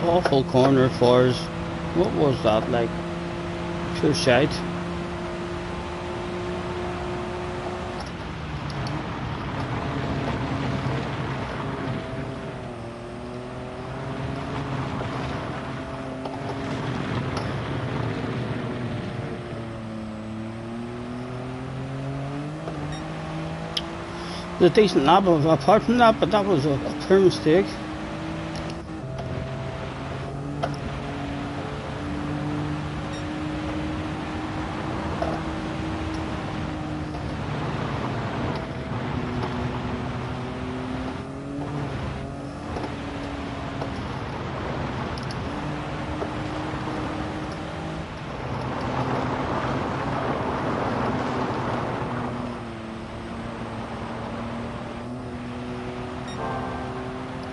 Awful corner for us. What was that like? Pure shite. A decent lap apart from that, but that was a pure mistake.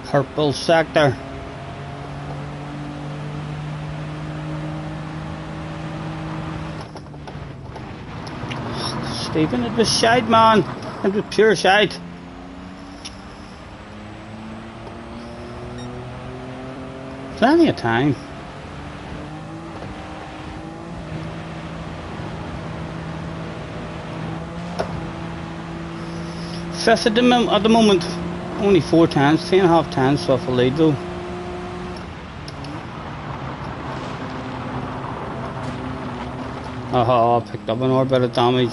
Purple sector. Stephen, it was shite, man. It was pure shite. Plenty of time. Fifth at the moment. Only 4 times, 3.5 times off a lead though. Aha, picked up an odd bit of damage.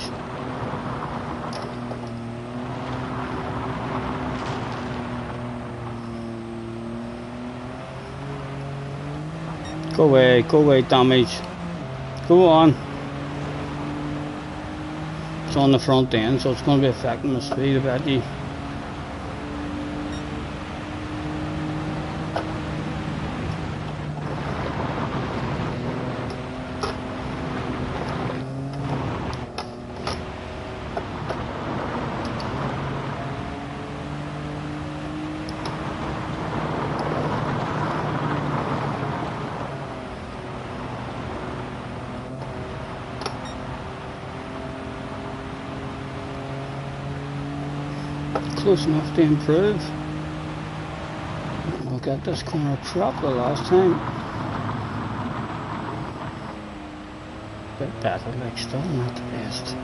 Go away, damage. Go on. It's on the front end, so it's going to be affecting the speed a bit. Close enough to improve. We'll get this corner proper last time. Bit better, like still not the best.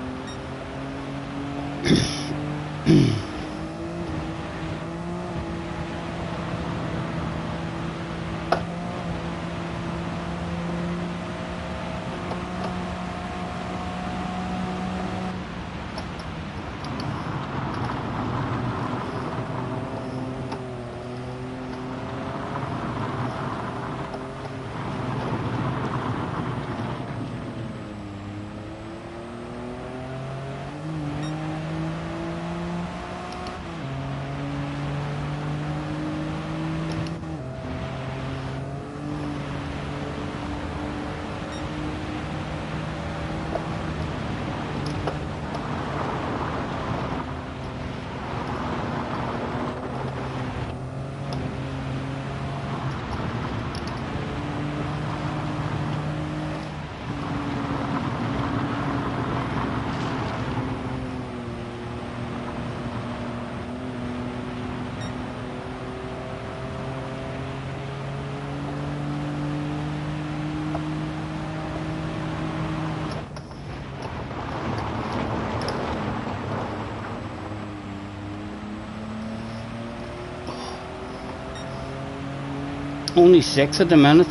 Only 6 at the minute.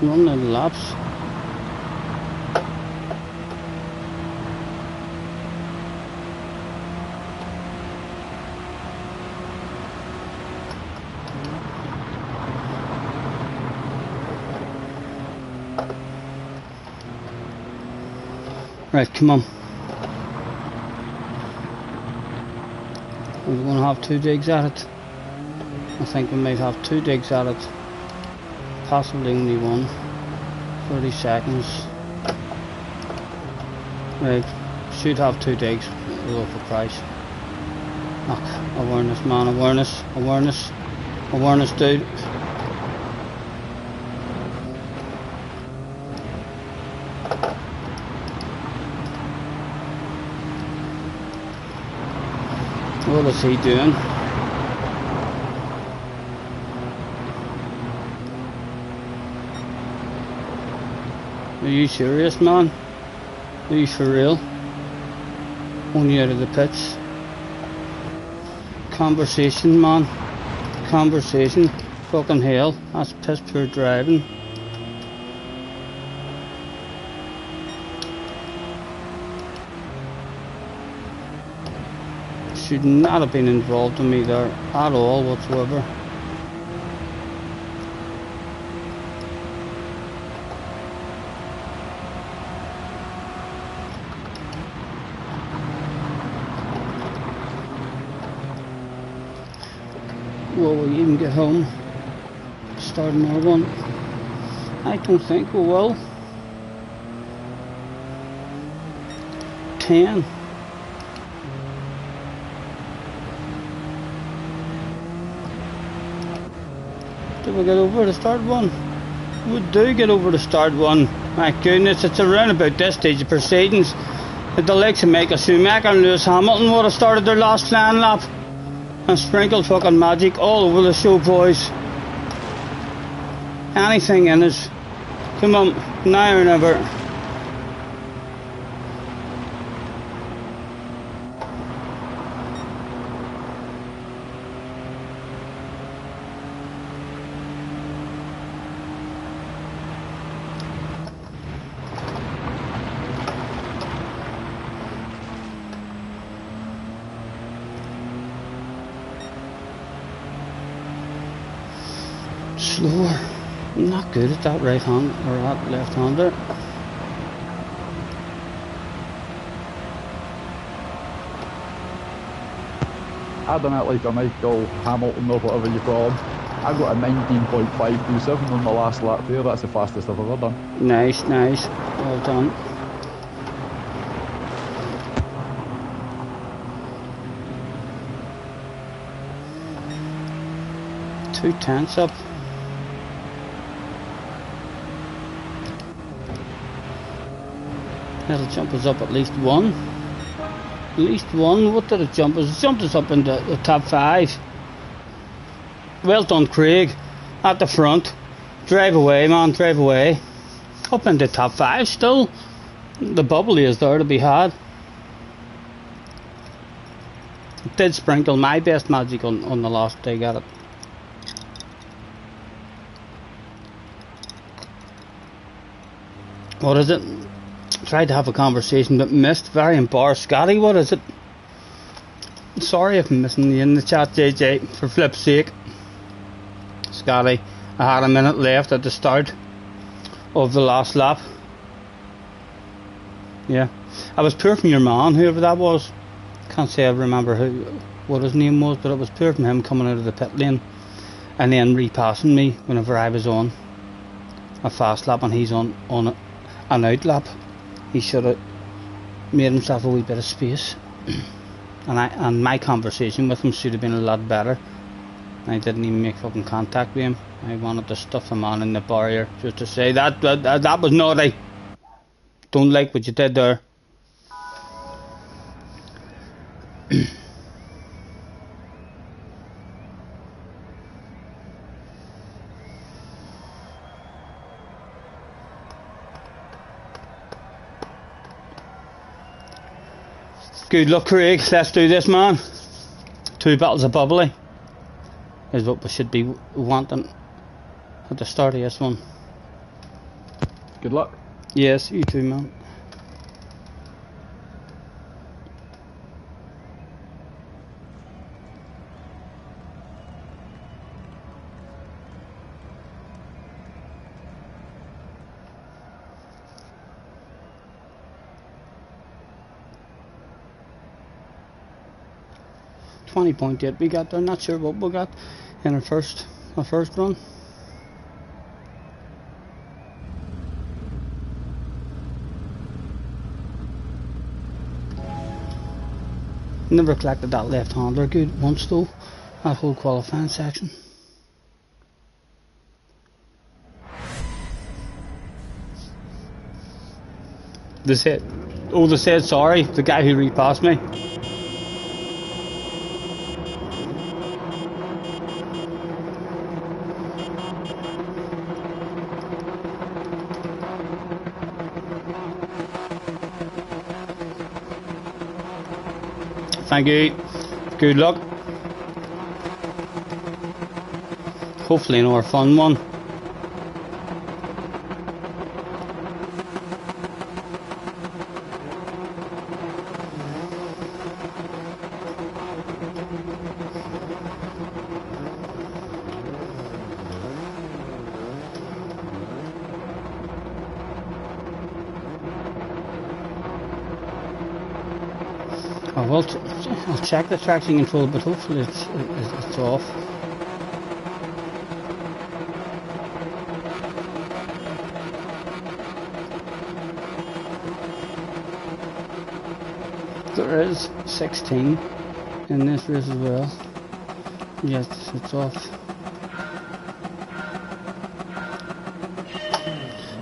Running out of laps. Right, come on. We're going to have 2 digs at it. I think we might have 2 digs at it. Possibly only 1. 30 seconds. Right, should have 2 digs. We'll go for price. Oh, awareness, man, awareness, awareness, awareness, dude. What is he doing? Are you serious, man? Are you for real? Only out of the pits. Conversation, man. Conversation. Fucking hell. That's piss poor driving. Should not have been involved in me there at all whatsoever. Will we even get home? Start another one? I don't think we will. 10. Did we get over the start one? We do get over the start one. My goodness, it's around about this stage of proceedings that the likes of Michael Schumacher and Lewis Hamilton would have started their last flying lap and sprinkled fucking magic all over the show, boys. Anything in us. Come on, now or never. Slower. I'm not good at that right hand or that left hander. I done it like a Michael Hamilton or whatever you call him. I got a 19.527 on my last lap there. That's the fastest I've ever done. Nice, nice. Well done. Two tenths up. That'll jump us up at least 1. At least 1. What did it jump us? It jumped us up into the top 5. Well done, Craig. At the front. Drive away, man. Drive away. Up into top 5 still. The bubbly is there to be had. It did sprinkle my best magic on the last dig at it. What is it? Tried to have a conversation but missed. Very embarrassed. Scotty, what is it? Sorry if I'm missing you in the chat, JJ, for flip's sake. Scotty, I had a minute left at the start of the last lap. Yeah. I was poor from your man, whoever that was. Can't say I remember what his name was, but it was poor from him coming out of the pit lane and then repassing me whenever I was on a fast lap and he's on an out lap. He should have made himself a wee bit of space, and my conversation with him should have been a lot better. I didn't even make fucking contact with him. I wanted to stuff him on in the barrier just to say that was naughty. Don't like what you did there. Good luck, Craig. Let's do this, man. 2 bottles of bubbly. is what we should be wanting at the start of this one. Good luck. Yes, you too, man. .8 we got there. Not sure what we got in our first run. Never collected that left hander good once though, that whole qualifying section. They said sorry, the guy who repassed me. Thank you. Good luck. Hopefully another fun one. I'll check the traction control, but hopefully it's off. There is 16 in this race as well. Yes, it's off.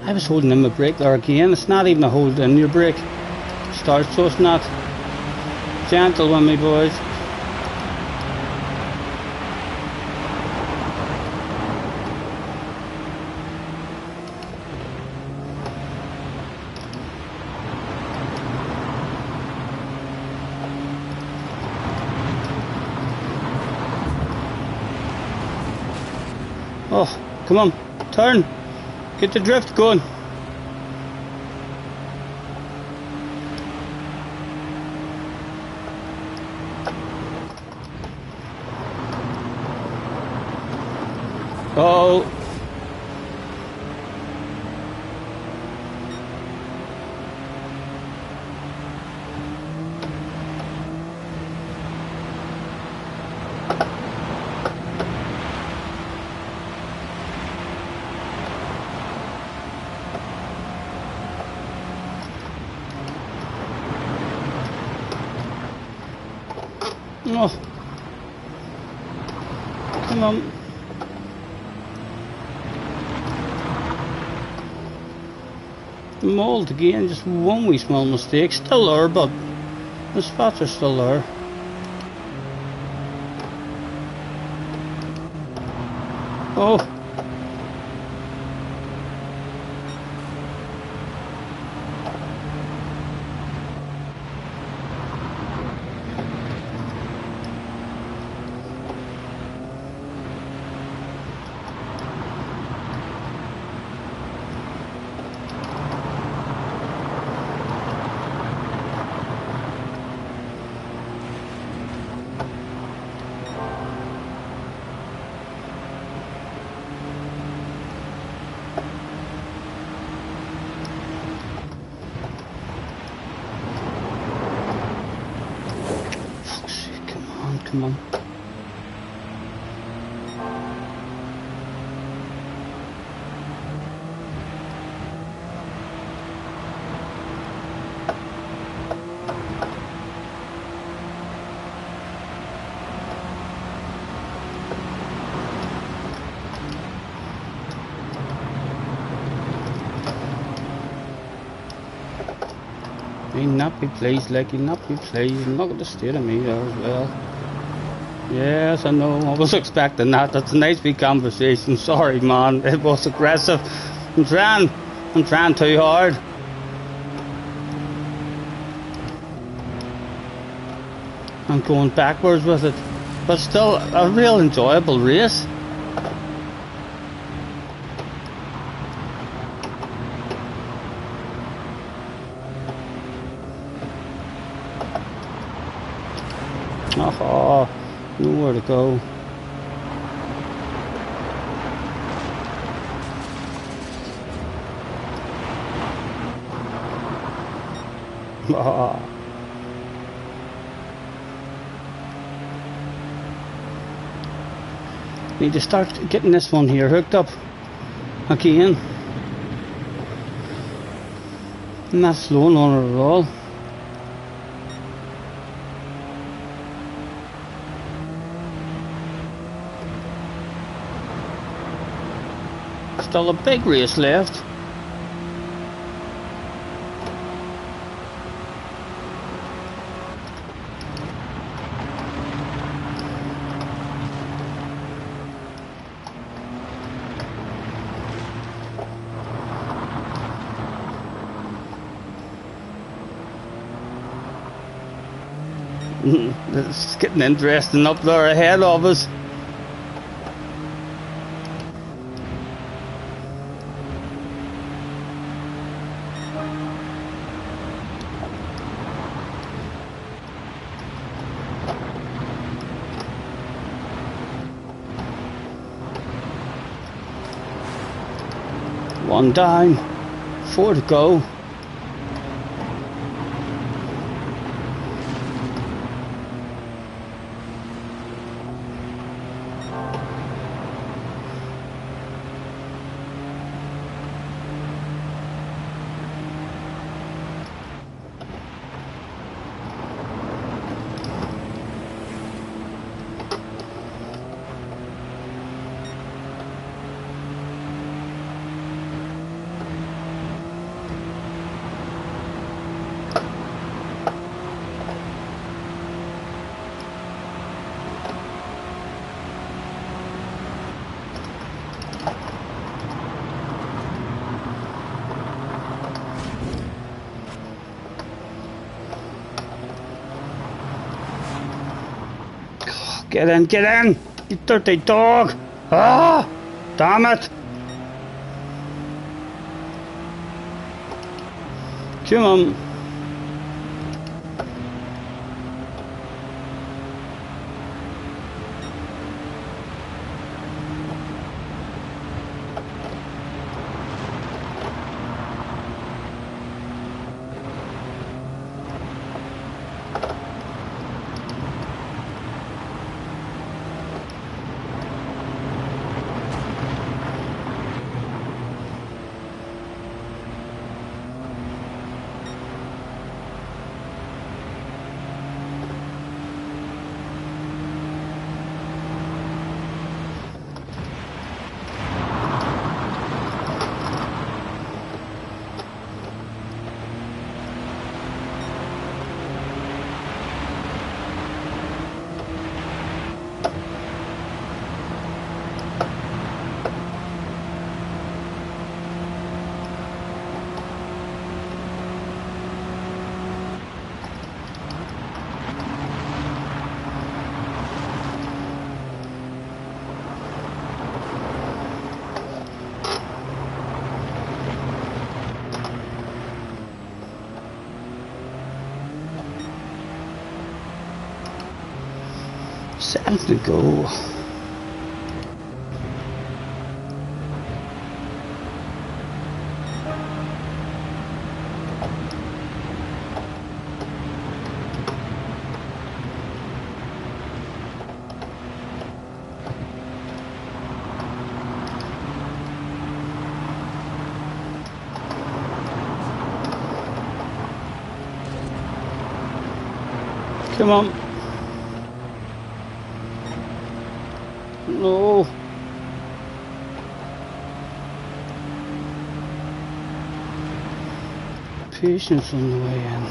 I was holding in my brake there again. It's not even a hold in your brake. Start, so it's not. Gentle with me, boys. Oh, come on, turn. Get the drift going. Oh. Oh. Come on. Mauled again, just one wee small mistake. Still there, but the spots are still there. Oh. Come on. He'll not be pleased, like he'll not be pleased. He's not going to stay to me there as well. Yes, I know. I was expecting that. That's a nice big conversation. Sorry, man. It was aggressive. I'm trying too hard. I'm going backwards with it. but still a real enjoyable race. Oh, nowhere to go. Oh. Need to start getting this one here hooked up again. Not slowing on it at all. Still a big race left. It's getting interesting up there ahead of us. One down, 4 to go. Get in, you dirty dog! Ah, damn it! Come on. Time to go. Come on. No. Patience on the way in.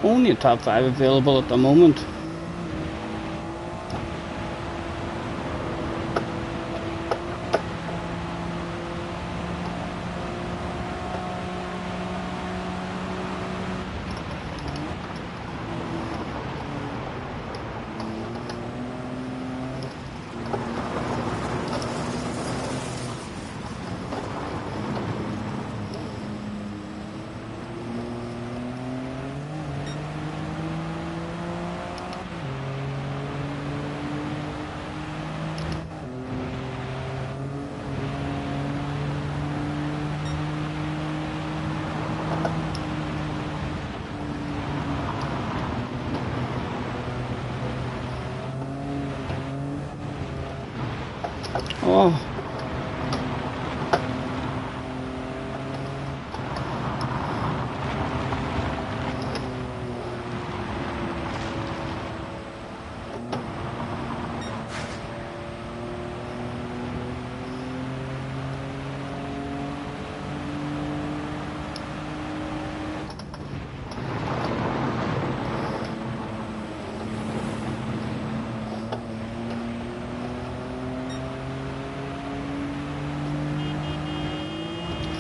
Only a top 5 available at the moment. Oh.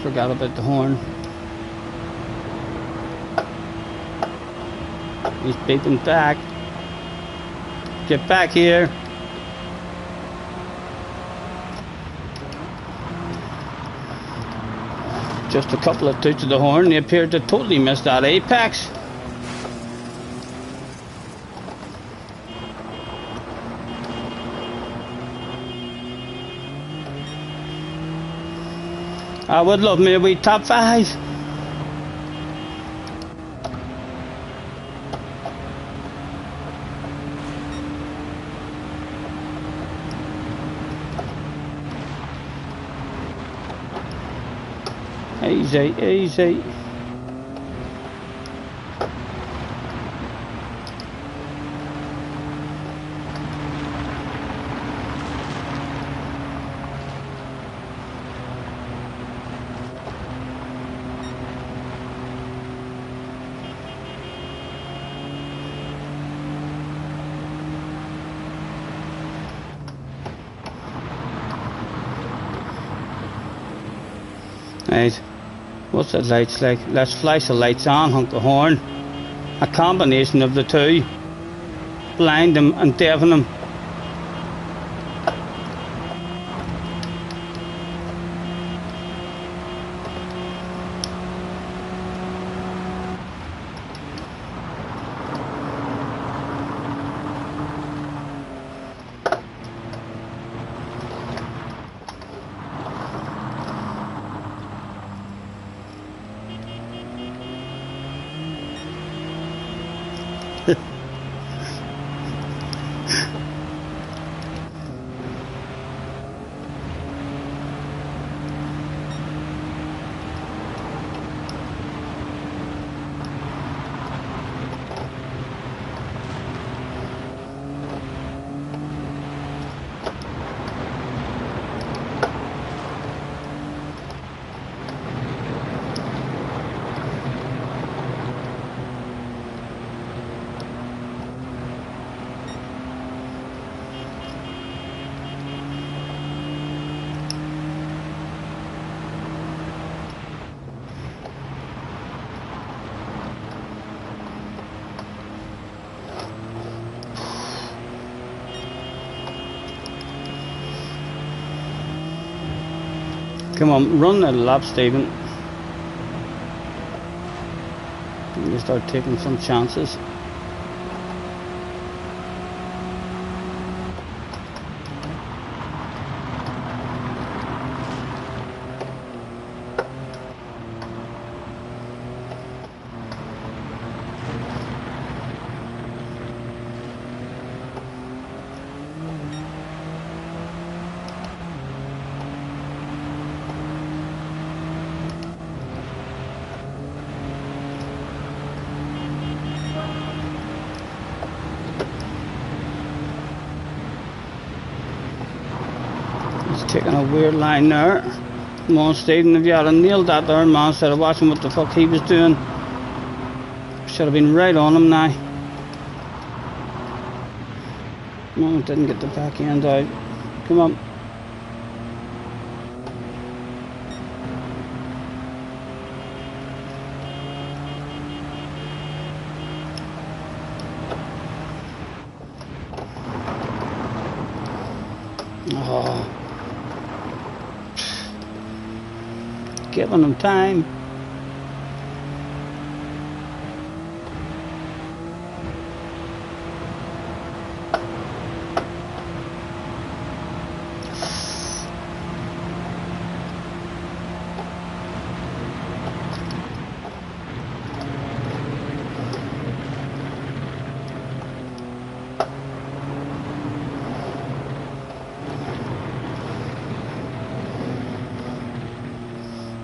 Forgot about the horn. He's beating back. Get back here. Just a couple of toots of the horn. They appeared to totally miss that apex. I would love me a wee top 5. Easy, easy. Right, what's the lights like? Let's flash the lights on, honk the horn. A combination of the two. Blind them and deafen them. Come on, run a lap, Stephen. You start taking some chances. Taking a weird line there. Come on, Stephen, if you had nailed that there, man, instead of watching what the fuck he was doing. Should have been right on him now. No, didn't get the back end out. Come on. Oh. Giving them time.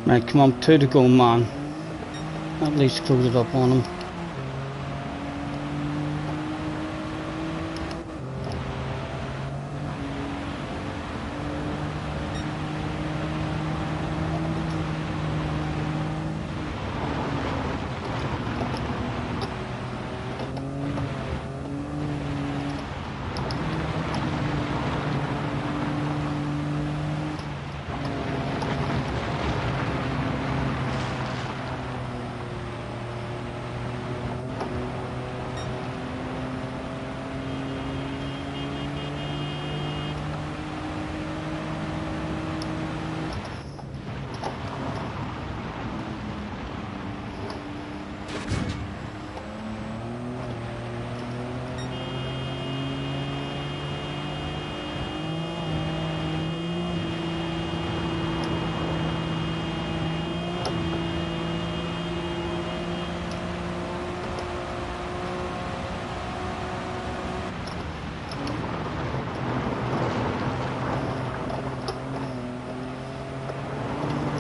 Right, come on, 2 to go, man. At least close it up on him.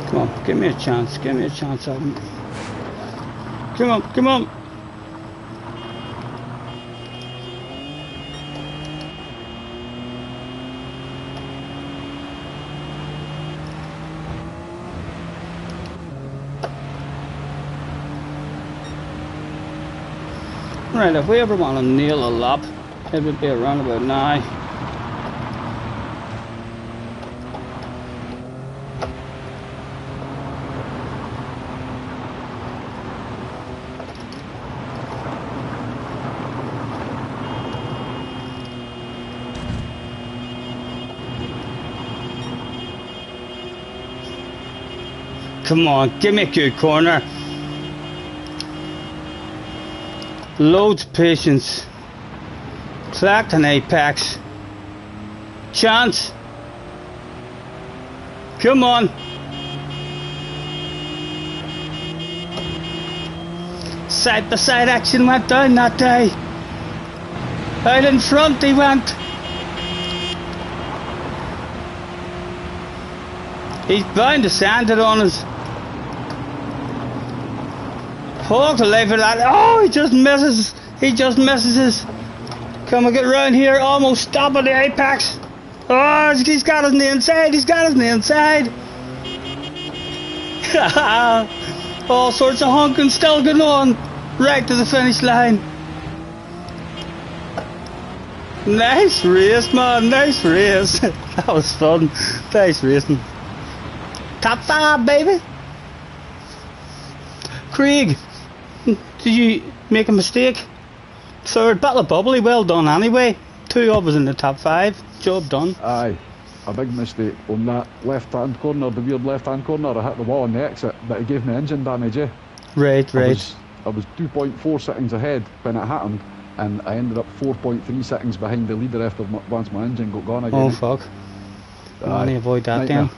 Come on, give me a chance, Adam. Come on, come on. Right, if we ever want to nail a lap, it would be around about now. Come on, give me a good corner. Loads of patience. Select an apex. Chance. Come on. Side by side action went down that day. Out in front he went. He's bound to sand it on us. Pull to life for that. Oh, he just misses. He just misses us. Come on, get round here. Almost stop at the apex. Oh, he's got us on the inside. He's got us on the inside. All sorts of honking still going on. Right to the finish line. Nice race, man. Nice race. That was fun. Nice racing. Top 5, baby. Craig, did you make a mistake? 3rd, Battle of Bubbly, well done anyway. 2 of us in the top 5. Job done. Aye, a big mistake on that left-hand corner, the weird left-hand corner. I hit the wall on the exit, but it gave me engine damage, eh? Right. I was 2.4 seconds ahead when it happened, and I ended up 4.3 seconds behind the leader after once my engine got gone again. Oh, fuck. Only avoid that nightmare.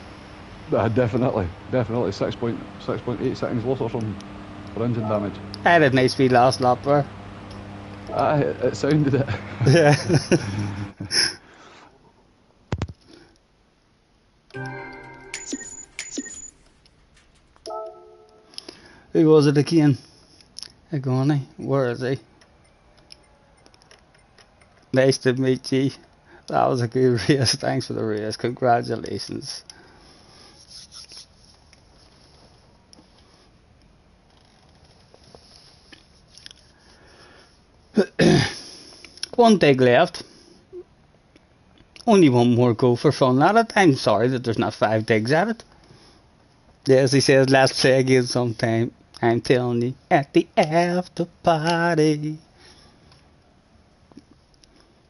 then. Definitely 6.8 seconds loss or something for engine damage. I had a nice wee last lap there. It sounded it. Yeah. Who was it again? Agoni, where is he? Nice to meet you. That was a good race. Thanks for the race. Congratulations. One dig left. Only one more go for fun at it. I'm sorry that there's not 5 digs at it. Yes, he says, let's play again sometime. I'm telling you, at the after party.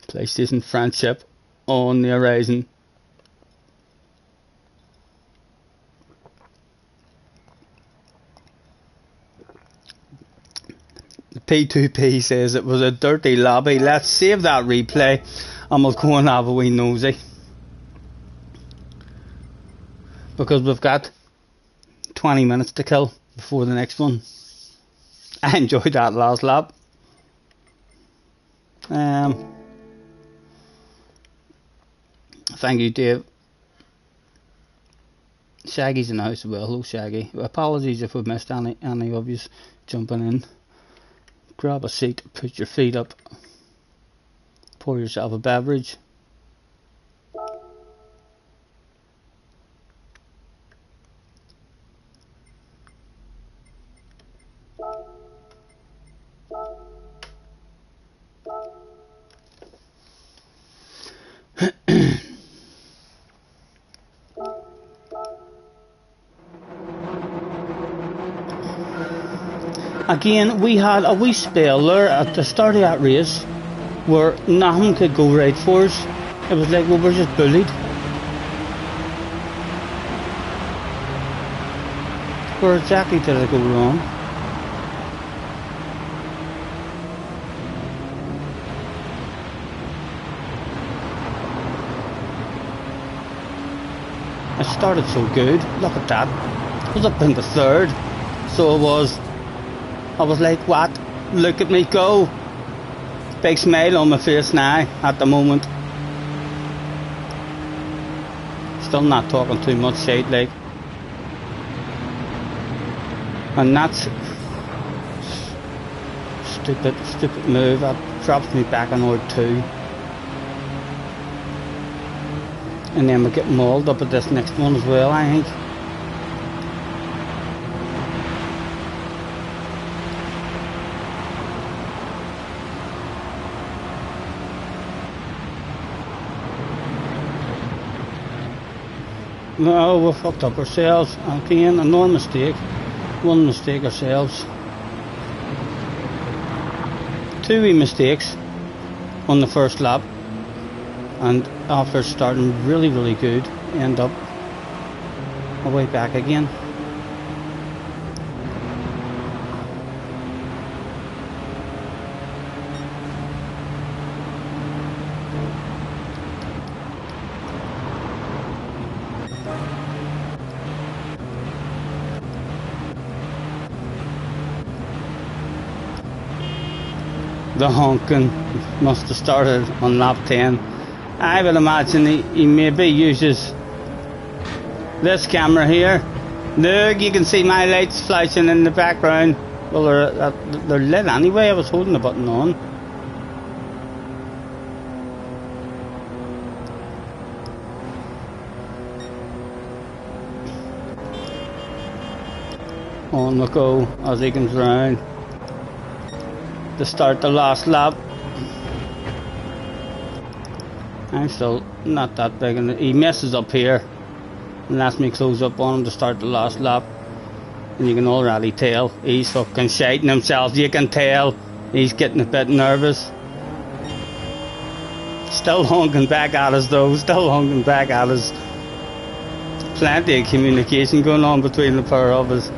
PlayStation friendship on the horizon. The P2P says it was a dirty lobby. Let's save that replay and we'll go and have a wee nosy. Because we've got 20 minutes to kill before the next one. I enjoyed that last lap. Thank you, Dave. Shaggy's in the house as well. Hello, Shaggy. Apologies if we missed any of you jumping in. Grab a seat, put your feet up, pour yourself a beverage. Again, we had a wee spell there at the start of that race where nothing could go right for us. It was like we were just bullied. Where exactly did it go wrong? It started so good. Look at that. I was up in the third. So I was like, what? Look at me go. Big smile on my face now at the moment. Still not talking too much shit, like. And that's stupid move. That drops me back on R2. And then we get mauled up at this next one as well, I think. No, we fucked up ourselves. Again, another mistake. One mistake ourselves. Two wee mistakes on the first lap. And after starting really good, end up away back again. The honking must have started on lap 10. I would imagine he maybe uses this camera here. Look, you can see my lights flashing in the background. Well, they're lit anyway. I was holding the button on. On we go as he comes round to start the last lap. I'm still not that big, and he messes up here and lets me close up on him to start the last lap. And you can already tell he's fucking shiting himself. You can tell he's getting a bit nervous. Still honking back at us though, still honking back at us. Plenty of communication going on between the pair of us.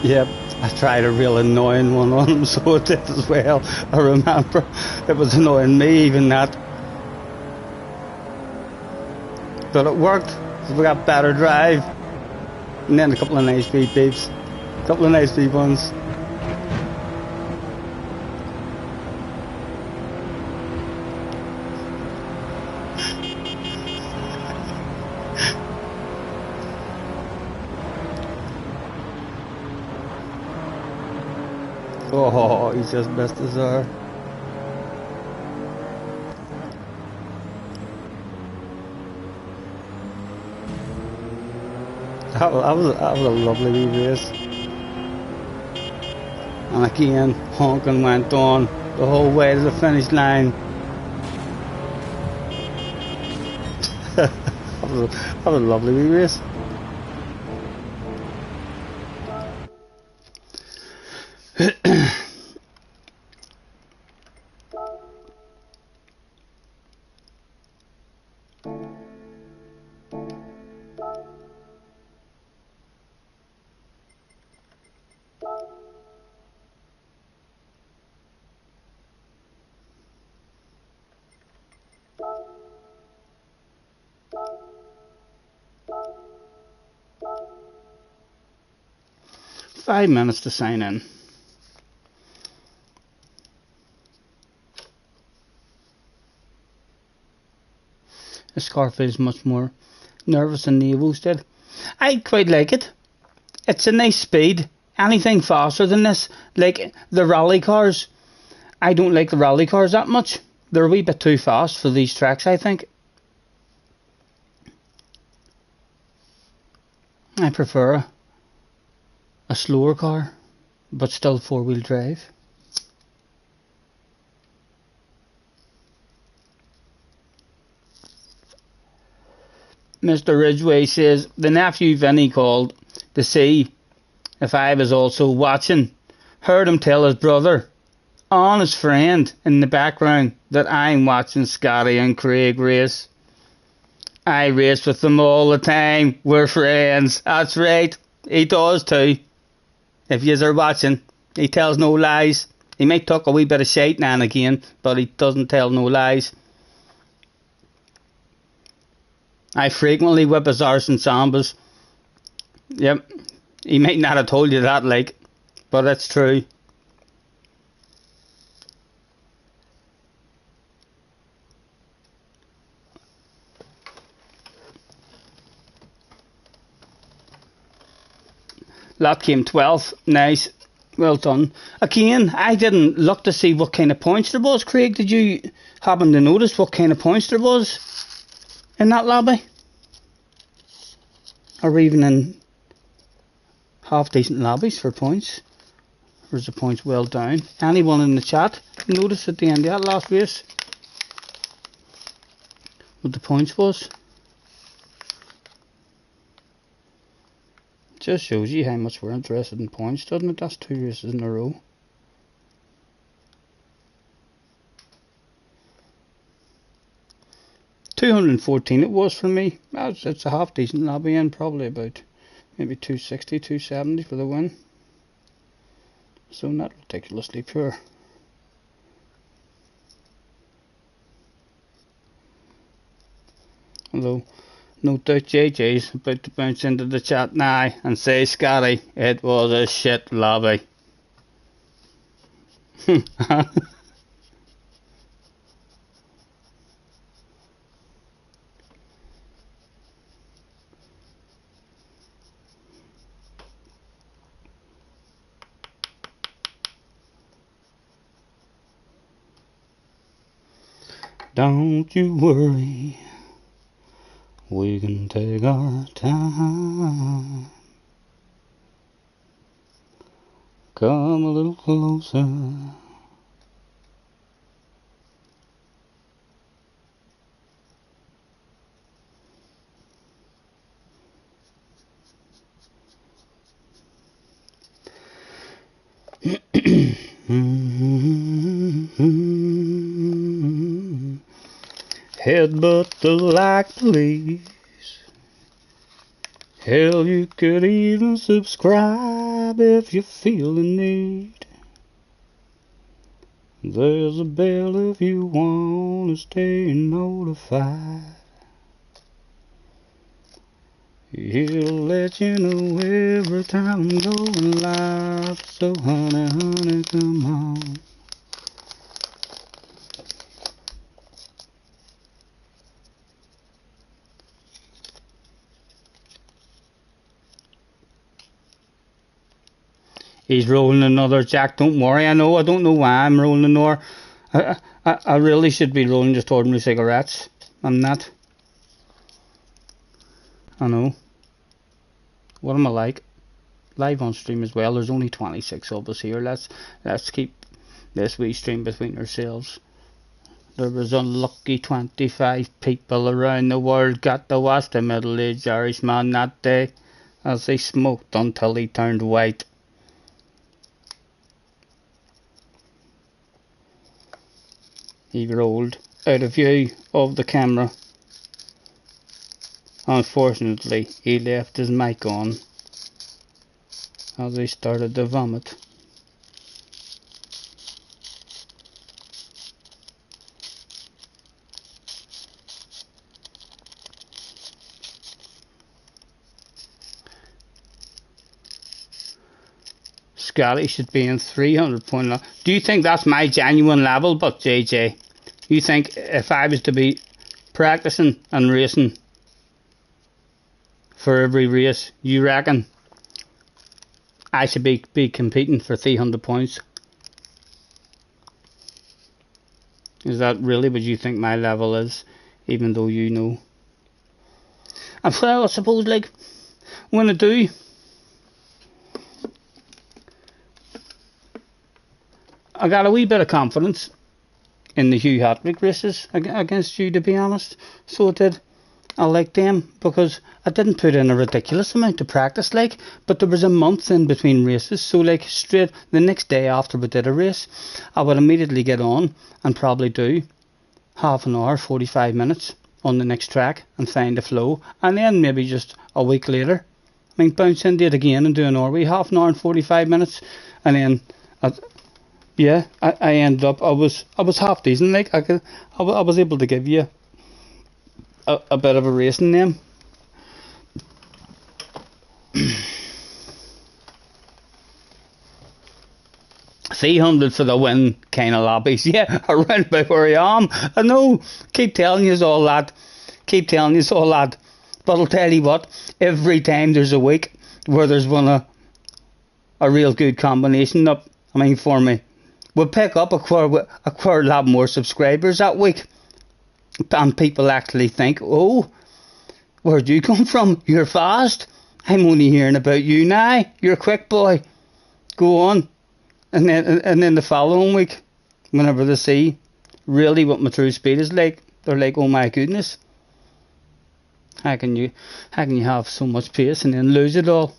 Yep, I tried a real annoying one on him, so it did as well. I remember it was annoying me, even that. But it worked. We got better drive. And then a couple of nice beep beeps. A couple of nice beep ones. Oh, he just missed his R. That was a lovely wee race. And again, honking went on the whole way to the finish line. that was a lovely wee race. 5 minutes to sign in. This car feels much more nervous than the Evos did. I quite like it. It's a nice speed. Anything faster than this, like the rally cars, I don't like the rally cars that much. They're a wee bit too fast for these tracks, I think. I prefer a slower car, but still four-wheel drive. Mr. Ridgway says, the nephew Vinny called to see if I was also watching. Heard him tell his brother, on his friend in the background, that I'm watching Scotty and Craig race. I race with them all the time. We're friends. That's right. He does too. If yous are watching, he tells no lies. He might talk a wee bit of shite now and again, but he doesn't tell no lies. I frequently whip his arse in sambas. Yep, he might not have told you that, like, but that's true. That came 12th. Nice. Well done. Again, I didn't look to see what kind of points there was. Craig, did you happen to notice what kind of points there was in that lobby? Or even in half decent lobbies for points? Or is the points well down? Anyone in the chat notice at the end of that last race what the points was? Just shows you how much we're interested in points, doesn't it? That's 2 races in a row. $214 it was for me. It's a half decent lobby in, probably about maybe 260, 270 for the win. So not ridiculously poor. Although no doubt JJ's about to bounce into the chat now and say, Scotty, it was a shit lobby. Don't you worry, we can take our time. Come a little closer. Headbutt the like, please. Hell, you could even subscribe if you feel the need. There's a bell if you want to stay notified. He'll let you know every time I'm going live. So honey, honey, come on. He's rolling another, Jack, don't worry. I don't know why I'm rolling another. I really should be rolling just ordinary cigarettes. I'm not. I know. What am I like? Live on stream as well. There's only 26 of us here. Let's keep this wee stream between ourselves. There was unlucky 25 people around the world got to watch the middle-aged Irishman that day as he smoked until he turned white. He rolled out of view of the camera. Unfortunately, he left his mic on as he started to vomit. Scotty should be in 300 point level. Do you think that's my genuine level? But JJ, you think if I was to be practicing and racing for every race, you reckon I should be competing for 300 points? Is that really what you think my level is, even though you know? And well, I suppose, like, when I do, I got a wee bit of confidence in the Hugh Handbrake races against you, to be honest. So I did. I liked them because I didn't put in a ridiculous amount of practice, like, but there was a month in between races, so like straight the next day after we did a race, I would immediately get on and probably do half an hour, 45 minutes on the next track and find the flow, and then maybe just a week later, I mean, bounce into it again and do an Norway half an hour and 45 minutes, and then I ended up, I was half decent, like I was able to give you a bit of a racing name. $300 for the win kind of lobbies. Yeah, around about where I am. I know, keep telling you all that. But I'll tell you what, every time there's a week where there's a real good combination up, I mean, for me, we'll pick up a quarter lot more subscribers that week. And people actually think, oh, where'd you come from? You're fast. I'm only hearing about you now. You're a quick boy. Go on. And then the following week, whenever they see really what my true speed is like, they're like, oh my goodness. How can you have so much pace and then lose it all?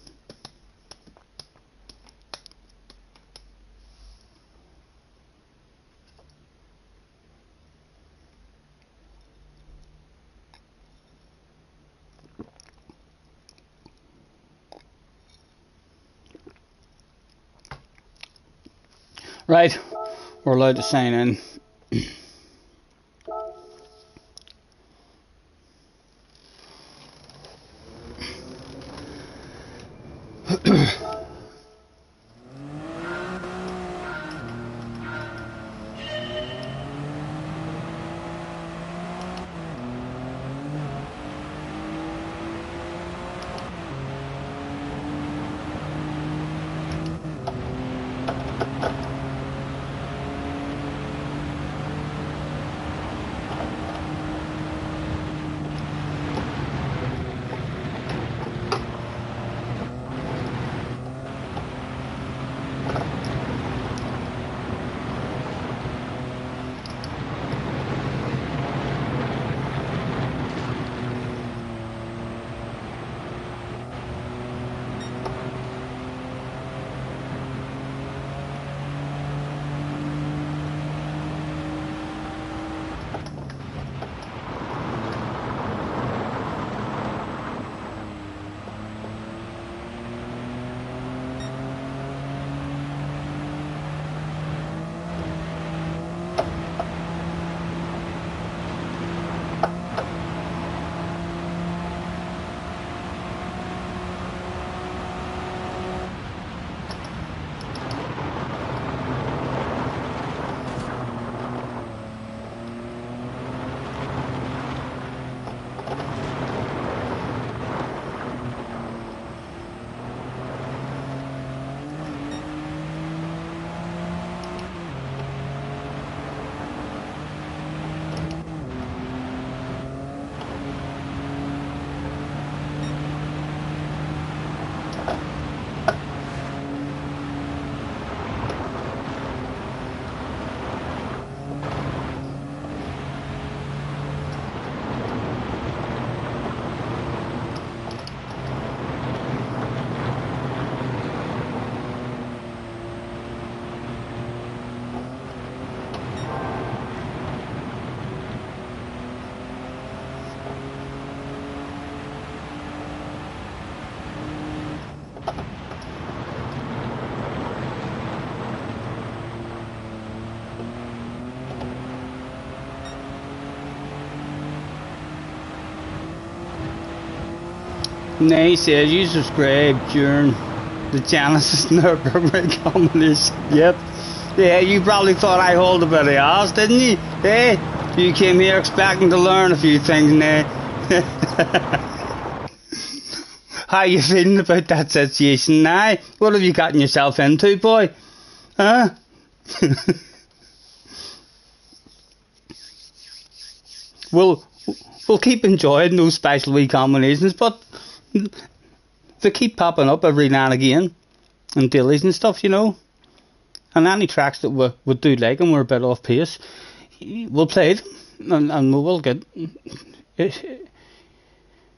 Right, we're allowed to sign in. Nice, yeah, you subscribe during the Genesis Nürburgring combination yet. Yeah, you probably thought I hauled a bit of ass, didn't you? Hey, you came here expecting to learn a few things now. How you feeling about that situation now? What have you gotten yourself into, boy? Huh? We'll keep enjoying those special wee combinations, but they keep popping up every now and again, and dailies and stuff, you know. And any tracks that we do like and we're a bit off pace, we'll play them, and we will get.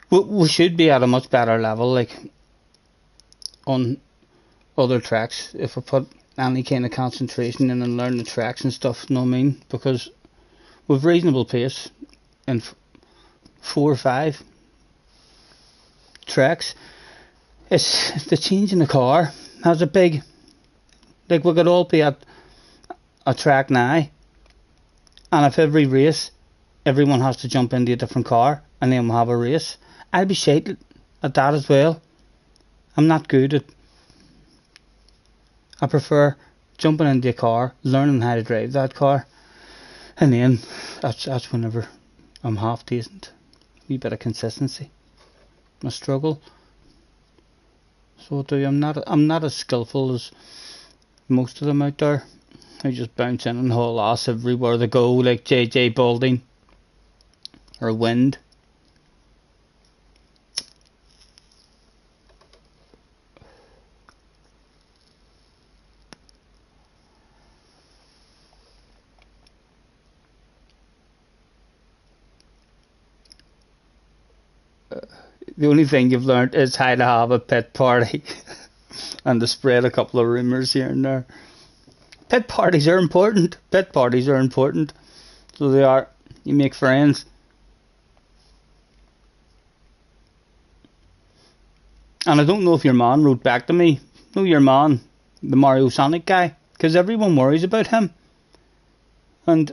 We should be at a much better level, like on other tracks, if we put any kind of concentration in and learn the tracks and stuff. You know what I mean? Because with reasonable pace in 4 or 5 tracks, it's the change in the car has a big. Like we could all be at a track now, and if every race everyone has to jump into a different car and then we'll have a race, I'll be shite at that as well. I'm not good at. I prefer jumping into a car, learning how to drive that car, and then that's whenever I'm half decent. A wee bit of consistency. I struggle. So I do. I'm not as skillful as most of them out there. They just bounce in and haul ass everywhere they go, like JJ Balding or Wind. The only thing you've learnt is how to have a pit party and to spread a couple of rumours here and there. Pit parties are important. Pit parties are important. So they are. You make friends. And I don't know if your man wrote back to me. No, your man, the Mario Sonic guy, because everyone worries about him. And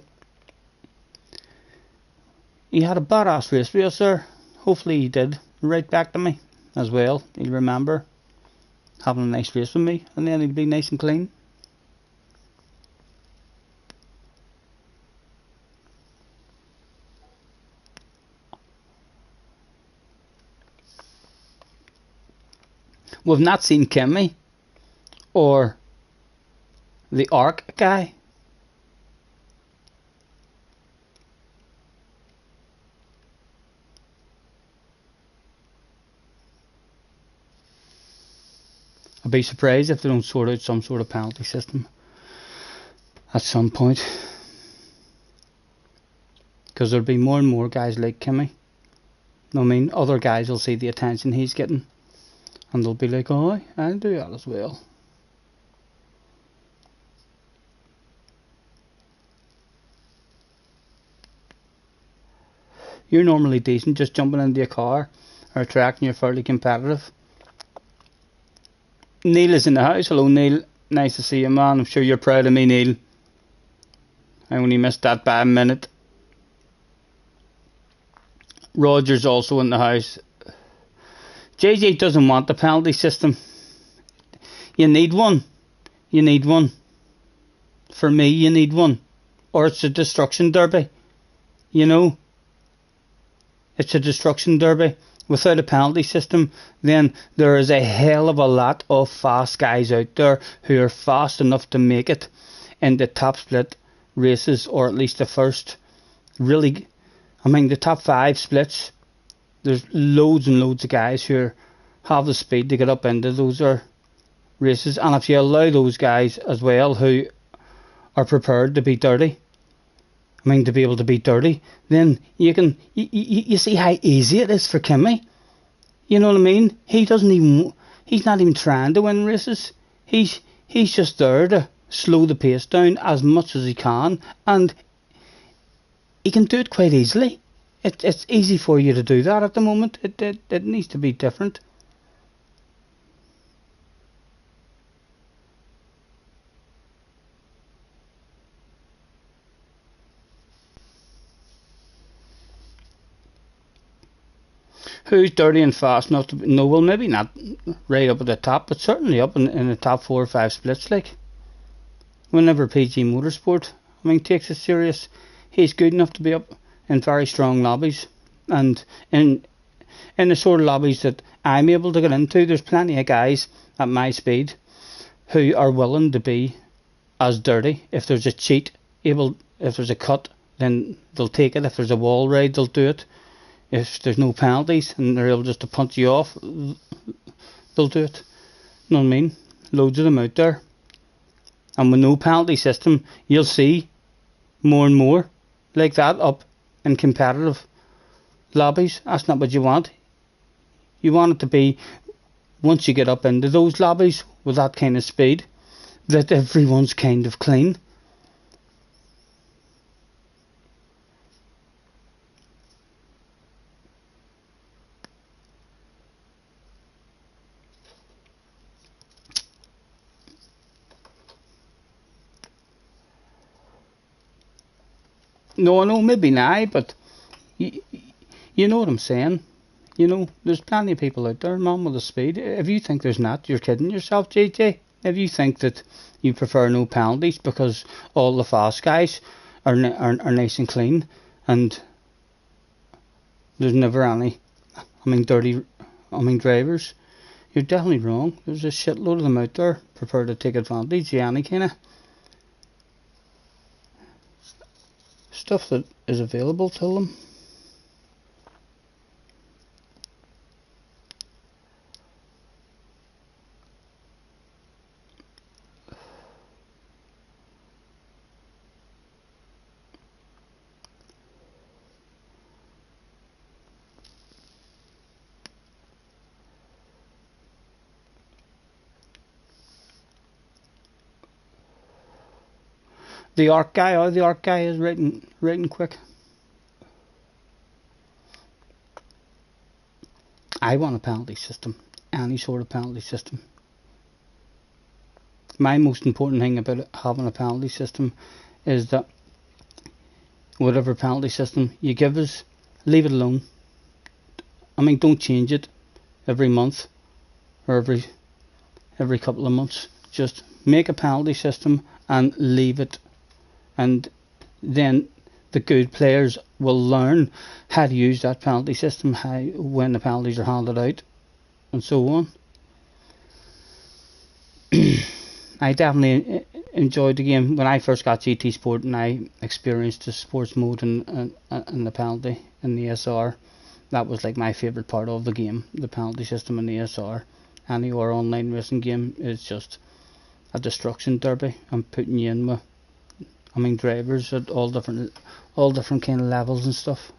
he had a badass race there. Hopefully he did write back to me as well. He'll remember having a nice race with me, and then he'll be nice and clean. We've not seen Kimmy or the Arc guy. I'd be surprised if they don't sort out some sort of penalty system at some point, because there'll be more and more guys like Kimmy. I mean, other guys will see the attention he's getting and they'll be like, oh, I'll do that as well. You're normally decent just jumping into a car or a track and you're fairly competitive. Neil is in the house. Hello, Neil. Nice to see you, man. I'm sure you're proud of me, Neil. I only missed that by a minute. Roger's also in the house. JJ doesn't want the penalty system. You need one. You need one. For me, you need one. Or it's a destruction derby. You know? It's a destruction derby. Without a penalty system, then there is a hell of a lot of fast guys out there who are fast enough to make it in the top split races, or at least the first. Really, I mean, the top 5 splits, there's loads and loads of guys who have the speed to get up into those races. And if you allow those guys as well who are prepared to be dirty, I mean, to be able to be dirty, then you see how easy it is for Kimmy. You know what I mean? He's not even trying to win races. He's just there to slow the pace down as much as he can, and he can do it quite easily. It's easy for you to do that at the moment. It needs to be different. Who's dirty and fast enough to be, no, well, maybe not right up at the top, but certainly up in the top 4 or 5 splits, like. Whenever PG Motorsport, I mean, takes it serious, he's good enough to be up in very strong lobbies. And in the sort of lobbies that I'm able to get into, there's plenty of guys at my speed who are willing to be as dirty. If there's a cheat, if there's a cut, then they'll take it. If there's a wall ride, they'll do it. If there's no penalties and they're able just to punch you off, they'll do it. You know what I mean? Loads of them out there. And with no penalty system, you'll see more and more like that up in competitive lobbies. That's not what you want. You want it to be, once you get up into those lobbies with that kind of speed, that everyone's kind of clean. No, maybe not, but you know what I'm saying. You know, there's plenty of people out there, man, with the speed. If you think there's not, you're kidding yourself, JJ. If you think that you prefer no penalties because all the fast guys are nice and clean, and there's never any, dirty, drivers, you're definitely wrong. There's a shitload of them out there prefer to take advantage of any kind of stuff that is available to them. The arc guy is written quick. I want a penalty system, any sort of penalty system. My most important thing about having a penalty system is that whatever penalty system you give us, leave it alone. Don't change it every month or every couple of months. Just make a penalty system and leave it. And then the good players will learn how to use that penalty system, when the penalties are handed out, and so on. I definitely enjoyed the game when I first got GT Sport, and I experienced the sports mode and the penalty in the SR. That was like my favourite part of the game, the penalty system in the SR. Any or online racing game is just a destruction derby. I'm putting you in with drivers at all different kind of levels and stuff.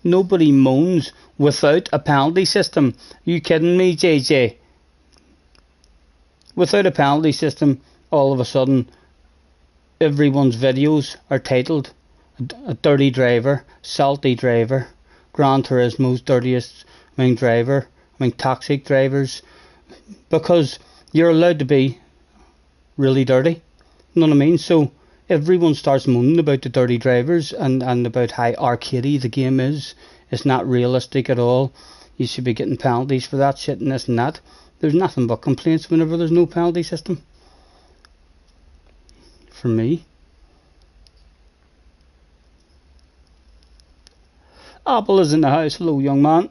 Nobody moans without a penalty system. You kidding me, JJ? Without a penalty system, all of a sudden, everyone's videos are titled "A Dirty Driver," "Salty Driver," Gran Turismo's dirtiest driver, toxic drivers, because you're allowed to be really dirty. You know what I mean? So everyone starts moaning about the dirty drivers and about how arcadey the game is. It's not realistic at all. You should be getting penalties for that shit and this and that. There's nothing but complaints whenever there's no penalty system. For me. Apple is in the house. Hello, young man.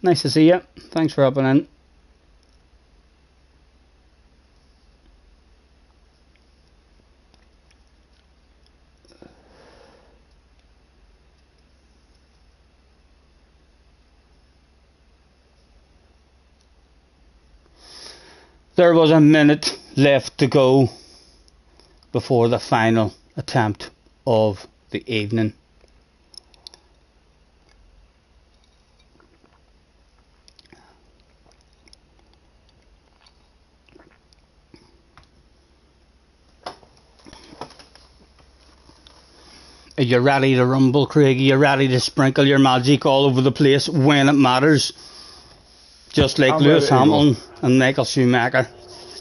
Nice to see you. Thanks for hopping in. There was a minute left to go before the final attempt of the evening. Are you ready to rumble, Craig? Are you ready to sprinkle your magic all over the place when it matters? Just like Lewis Hamilton and Michael Schumacher.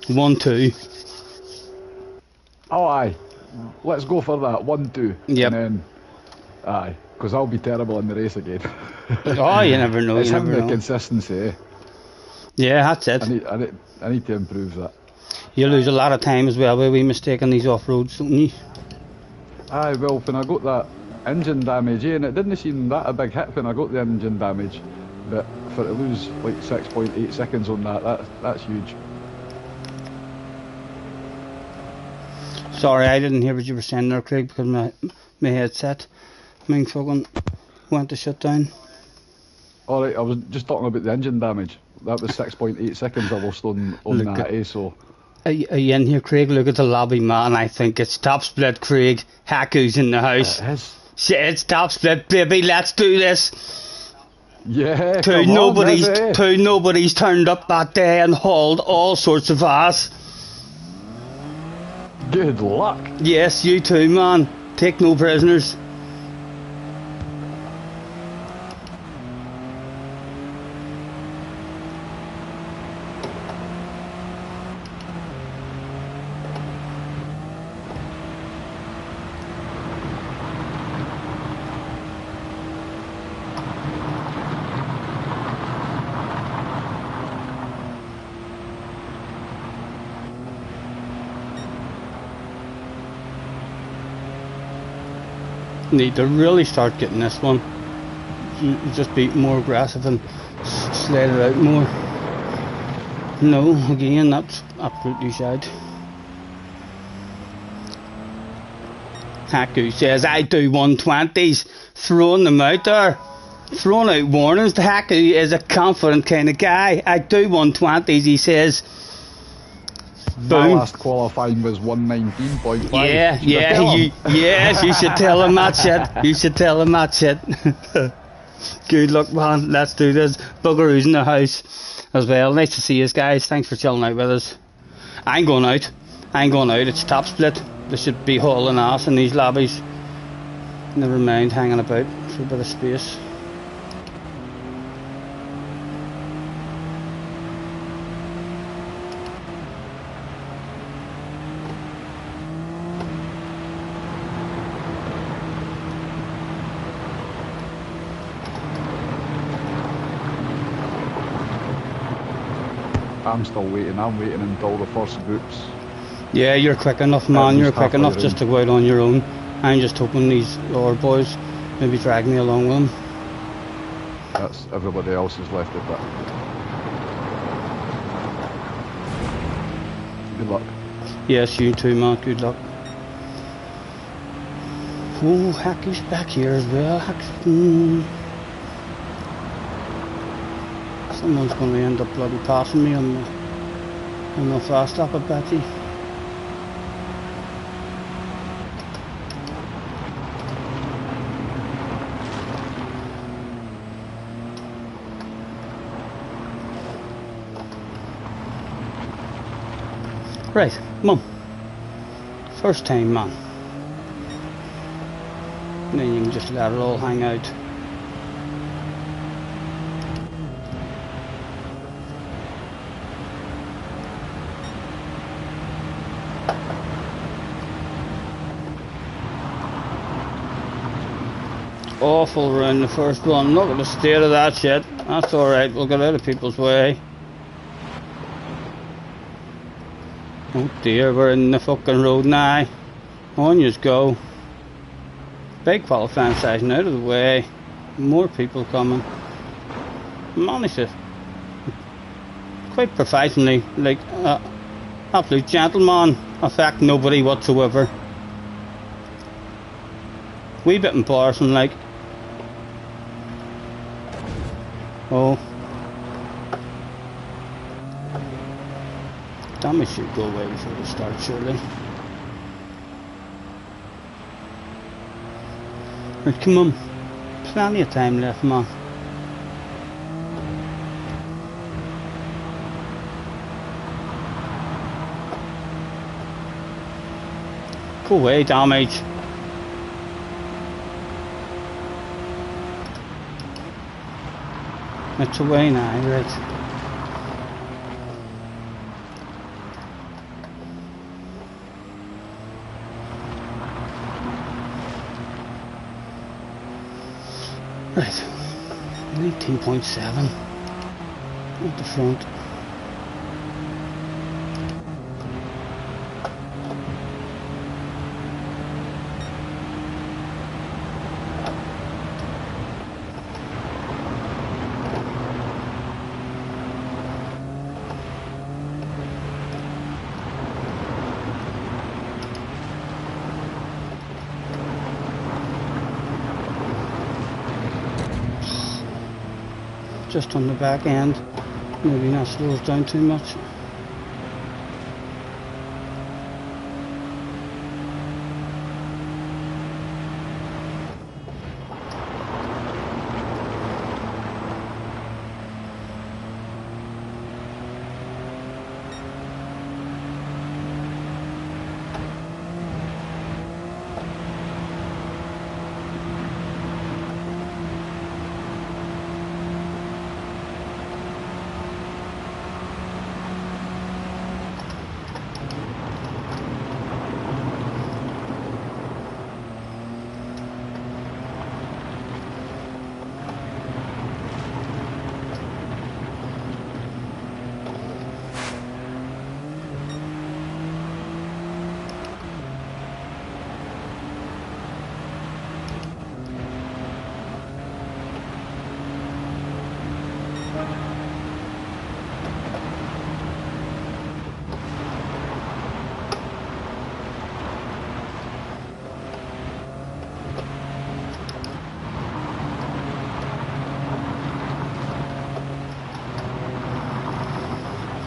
1-2. Oh, aye. Let's go for that. 1-2. Yep. And then, aye. Because I'll be terrible in the race again. Oh, you never know. It's You him, never the know. consistency, eh? Yeah, that's it. I need to improve that. You lose a lot of time as well by we mistake on these off roads, don't you? Aye, well, when I got that engine damage, and it didn't seem that a big hit when I got the engine damage, but for to lose like 6.8 seconds on that's huge. Sorry, I didn't hear what you were saying there, Craig, because my headset, my fucking went to shut down. Alright, I was just talking about the engine damage. That was 6.8 seconds I lost on that, eh, so... Are you in here, Craig? Look at the lobby, man. I think it's top split, Craig. Haku's in the house. It is. It's top split, baby. Let's do this. Yeah, Two nobodies turned up that day and hauled all sorts of ass. Good luck. Yes, you too, man. Take no prisoners. Need to really start getting this one. Just be more aggressive and slide it out more. No, again, that's absolutely shite. Haku says, I do 120s, throwing them out there. Throwing out warnings. The Haku is a confident kind of guy. I do 120s, he says. My Boom. last qualifying was 119.5. Yes, you should tell him that shit. You should tell him that shit. Good luck, man. Let's do this. Buggeroo's in the house as well. Nice to see you guys. Thanks for chilling out with us. I ain't going out. It's top split. They should be hauling ass in these lobbies. Never mind hanging about for a bit of space. I'm still waiting. I'm waiting until the first groups. Yeah, you're quick enough, man. You're quick enough just to go out on your own. I'm just hoping these other boys maybe drag me along with them. That's everybody else is left at that. Good luck. Yes, you too, man. Good luck. Oh, Haku's back here as well. Someone's going to end up bloody passing me on the fast lap, I bet you. Right, Mum. First time, man. And then you can just let it all hang out. Awful round the first one. Look at the state of that shit. That's alright, we'll get out of people's way. Oh dear, we're in the fucking road now. On yous go. Big qualifying session out of the way. More people coming. Managed it quite professionally, like absolute gentleman. Affect nobody whatsoever. Wee bit embarrassing, like. Oh. Damage should go away before the start, surely. Right, come on. Plenty of time left, man. Go away, damage. It's away now, right. Right, 19.7 at the front. Just on the back end, maybe not slow us down too much.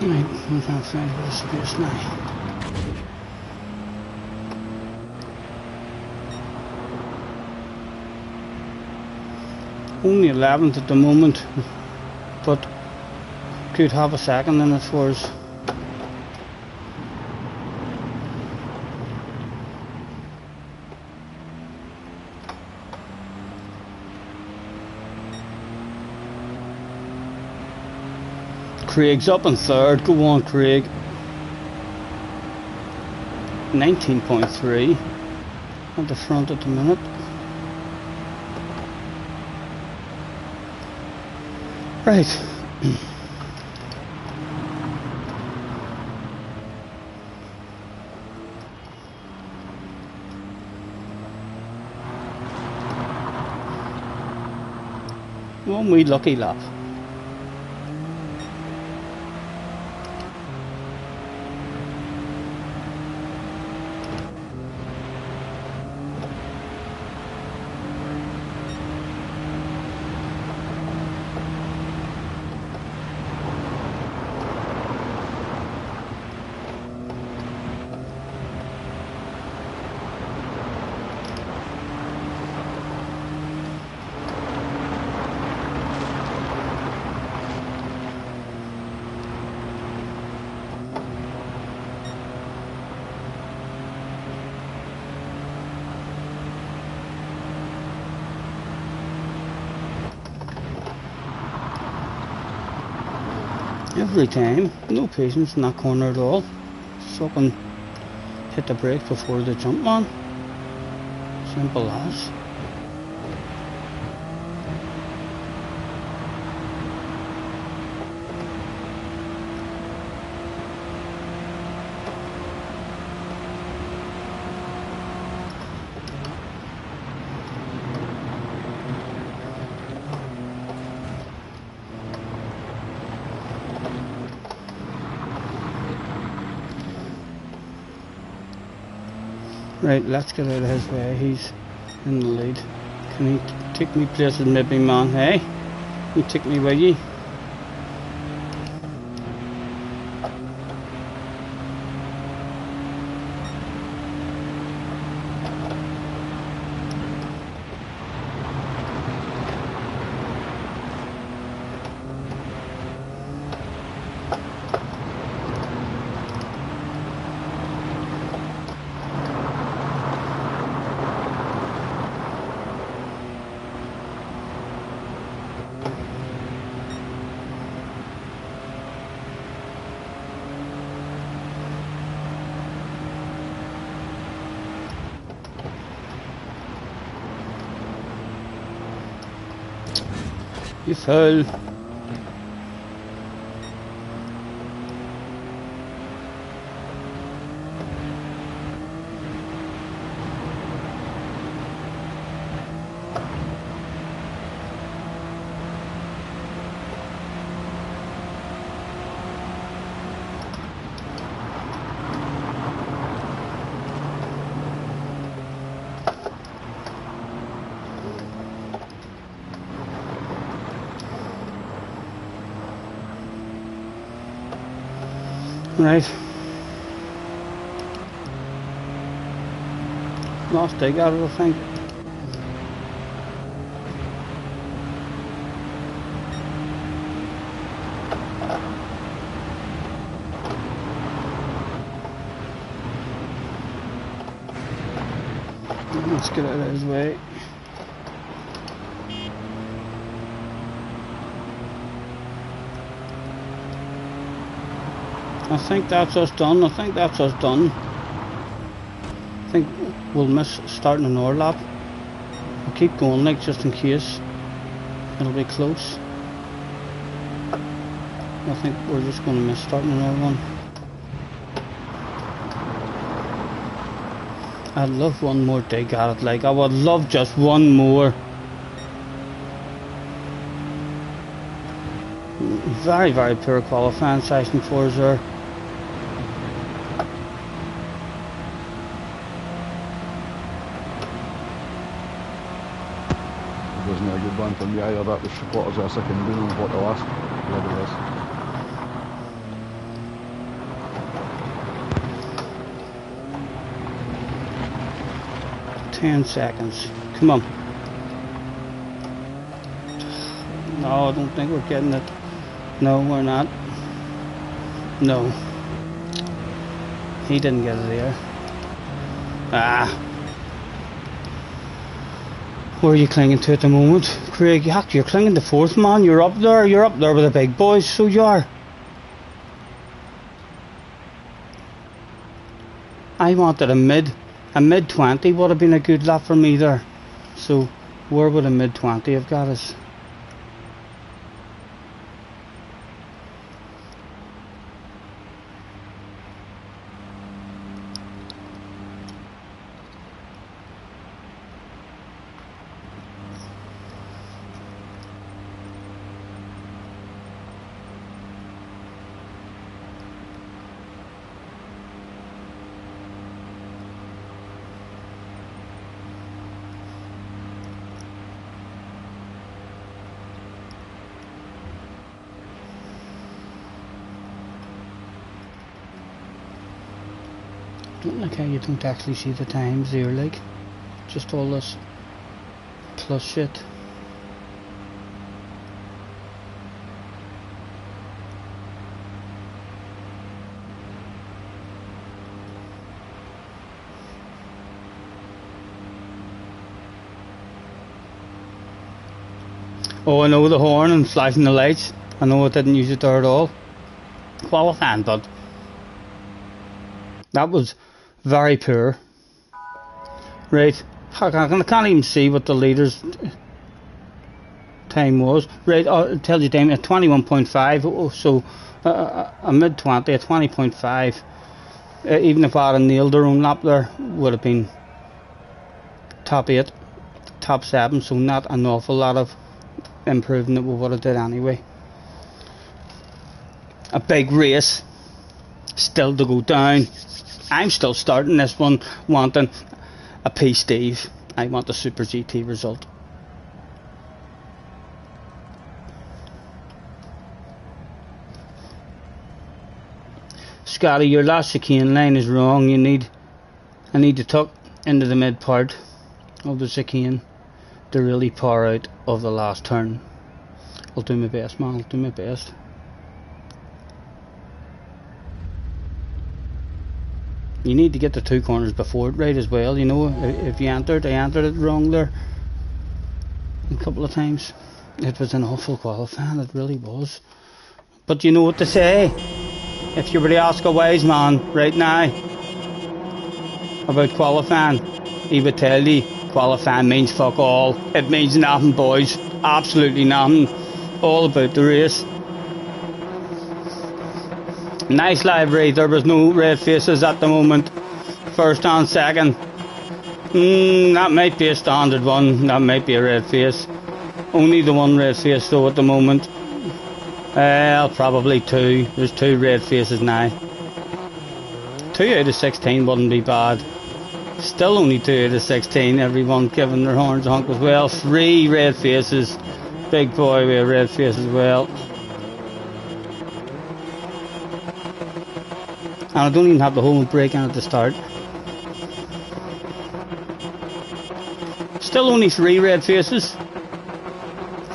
Right, I'm trying to find where this space now. Only 11th at the moment, but could have a second in it for us. Craig's up in third. Go on, Craig. 19.3 at the front at the minute. Right. One wee lucky lap. Every time, no patience in that corner at all. Fucking hit the brake before the jump, man. Simple as. Right, let's get out of his way. He's in the lead. Can he take me places, maybe, man? Hey? You take me with ye? You fool. Right. Last dig out of the thing. Let's get out of his way. I think that's us done. I think we'll miss starting an lap. We'll keep going like just in case. It'll be close. I think we're just going to miss starting another one. I'd love one more dig at it. Like, I would love just one more. Very, very poor qualifying session for us there. Wasn't a good one for me either. That was 3/4 of a second doing what the last leg was. Ten seconds. Come on. No, I don't think we're getting it. No, we're not. No. He didn't get it there. Ah. Where are you clinging to at the moment? Craig, you're clinging to fourth, man. You're up there with the big boys, so you are. I wanted a mid 20 would have been a good lap for me there. So where would a mid 20 have got us? I don't like how you don't actually see the times there, like, just all this plus shit. Oh, I know the horn and flashing the lights. I know I didn't use it there at all. Qualifying, but that was very poor. Right, I can't even see what the leader's time was. Right, I'll tell you time at 21.5, so a mid 20, a 20.5. Even if I had nailed their own lap there, would have been top 8, top 7, so not an awful lot of improving that we would have did anyway. A big race still to go down. I'm still starting this one wanting a P-Steve. I want a Super GT result. Scotty, your last chicane line is wrong. I need to tuck into the mid part of the chicane to really power out of the last turn. I'll do my best, man. I'll do my best. You need to get the two corners before it right as well. You know, if you entered, I entered it wrong there a couple of times. It was an awful qualifying, it really was. But you know what to say. If you were to ask a wise man right now about qualifying, he would tell you qualifying means fuck all. It means nothing, boys. Absolutely nothing. all about the race. Nice livery. There was no red faces at the moment. First and second. That might be a standard one. That might be a red face. Only the one red face though at the moment. Well, probably two. There's two red faces now. 2 out of 16 wouldn't be bad. Still only 2 out of 16. Everyone giving their horns a honk as well. 3 red faces. Big boy with a red face as well. And I don't even have the handbrake on at the start. Still only 3 red faces.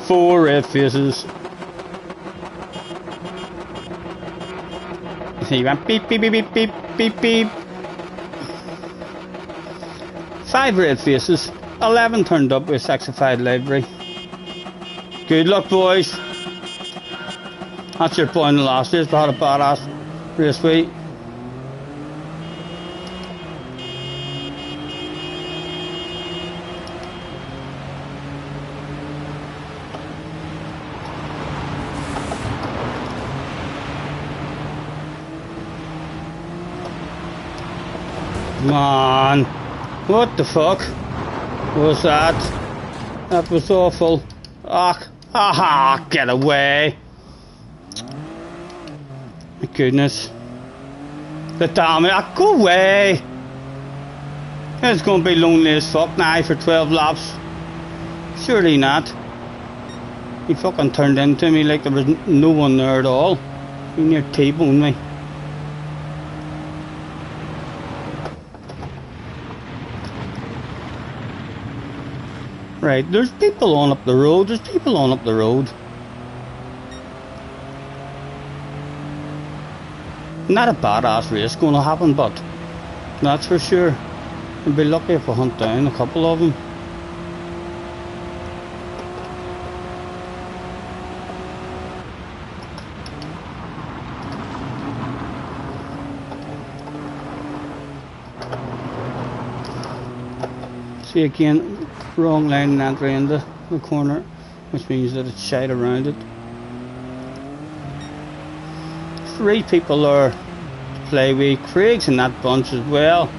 4 red faces. He went beep beep beep beep beep beep beep. 5 red faces. 11 turned up with sexified livery. Good luck, boys. That's your point in the last race. We had a badass race week. Come on. What the fuck was that? That was awful. Ah, get away. My goodness. The damn it. Go away. It's going to be lonely as fuck now for 12 laps. Surely not. He fucking turned into me like there was no one there at all. He near T-boned me. Right, there's people on up the road. There's people on up the road. Not a badass race going to happen, but that's for sure. We'll be lucky if we hunt down a couple of them. See again. Wrong line and entry in the corner, which means that it's shite around it. 3 people are to play with. Craig's in that bunch as well.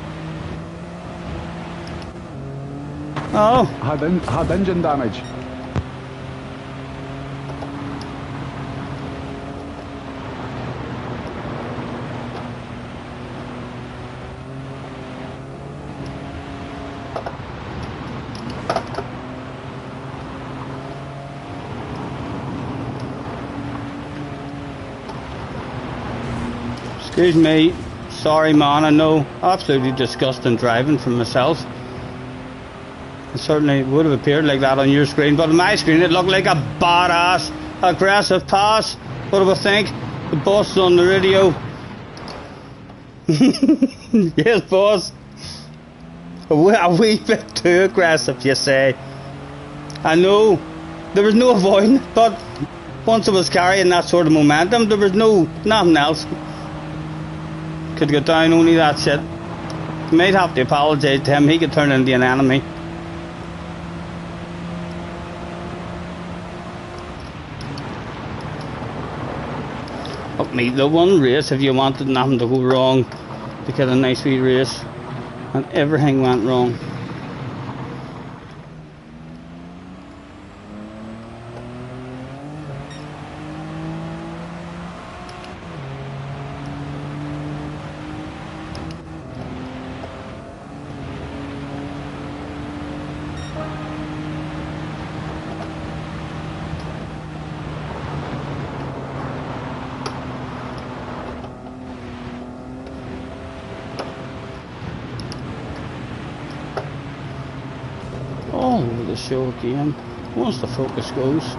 Oh, had engine damage. excuse me. Sorry, man. I know. Absolutely disgusting driving for myself. It certainly would have appeared like that on your screen, but on my screen it looked like a badass, aggressive pass. What do I think? The boss is on the radio. Yes, boss. A wee bit too aggressive, you say. I know. There was no avoiding it, but once I was carrying that sort of momentum, there was nothing else. Could go down, only that shit. Might have to apologise to him. He could turn into an enemy. Up me, the one race if you wanted nothing to go wrong, to get a nice wee race, and everything went wrong. All over the show again, once the focus goes.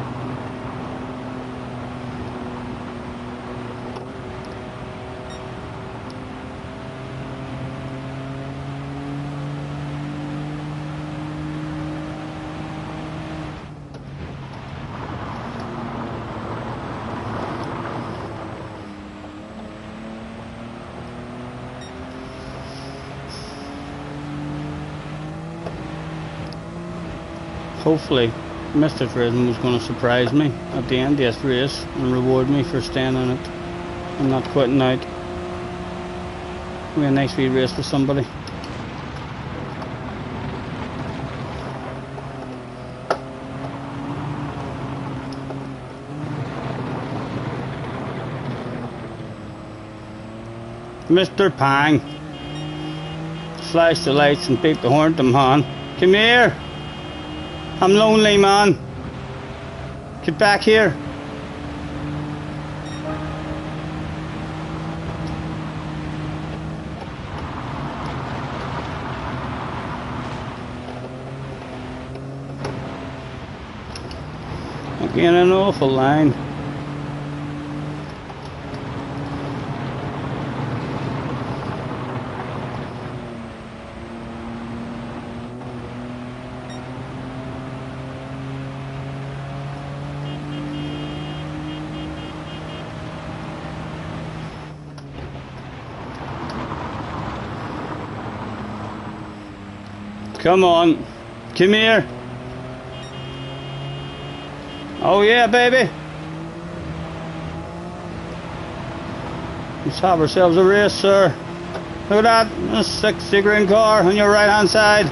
Hopefully Mr. Frisman was going to surprise me at the end of this race and reward me for staying in it and not quitting out. We had a nice wee race with somebody. Mr. Pang, flash the lights and beep the horn to him, man. Come here. I'm lonely, man. Get back here. Again, an awful line. Come on, come here. Oh yeah, baby. Let's have ourselves a race, sir. Look at that, a 60 green car on your right hand side.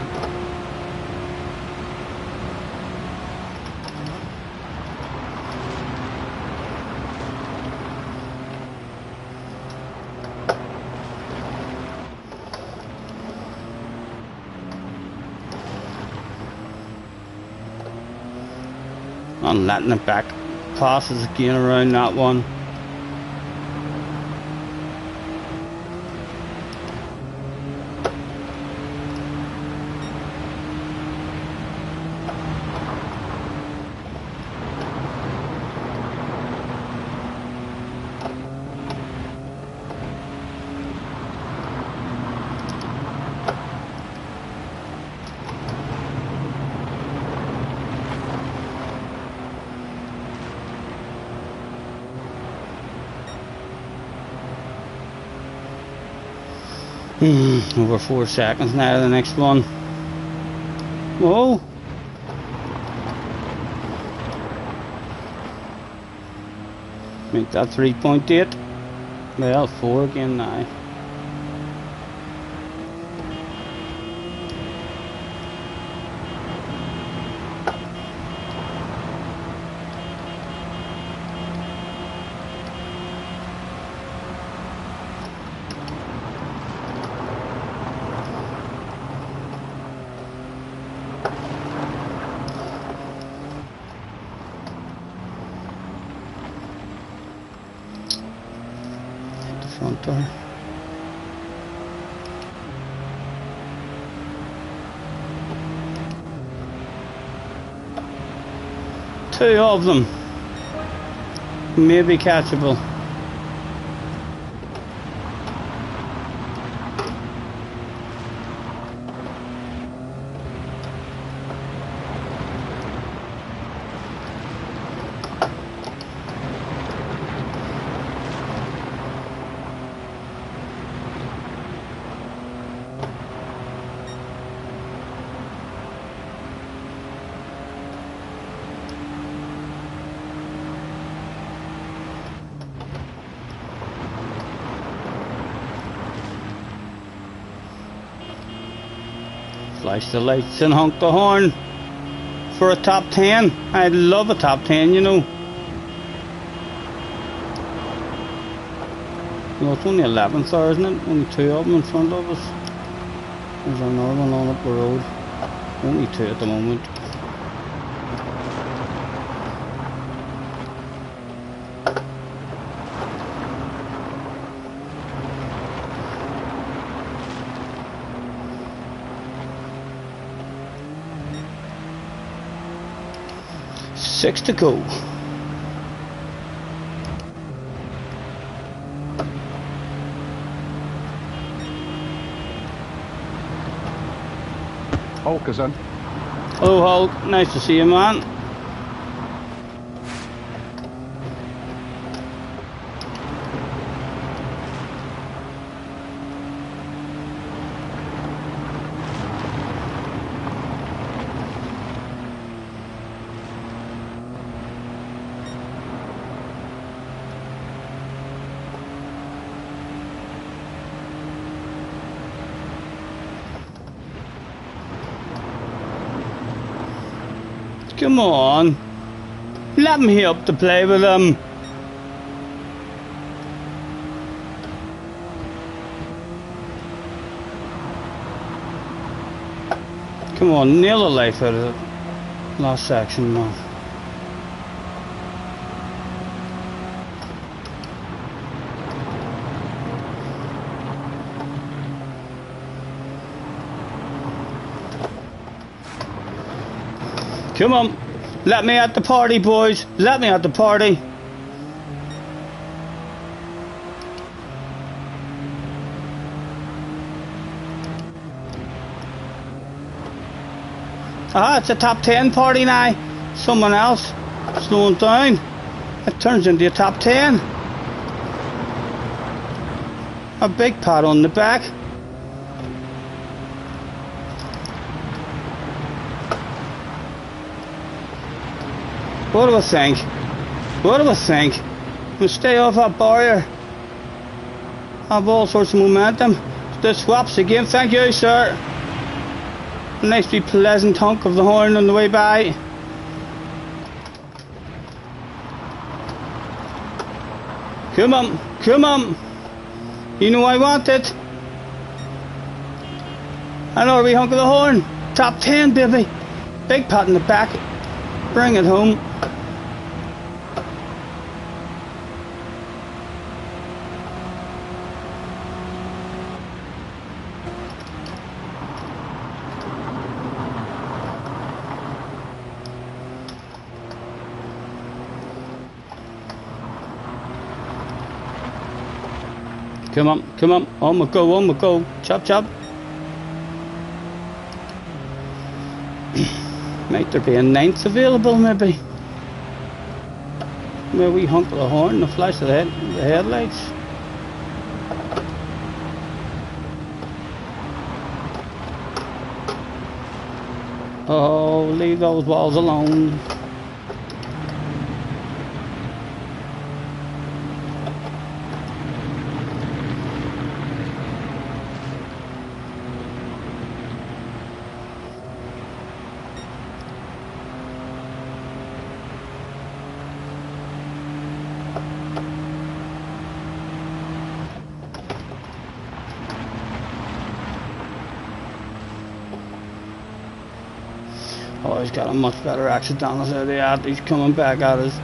I'm letting it back. Passes again around that one. Over 4 seconds now, the next one. Whoa! Make that 3.8. Well, 4 again now. Front door. Two of them. Maybe catchable. Flash the lights and honk the horn for a top 10. I'd love a top 10, you know. Well, it's only 11th hour, isn't it? Only 2 of them in front of us. There's another one on up the road. Only 2 at the moment. Six to go. Hulk is in. Hello Hulk, nice to see you, man. Come on. Let me help to play with them. Come on, nail the life out of the last section, man. Come on, let me at the party, boys. Let me at the party. Ah, it's a top 10 party now. Someone else slowing down. It turns into a top 10. A big pat on the back. What do I think? What do I think? We'll stay off that barrier. Have all sorts of momentum. The swaps again. Thank you, sir. A nice wee pleasant honk of the horn on the way by. Come on, come on. You know I want it. Another wee honk of the horn. Top 10, baby. Big pat in the back. Bring it home. Come on, come on. On we go, on we go. Chop, chop. Might there be a ninth available, maybe? Maybe we honk of the horn, the flash of the headlights. Oh, leave those walls alone. Oh, he's got a much better exit down the side of the ad. He's coming back at us.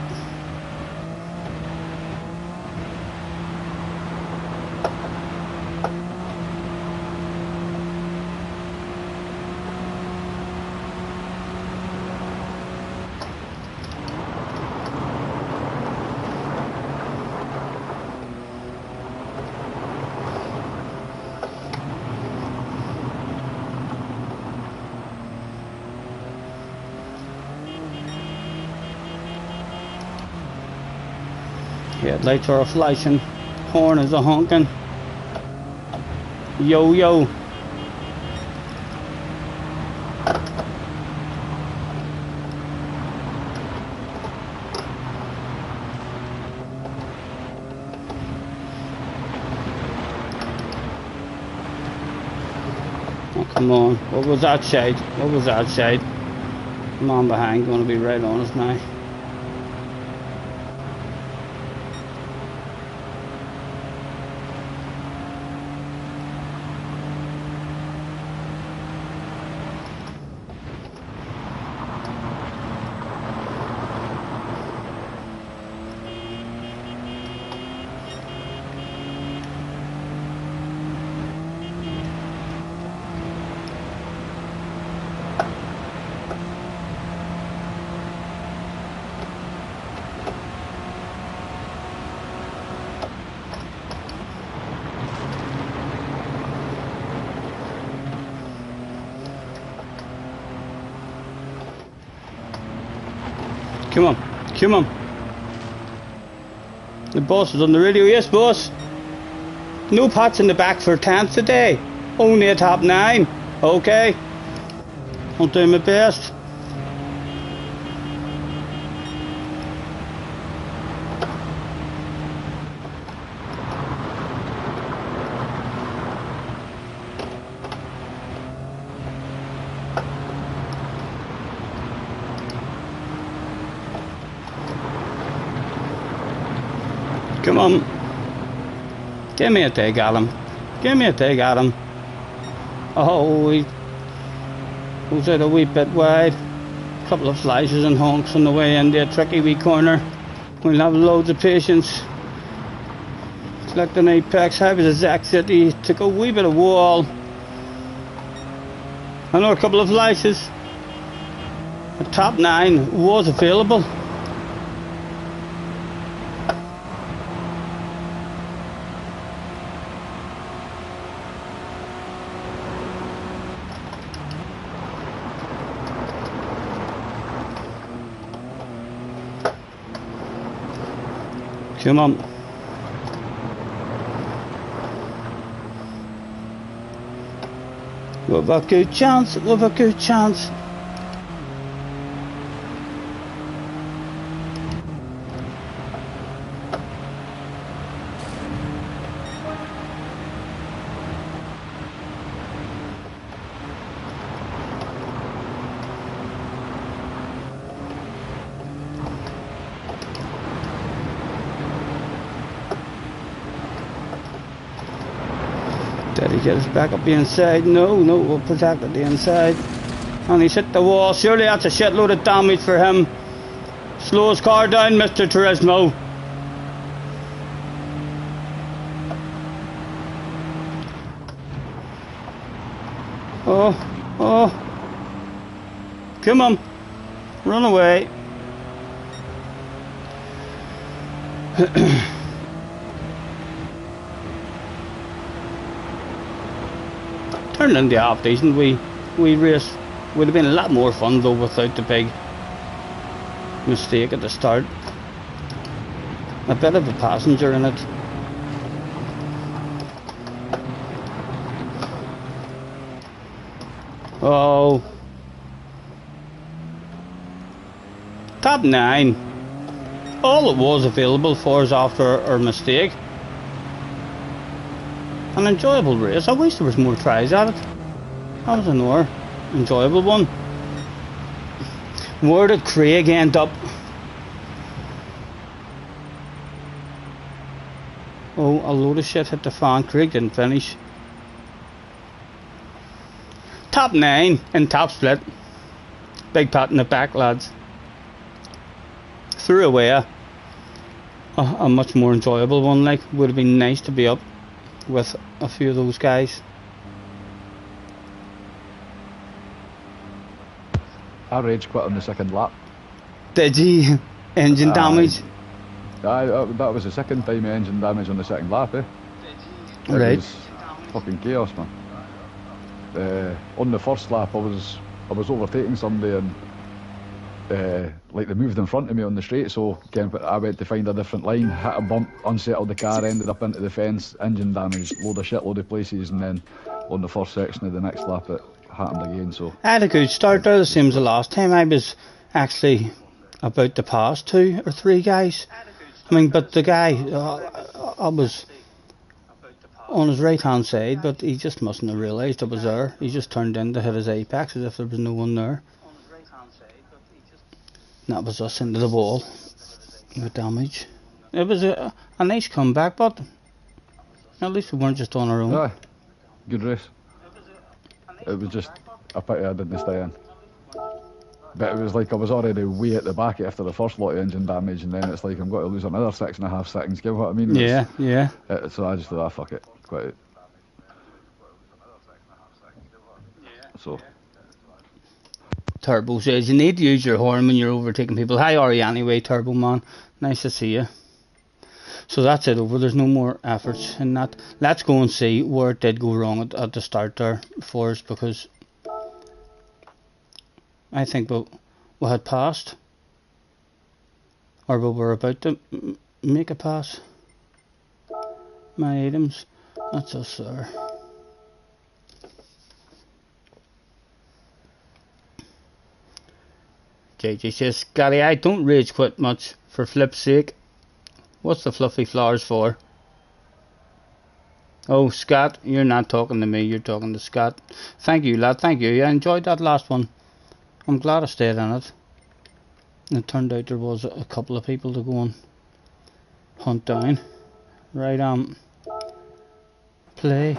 Headlights are a flashing, horn is a honking. Yo yo. Oh, come on. What was that shade? What was that shade? Man behind going to be right on us now. Come on, come on. The boss is on the radio. Yes, boss. No pots in the back for 10th today. Only a top 9. Okay. I'll do my best. Come on. Give me a dig at him. Give me a dig at him. Oh, he goes out a wee bit wide. Couple of flashes and honks on the way into a tricky wee corner. We'll have loads of patience. Collecting apex, how was his exit? He took a wee bit of wall. Another couple of flashes. The top 9 was available. Come on. We've a good chance, we've a good chance. Did he get us back up the inside? No, we'll protect at the inside. And he's hit the wall. Surely that's a shitload of damage for him. Slow his car down, Mr. Turismo. Oh. Come on. Run away. Turning in the half decent, we race would have been a lot more fun though without the big mistake at the start. A bit of a passenger in it. Oh, top 9. All it was available for us after our mistake. An enjoyable race. I wish there was more tries at it. That was an more enjoyable one. Where did Craig end up? Oh, a load of shit hit the fan. Craig didn't finish. Top 9 in top split. Big pat in the back, lads. Threw away a much more enjoyable one. Like, would have been nice to be up with a few of those guys. I rage quit on the second lap. Did you? Engine damage? That was the second time engine damage on the second lap, eh? Right. It was fucking chaos, man. On the first lap I was overtaking somebody and like they moved in front of me on the straight, so I went to find a different line, hit a bump, unsettled the car, ended up into the fence, engine damage, shitload of places, and then on the first section of the next lap it happened again. So I had a good start there, the same as the last time. I was actually about to pass 2 or 3 guys. I mean, but the guy, I was on his right hand side, but he just mustn't have realised I was there. He just turned in to hit his apex as if there was no one there. That was us into the wall with damage. It was a nice comeback, but at least we weren't just on our own. Aye, good race. It was just a pity I didn't stay in. But it was like I was already way at the back after the first lot of engine damage, and then it's like I'm going to lose another 6.5 seconds. Give what I mean? Yeah. So I just thought, fuck it, quit it. So. Turbo says you need to use your horn when you're overtaking people. How are you anyway, Turbo man? Nice to see you. So that's it over. There's no more efforts in that. Let's go and see where it did go wrong at the start there for us, because I think we had passed, or we were about to make a pass. My items. That's us there. JJ says, Scotty, I don't rage quit much, for flip's sake. What's the fluffy flowers for? Oh, Scott, you're not talking to me, you're talking to Scott. Thank you, lad, thank you. I enjoyed that last one. I'm glad I stayed in it. And it turned out there was a couple of people to go and hunt down. Right on. Play.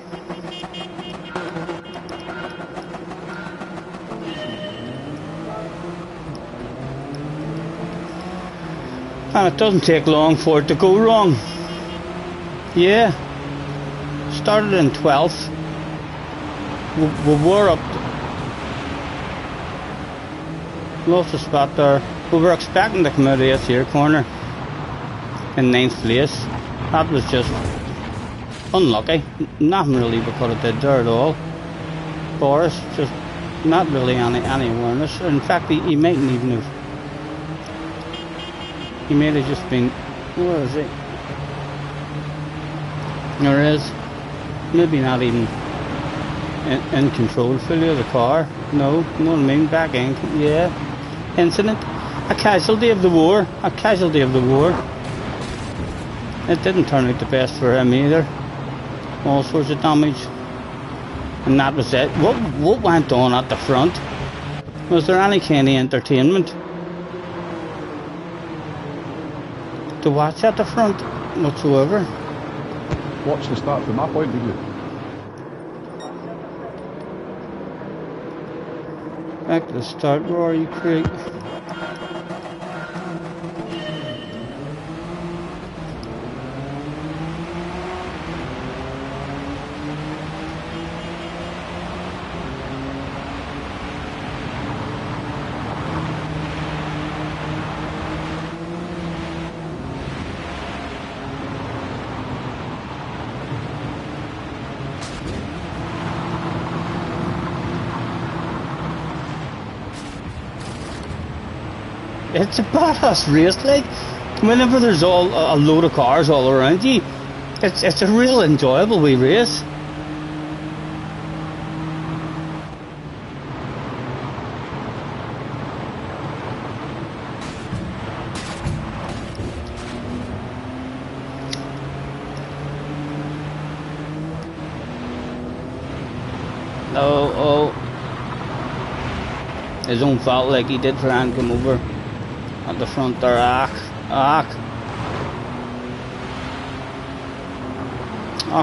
And it doesn't take long for it to go wrong. Yeah. Started in 12th. We were up. Lost a spot there. We were expecting to come out of this here corner in 9th place. That was just unlucky. Nothing really we could have did there at all. Boris just not really any awareness. In fact, he mightn't even have. He may have just been. Where is he? There is. Maybe not even in control fully of the car. No, you know what I mean? Back in. Yeah. Incident. A casualty of the war. A casualty of the war. It didn't turn out the best for him either. All sorts of damage. And that was it. What went on at the front? Was there any kind of entertainment to watch at the front whatsoever? Watch the start from that point, did you? Back to the start, Rory Creek. It's a badass race, like, whenever there's a load of cars all around you, it's a real enjoyable wee race. Oh. His own fault, like he did try and come over at the front there. Ach,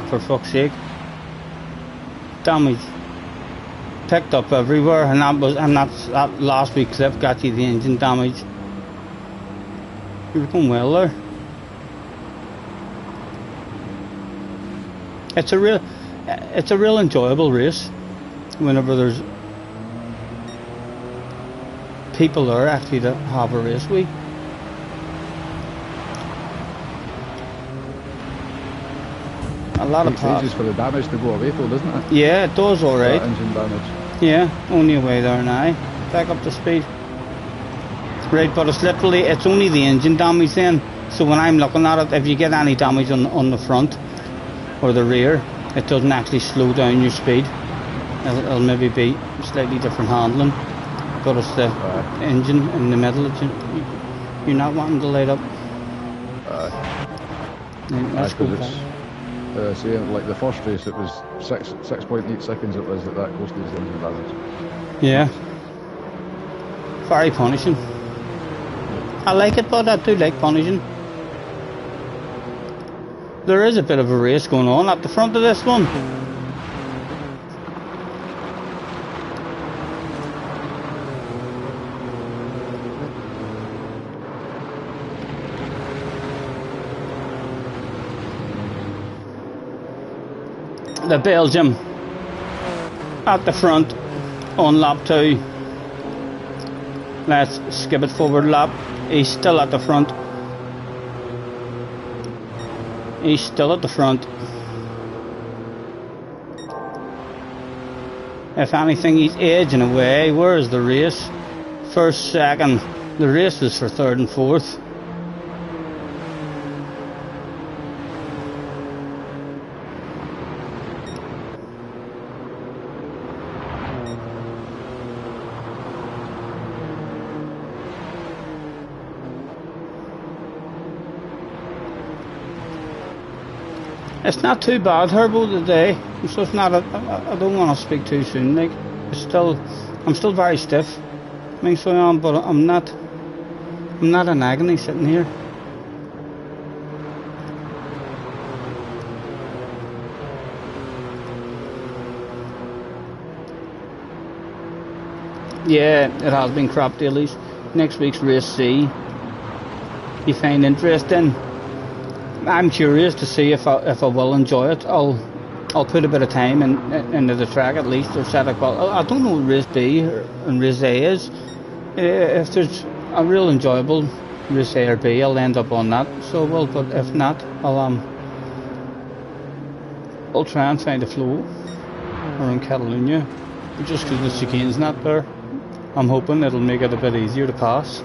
for fuck's sake. Damage picked up everywhere, and that last week clip got you the engine damage. You were going well there. It's a real enjoyable race whenever there's people there actually to have a race with. A lot of ages for the damage to go away though, doesn't it? Yeah, it does alright. Engine damage. Yeah, only away there now. Back up to speed. Right, but it's only the engine damage then. So when I'm looking at it, if you get any damage on the front or the rear, it doesn't actually slow down your speed. It'll maybe be slightly different handling. But it's the engine in the middle that you're not wanting to light up. Let's go back. See, like the first race, it was 6.8 seconds. It was at that close to his engine damage. Yeah, very punishing. I like it, but I do like punishing. There is a bit of a race going on at the front of this one. The Belgium at the front on lap 2. Let's skip it forward lap. He's still at the front. He's still at the front. If anything, he's edging away. Where is the race? First, second. The race was for 3rd and 4th. It's not too bad, Herbo, today. So it's not. I don't want to speak too soon. Like, I'm still very stiff. I mean, so I am, but I'm not in agony sitting here. Yeah, it has been crap dailies. Next week's race C, you find interesting. I'm curious to see if I will enjoy it. I'll put a bit of time into the track at least, or set up. I don't know what race B and race A is. If there's a real enjoyable race A or B, I'll end up on that. So well, but if not, I'll try and find a flow around Catalonia, just because the chicane's not there. I'm hoping it'll make it a bit easier to pass.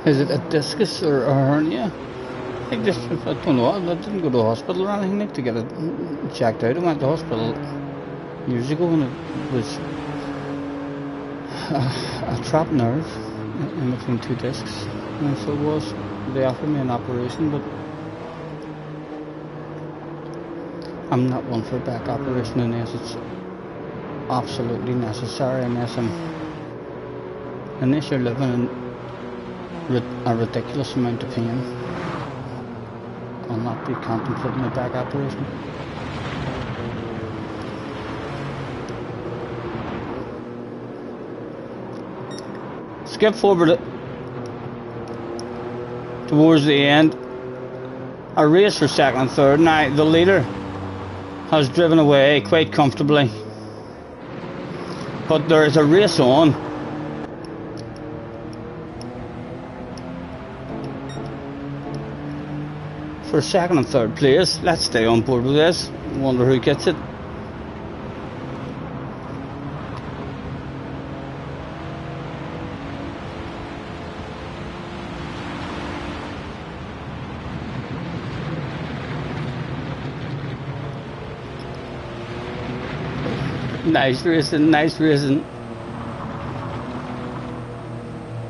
Is it a discus or a hernia? I don't know. I didn't go to the hospital or anything to get it checked out. I went to the hospital years ago when it was a trapped nerve in between two discs. And so it was. They offered me an operation, but I'm not one for a back operation unless it's absolutely necessary, unless you're living in a ridiculous amount of pain. I'll not be contemplating a back operation. Skip forward towards the end. A race for second and third. Now the leader has driven away quite comfortably, but there is a race on. For second and third place. Let's stay on board with this. Wonder who gets it. Nice racing, nice racing.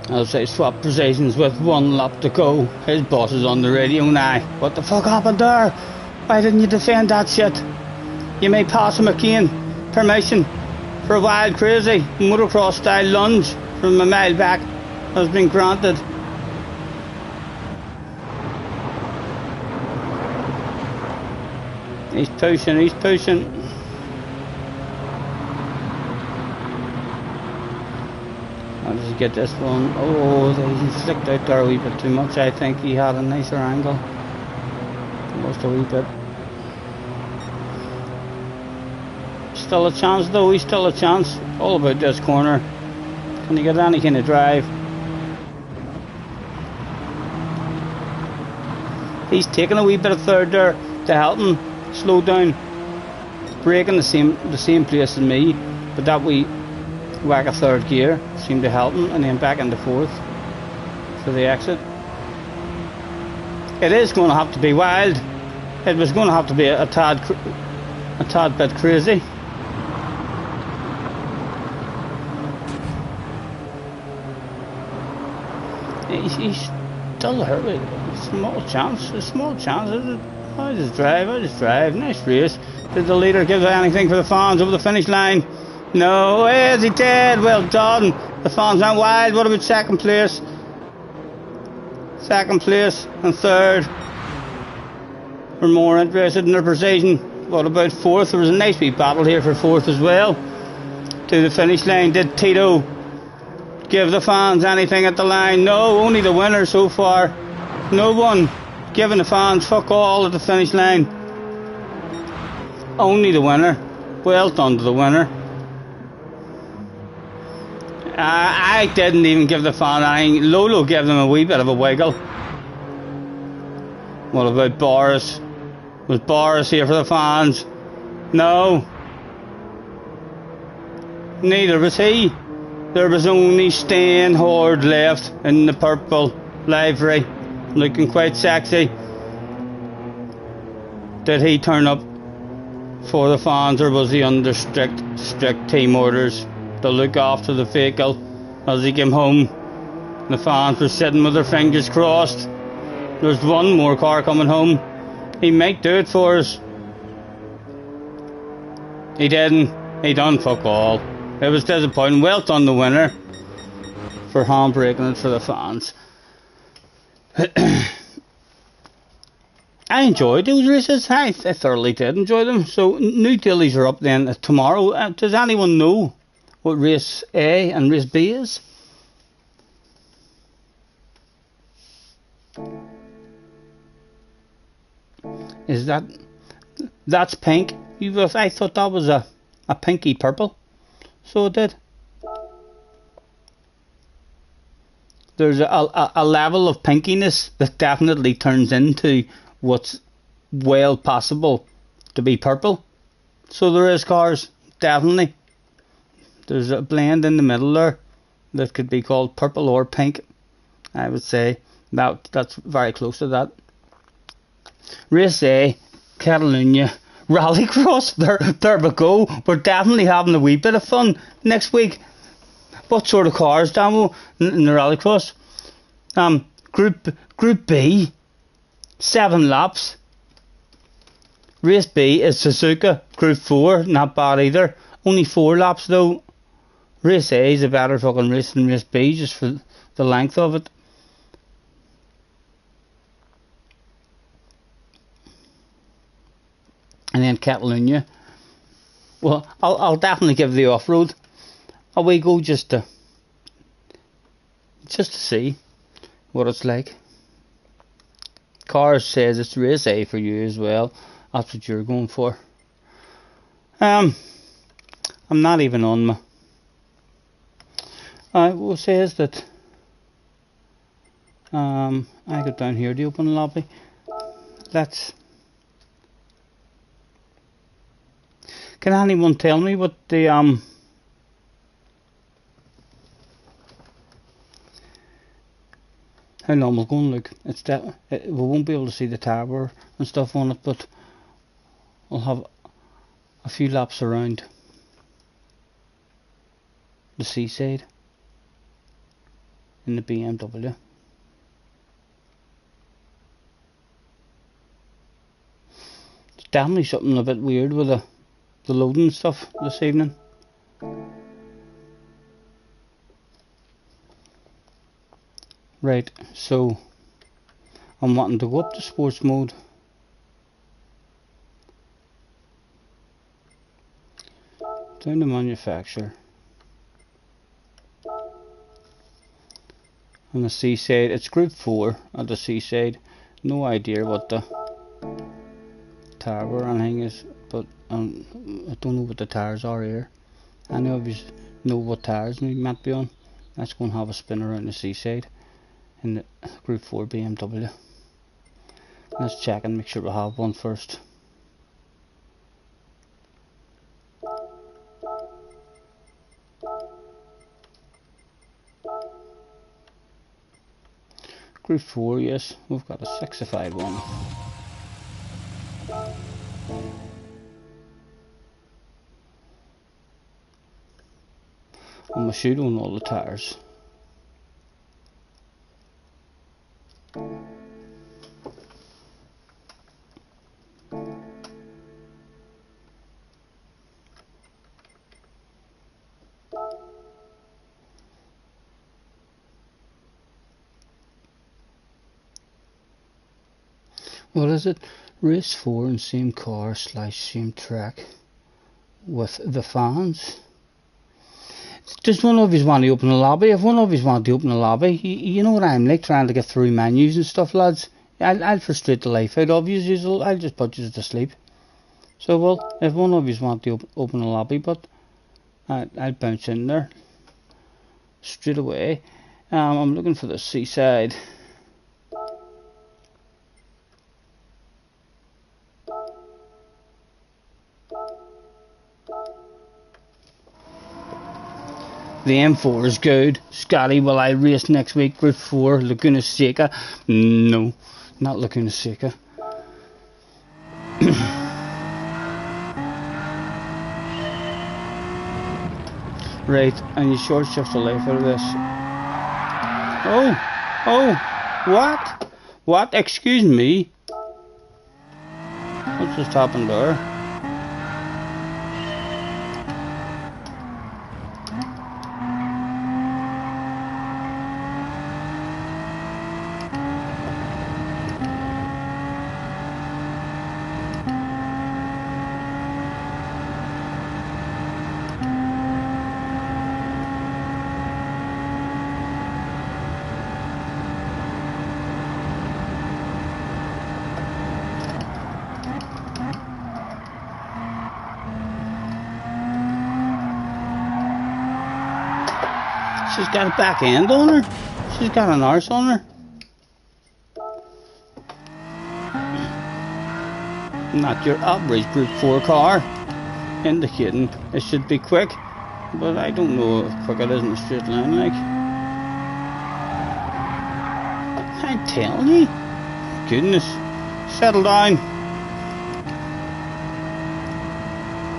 I'll say swap positions with 1 lap to go. His boss is on the radio now. What the fuck happened there? Why didn't you defend that shit? You may pass him again. Permission for a wild crazy motocross style lunge from a mile back has been granted. He's pushing, he's pushing. I'll just get this one. Oh, he flicked out there a wee bit too much. I think he had a nicer angle. Lost a wee bit. Still a chance though, he's still a chance. All about this corner. Can he get any kind of drive? He's taking a wee bit of third there to help him slow down. Braking the same place as me, but that wee whack a third gear seemed to help him, and then back into fourth for the exit. It is going to have to be wild. It was going to have to be a tad bit crazy. He's still hurt. A small chance. I just drive. Nice race. Did the leader give anything for the fans over the finish line? No, yes he did. Well done. The fans went wild. What about second place? Second place and third were more interested in their position. What about fourth? There was a nice wee battle here for fourth as well. To the finish line. Did Tito give the fans anything at the line? No, only the winner so far. No one giving the fans fuck all at the finish line. Only the winner. Well done to the winner. I didn't even give the fan anything. Lolo gave them a wee bit of a wiggle. What about Boris? Was Boris here for the fans? No. Neither was he. There was only Stan Horde left in the purple livery, looking quite sexy. Did he turn up for the fans, or was he under strict team orders to look after the vehicle as he came home? The fans were sitting with their fingers crossed. There's one more car coming home. He might do it for us. He didn't. He done fuck all. It was disappointing. Well done, the winner, for handbraking it for the fans. I enjoyed those races. I thoroughly did enjoy them. So new dailies are up then tomorrow. Does anyone know what race A and race B is? Is that's pink? I thought that was a pinky purple. So it did. There's a level of pinkiness that definitely turns into what's well possible to be purple. So there is cars, definitely. There's a blend in the middle there that could be called purple or pink. I would say that's very close to that. Race A, Catalunya Rallycross. There we go. We're definitely having a wee bit of fun next week. What sort of cars, Damo, in the Rallycross? Group B, 7 laps. Race B is Suzuka, Group 4, not bad either. Only 4 laps though. Race A is a better fucking race than Race B, just for the length of it. And then Catalunya. Well, I'll definitely give the off-road a wee go just to see what it's like. Cars says it's race A for you as well. That's what you're going for. I'm not even on my. What says that? I go down here to open the lobby. Let's. Can anyone tell me what the how long we're going to look? We won't be able to see the tower and stuff on it, but we'll have a few laps around the seaside in the BMW. It's definitely something a bit weird with the loading stuff this evening. Right, so I'm wanting to go up to sports mode. Down to manufacturer. On the seaside, it's Group 4 at the seaside. No idea what the tower or anything is, but I don't know what the tires are here. I know you know what tires we might be on. Let's go and have a spin around the seaside in the Group 4 BMW. Let's check and make sure we have one first. Group 4, yes, we've got a 65 one. I'm a shoot on all the tires. What is it? Race 4 and same car / same track with the fans. Does one of you want to open a lobby? If one of you want to open a lobby, you know what I'm like, trying to get through menus and stuff, lads. I'll frustrate the life out of you. I'll just put you to sleep. So, well, if one of you want to open a lobby, but I'll bounce in there straight away. I'm looking for the seaside. The M4 is good. Scotty, will I race next week? Group 4, Laguna Seca. No, not Laguna Seca. Right, and you short shift the life out of this. Oh, what? What? Excuse me. What's just happened there? She's got a back end on her. She's got an arse on her. Not your average Group 4 car, indicating it should be quick, but I don't know how quick it is in a straight line like. I'm telling you. Goodness. Settle down.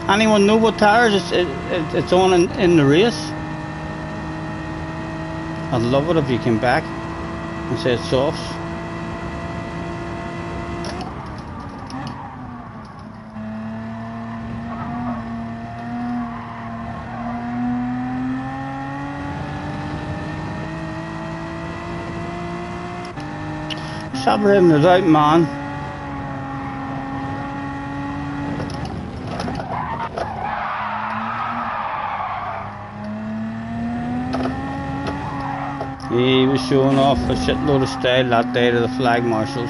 Anyone know what tires it's on in the race? I'd love it if you came back and said softs. Stop revving it out, man. He was showing off a shitload of style that day to the flag marshals.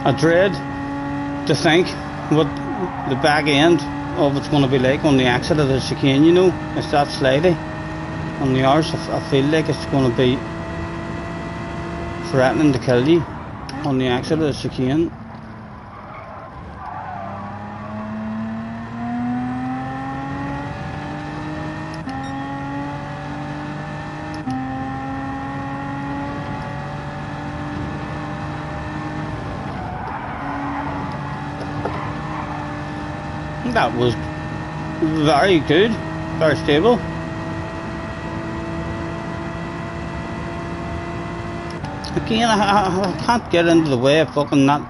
I dread to think what the back end of it's going to be like on the exit of the chicane, you know. It's that slidey. On the arse, I feel like it's going to be threatening to kill you on the exit of the chicane. That was very good, very stable. Again, I can't get into the way of fucking not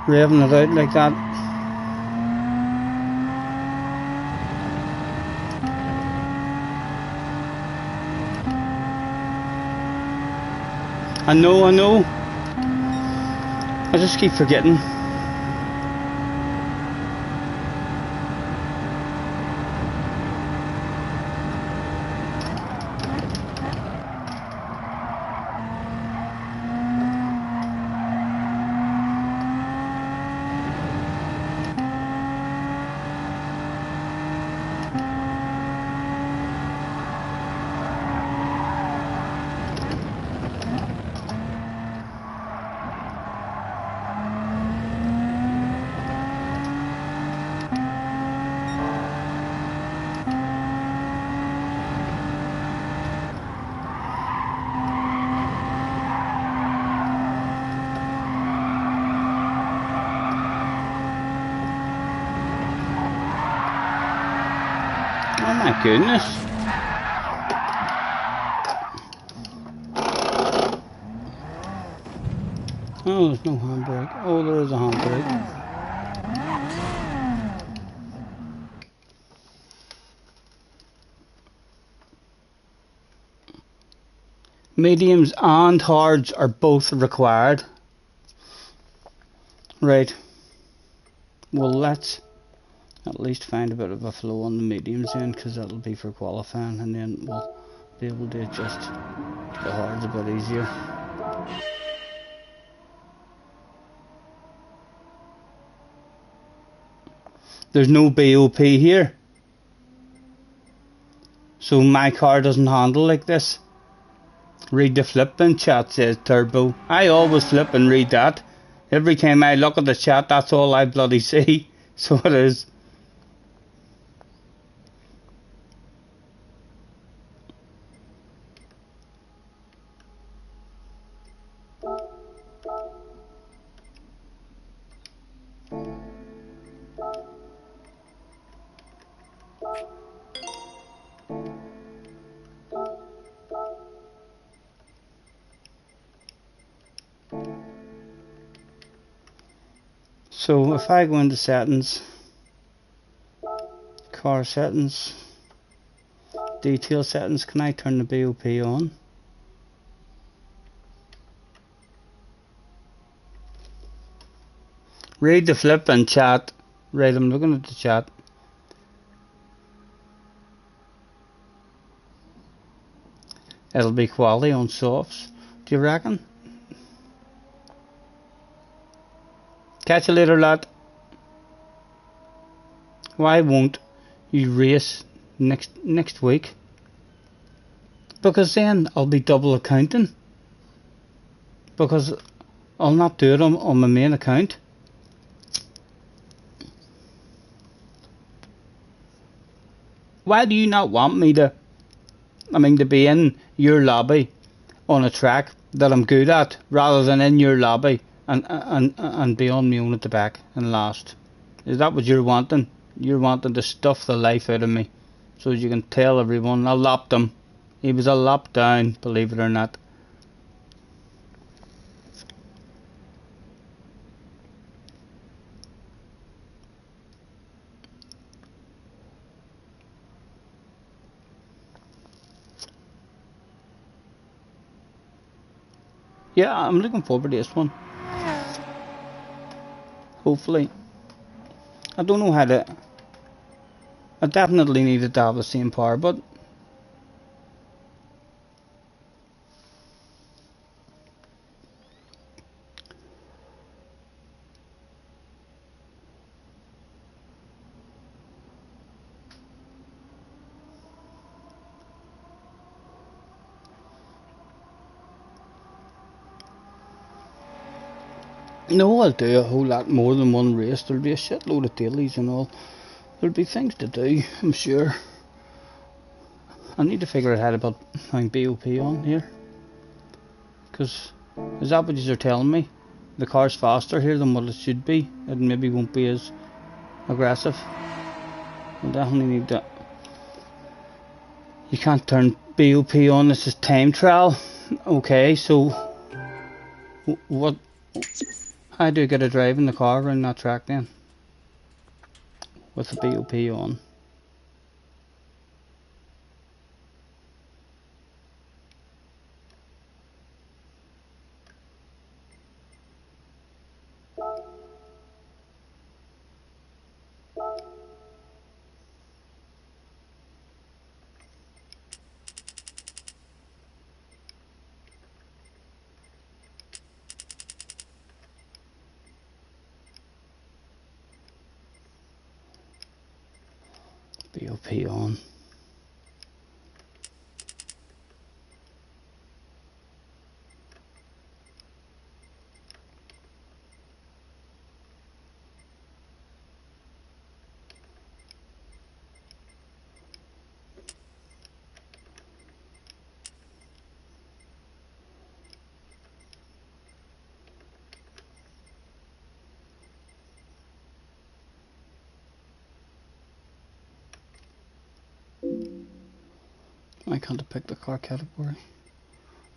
revving it out like that. I know. I just keep forgetting. Oh my goodness. Oh, there's no handbrake. Oh, there is a handbrake. Mediums and hards are both required. Right. Well, let's at least find a bit of a flow on the mediums then, because that'll be for qualifying, and then we'll be able to adjust the hards a bit easier. There's no BOP here, so my car doesn't handle like this. Read the flip in chat, says Turbo. I always flip and read that. Every time I look at the chat, that's all I bloody see. So it is. So if I go into settings, car settings, detail settings, can I turn the BOP on? Read the flip and chat. Right, I'm looking at the chat. It'll be quality on softs, do you reckon? Catch you later, lad. Why won't you race next week? Because then I'll be double accounting. Because I'll not do it on my main account. Why do you not want me to be in your lobby on a track that I'm good at, rather than in your lobby and be on my own at the back and last? Is that what you're wanting? You're wanting to stuff the life out of me, so you can tell everyone I lopped him. He was a lop down, believe it or not. Yeah, I'm looking forward to this one. Hopefully. I don't know how to... I definitely needed to have the same power, but... No, I'll do a whole lot more than one race. There'll be a shitload of dailies and all. There'll be things to do, I'm sure. I need to figure out how to put BOP on here. Because, is that what you're telling me? The car's faster here than what it should be. It maybe won't be as aggressive. We'll definitely need that. You can't turn BOP on, this is time trial. Okay, so... what... How do I get a drive in the car around that track then? With the BOP on. BOP on. I can't pick the car category.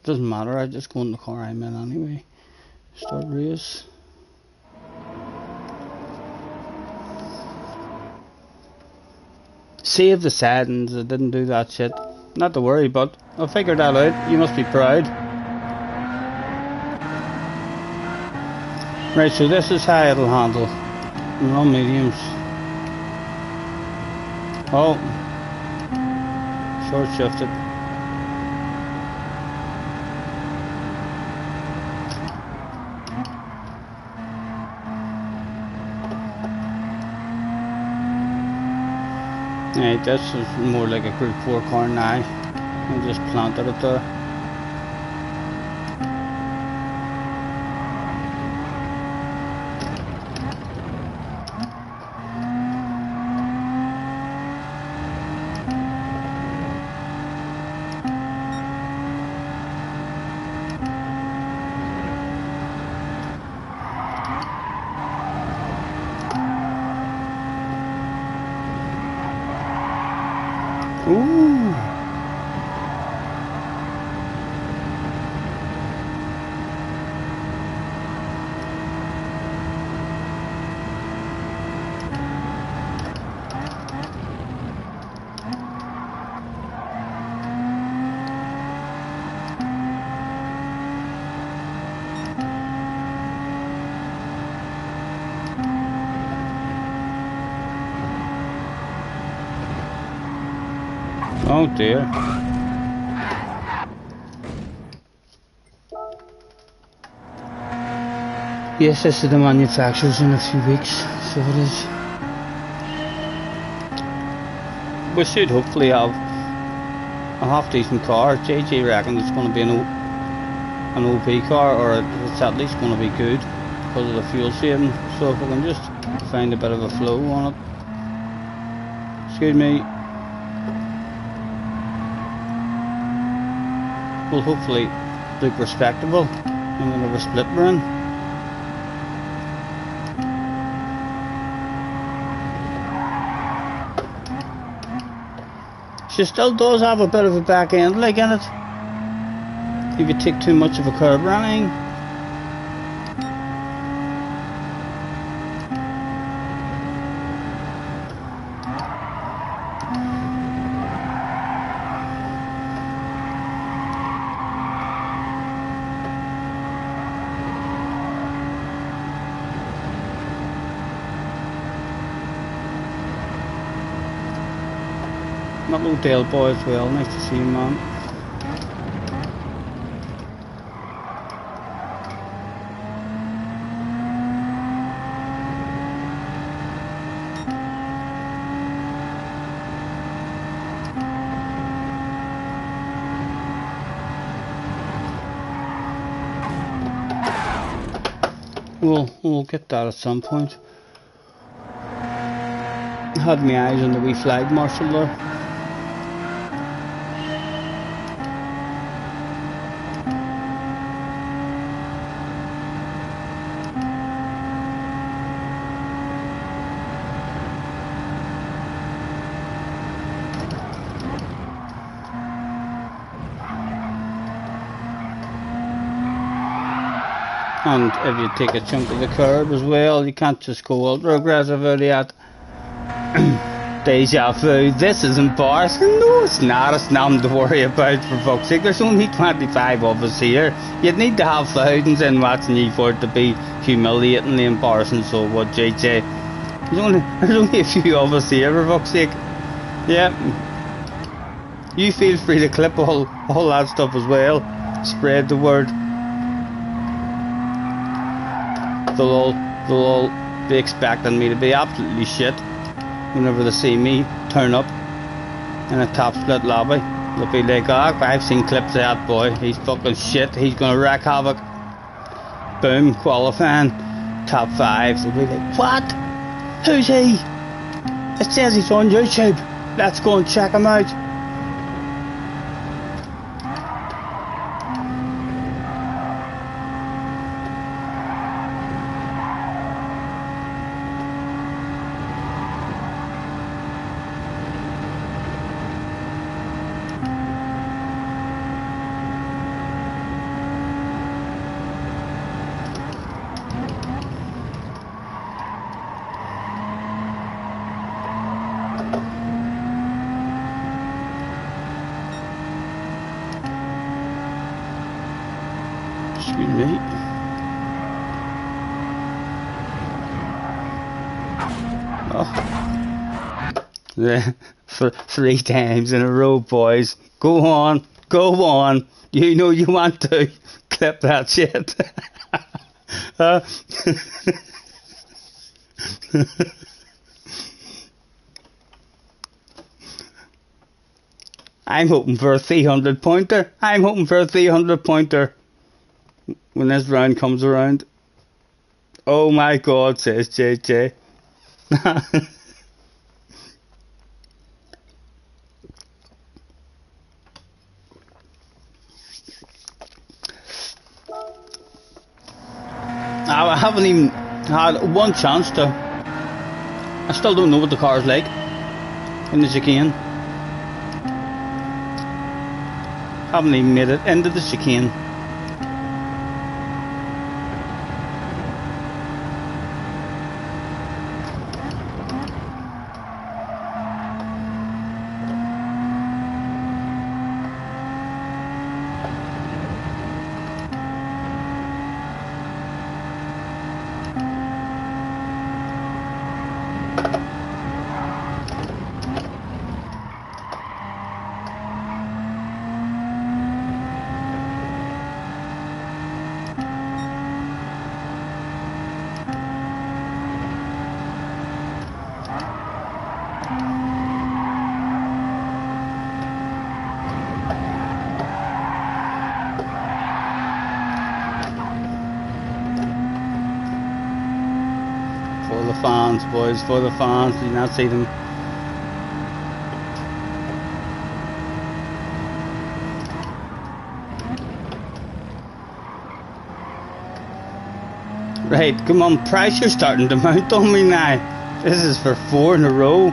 Doesn't matter, I just go in the car I'm in anyway. Start race. Save the settings, I didn't do that shit. Not to worry, but I'll figure that out. You must be proud. Right, so this is how it'll handle. Run mediums. Oh. Short shifted. Yeah, this is more like a Group 4 car now. I just planted it there. Ooh. Oh dear. Yes, this is the manufacturer's in a few weeks, so it is. We should hopefully have a half decent car. JJ reckons it's going to be an OP car, or it's at least going to be good because of the fuel saving. So if we can just find a bit of a flow on it. Excuse me. Will hopefully look respectable in whatever split we're in. She still does have a bit of a back end like in it. If you take too much of a curb or anything. Not little Dale boy as well, nice to see you, man. We'll get that at some point. I had my eyes on the wee flag marshal there. And if you take a chunk of the curb as well, you can't just go ultra aggressive out of that. Deja vu, this is embarrassing. No, it's not. It's nothing to worry about, for fuck's sake. There's only 25 of us here. You'd need to have thousands in watching you for it to be humiliatingly embarrassing. So what, JJ? There's only a few of us here, for fuck's sake. Yeah. You feel free to clip all that stuff as well. Spread the word. They'll all be expecting me to be absolutely shit whenever they see me turn up in a top split lobby. They'll be like, oh, I've seen clips of that boy, he's fucking shit, he's gonna wreak havoc. Boom, qualifying, top 5. They'll be like, what? Who's he? It says he's on YouTube, let's go and check him out. For 3 times in a row, boys. Go on, go on. You know you want to clip that shit. I'm hoping for a 300 pointer. I'm hoping for a 300 pointer when this round comes around. Oh my God, says JJ. I haven't even had one chance to. I still don't know what the car's like in the chicane. Haven't even made it into the chicane. the fans, boys, for the fans. Do you not see them? Right, come on, pressure's starting to mount on me now. This is for 4 in a row.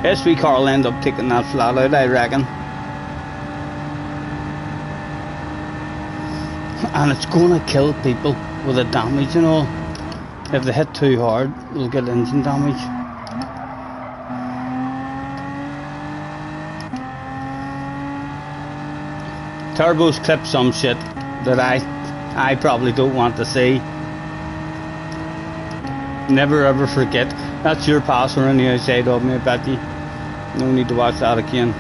SV car will end up taking that flat out, I reckon. And it's gonna kill people with the damage and all. If they hit too hard, they'll get engine damage. Turbos clip some shit that I probably don't want to see. Never ever forget. That's your passer on the outside of me, I bet you. No need to watch that again.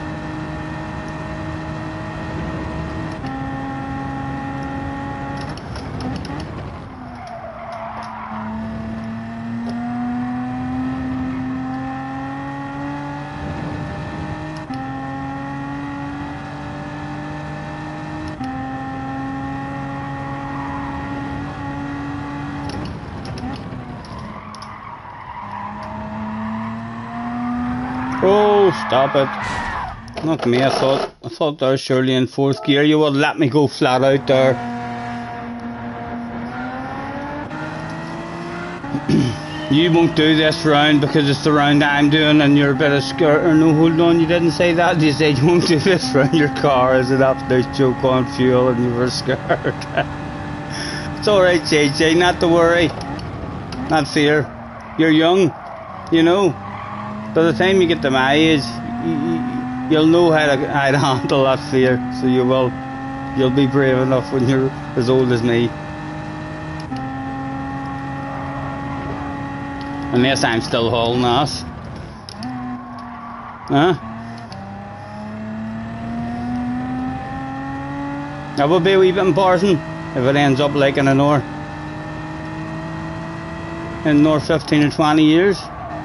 Oh, stop it. Not me, I thought there was surely in 4th gear. You would let me go flat out there. You won't do this round because it's the round I'm doing and you're a bit of scared. Or no, hold on, you didn't say that. You said you won't do this round. Your car is an absolute choke on fuel and you were scared. It's alright, JJ, not to worry. Not fear. You're young, you know. By the time you get to my age, you'll know how to handle that fear. So you'll be brave enough when you're as old as me. Unless I'm still hauling ass. Huh? That would be a wee bit embarrassing if it ends up like in another 15 or 20 years.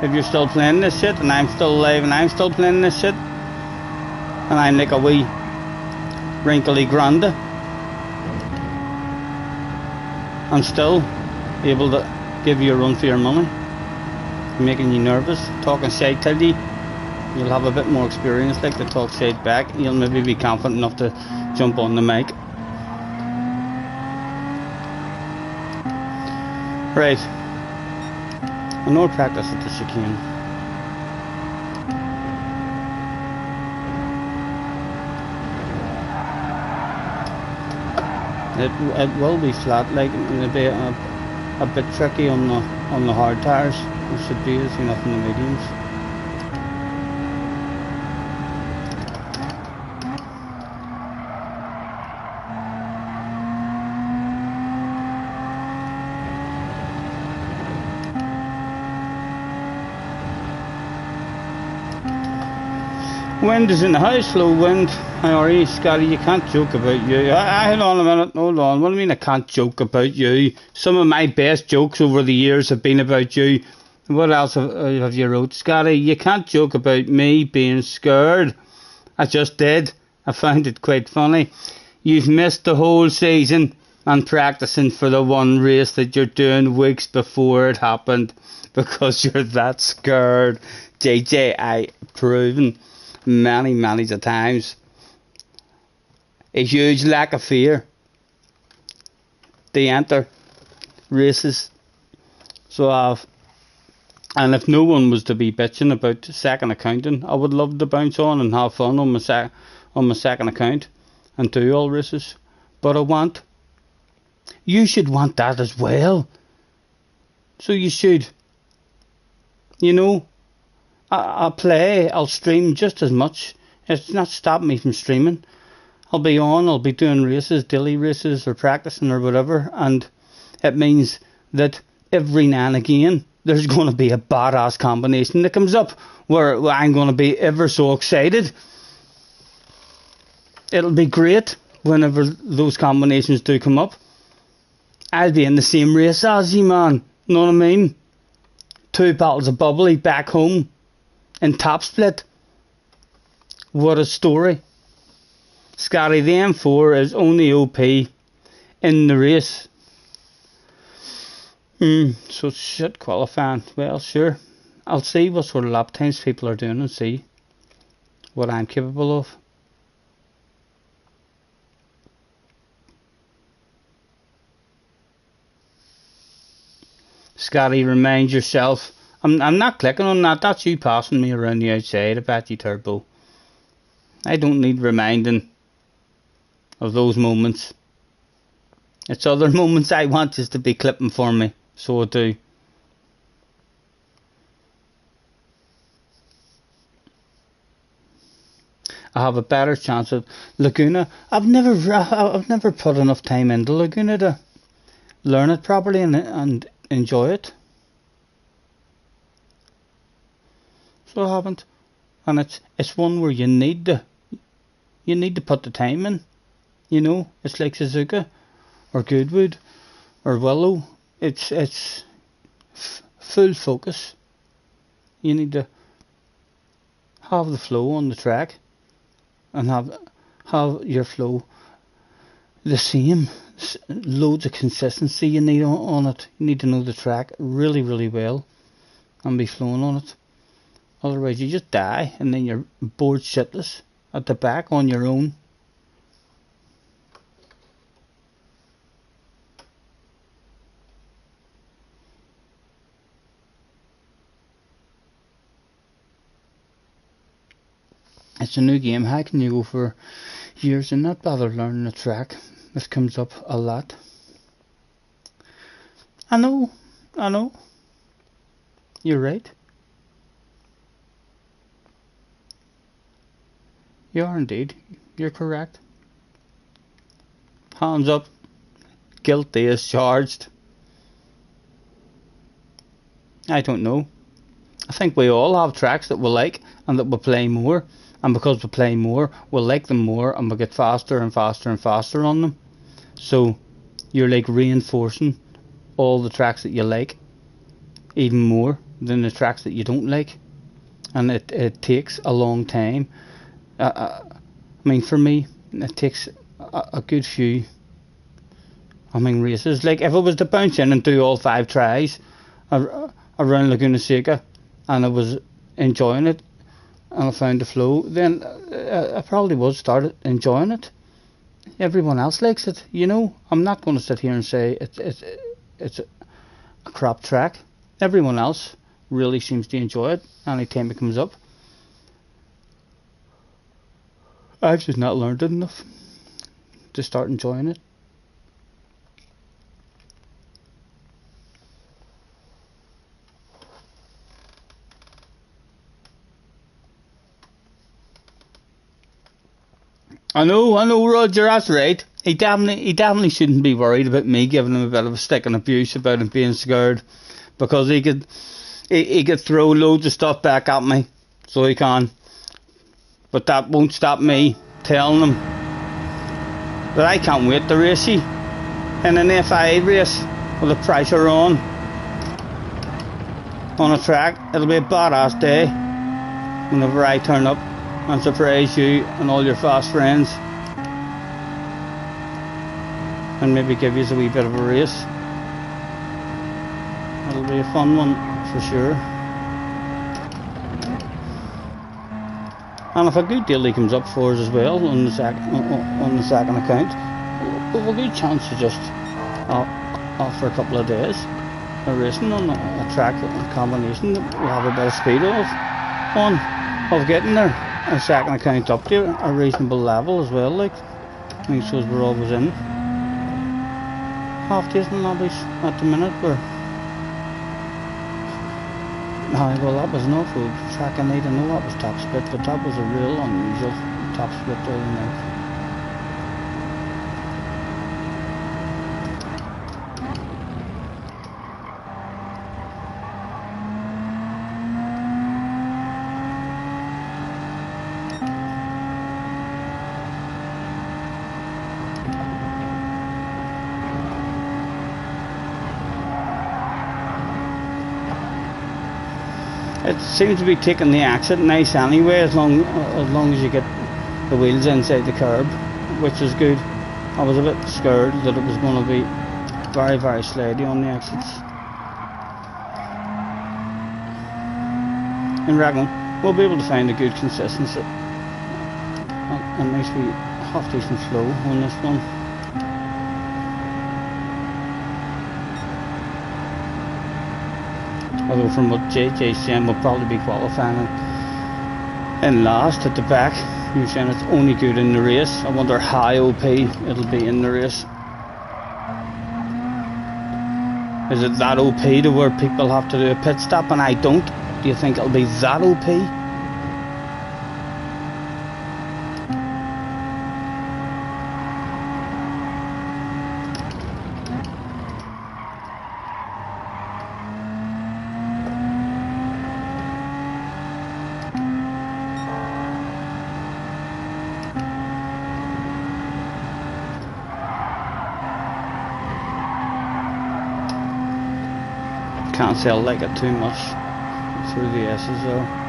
If you're still playing this shit and I'm still alive and I'm still playing this shit and I'm like a wee wrinkly grande, I'm still able to give you a run for your money, making you nervous, talking shite to you. You'll have a bit more experience like to talk shite back. You'll maybe be confident enough to jump on the mic. Right. No practice at the chicane. It will be flat, like it'll be a bit tricky on the hard tires. It should be easy enough in the mediums. Wind is in the house, low wind. How are you, Scotty? You can't joke about you. Hold on a minute, hold on. What do you mean I can't joke about you? Some of my best jokes over the years have been about you. What else have you wrote, Scotty? You can't joke about me being scared. I just did. I found it quite funny. You've missed the whole season and practicing for the one race that you're doing weeks before it happened because you're that scared. JJ, I proven many a times a huge lack of fear to enter races. So and if no one was to be bitching about second accounting, I would love to bounce on and have fun on my second account and do all races. But you should want that as well. So you should, you know. I'll stream just as much. It's not stopping me from streaming. I'll be doing races, daily races or practicing or whatever, and it means that every now and again there's going to be a badass combination that comes up where I'm going to be ever so excited. It'll be great whenever those combinations do come up. I'll be in the same race as you, man. Know what I mean? 2 bottles of bubbly back home in top split. What a story. Scotty, the M4 is only OP in the race. So shit qualifying. Well, sure. I'll see what sort of lap times people are doing and see what I'm capable of. Scotty, remind yourself. I'm not clicking on that. That's you passing me around the outside. I bet you, Turbo. I don't need reminding of those moments. It's other moments I want is to be clipping for me. So I do. I have a better chance of Laguna. I've never put enough time into Laguna to learn it properly and enjoy it. So I haven't, and it's one where you need to put the time in. You know, it's like Suzuka or Goodwood or Willow. It's full focus. You need to have the flow on the track and have your flow the same. Loads of consistency you need on it. You need to know the track really, really well and be flowing on it. Otherwise you just die and then you're bored shitless at the back on your own. It's a new game. How can you go for years and not bother learning the track? This comes up a lot. I know. You're right. You are indeed. You're correct. Hands up. Guilty as charged. I don't know. I think we all have tracks that we like and that we play more. And because we play more, we'll like them more and we'll get faster and faster and faster on them. So you're like reinforcing all the tracks that you like even more than the tracks that you don't like. And it takes a long time. I mean, for me, it takes a good few races. Like if I was to bounce in and do all 5 tries around Laguna Seca and I was enjoying it and I found the flow, then I probably would start enjoying it. Everyone else likes it, you know. I'm not going to sit here and say it's a crap track. Everyone else really seems to enjoy it anytime it comes up. I've just not learned it enough to start enjoying it. I know, Roger, that's right. He definitely shouldn't be worried about me giving him a bit of a stick and abuse about him being scared, because he could throw loads of stuff back at me, so he can. But that won't stop me telling him that I can't wait to race you in an FIA race with the pressure on a track. It'll be a badass day whenever I turn up and surprise you and all your fast friends and maybe give you a wee bit of a race. It'll be a fun one for sure. And if a good deal comes up for us as well on the second account, we'll get a chance to just off for a couple of days of racing on a track combination that we have a bit of speed of getting there. A second account up to a reasonable level as well, like make sure we're always in half days and lobbies at the minute. Well, that was an off-road track. I need to know that was top split, but that was a real unusual top split all the night. It seems to be taking the exit nice anyway, as long as you get the wheels inside the curb, which is good. I was a bit scared that it was going to be very, very slidey on the exits. And reckon we'll be able to find a good consistency and nice wee half decent flow on this one. Although from what JJ's saying, we'll probably be qualifying in last at the back. You're saying it's only good in the race. I wonder how OP it'll be in the race. Is it that OP to where people have to do a pit stop and I don't? Do you think it'll be that OP? Can't say I like it too much through the S's though.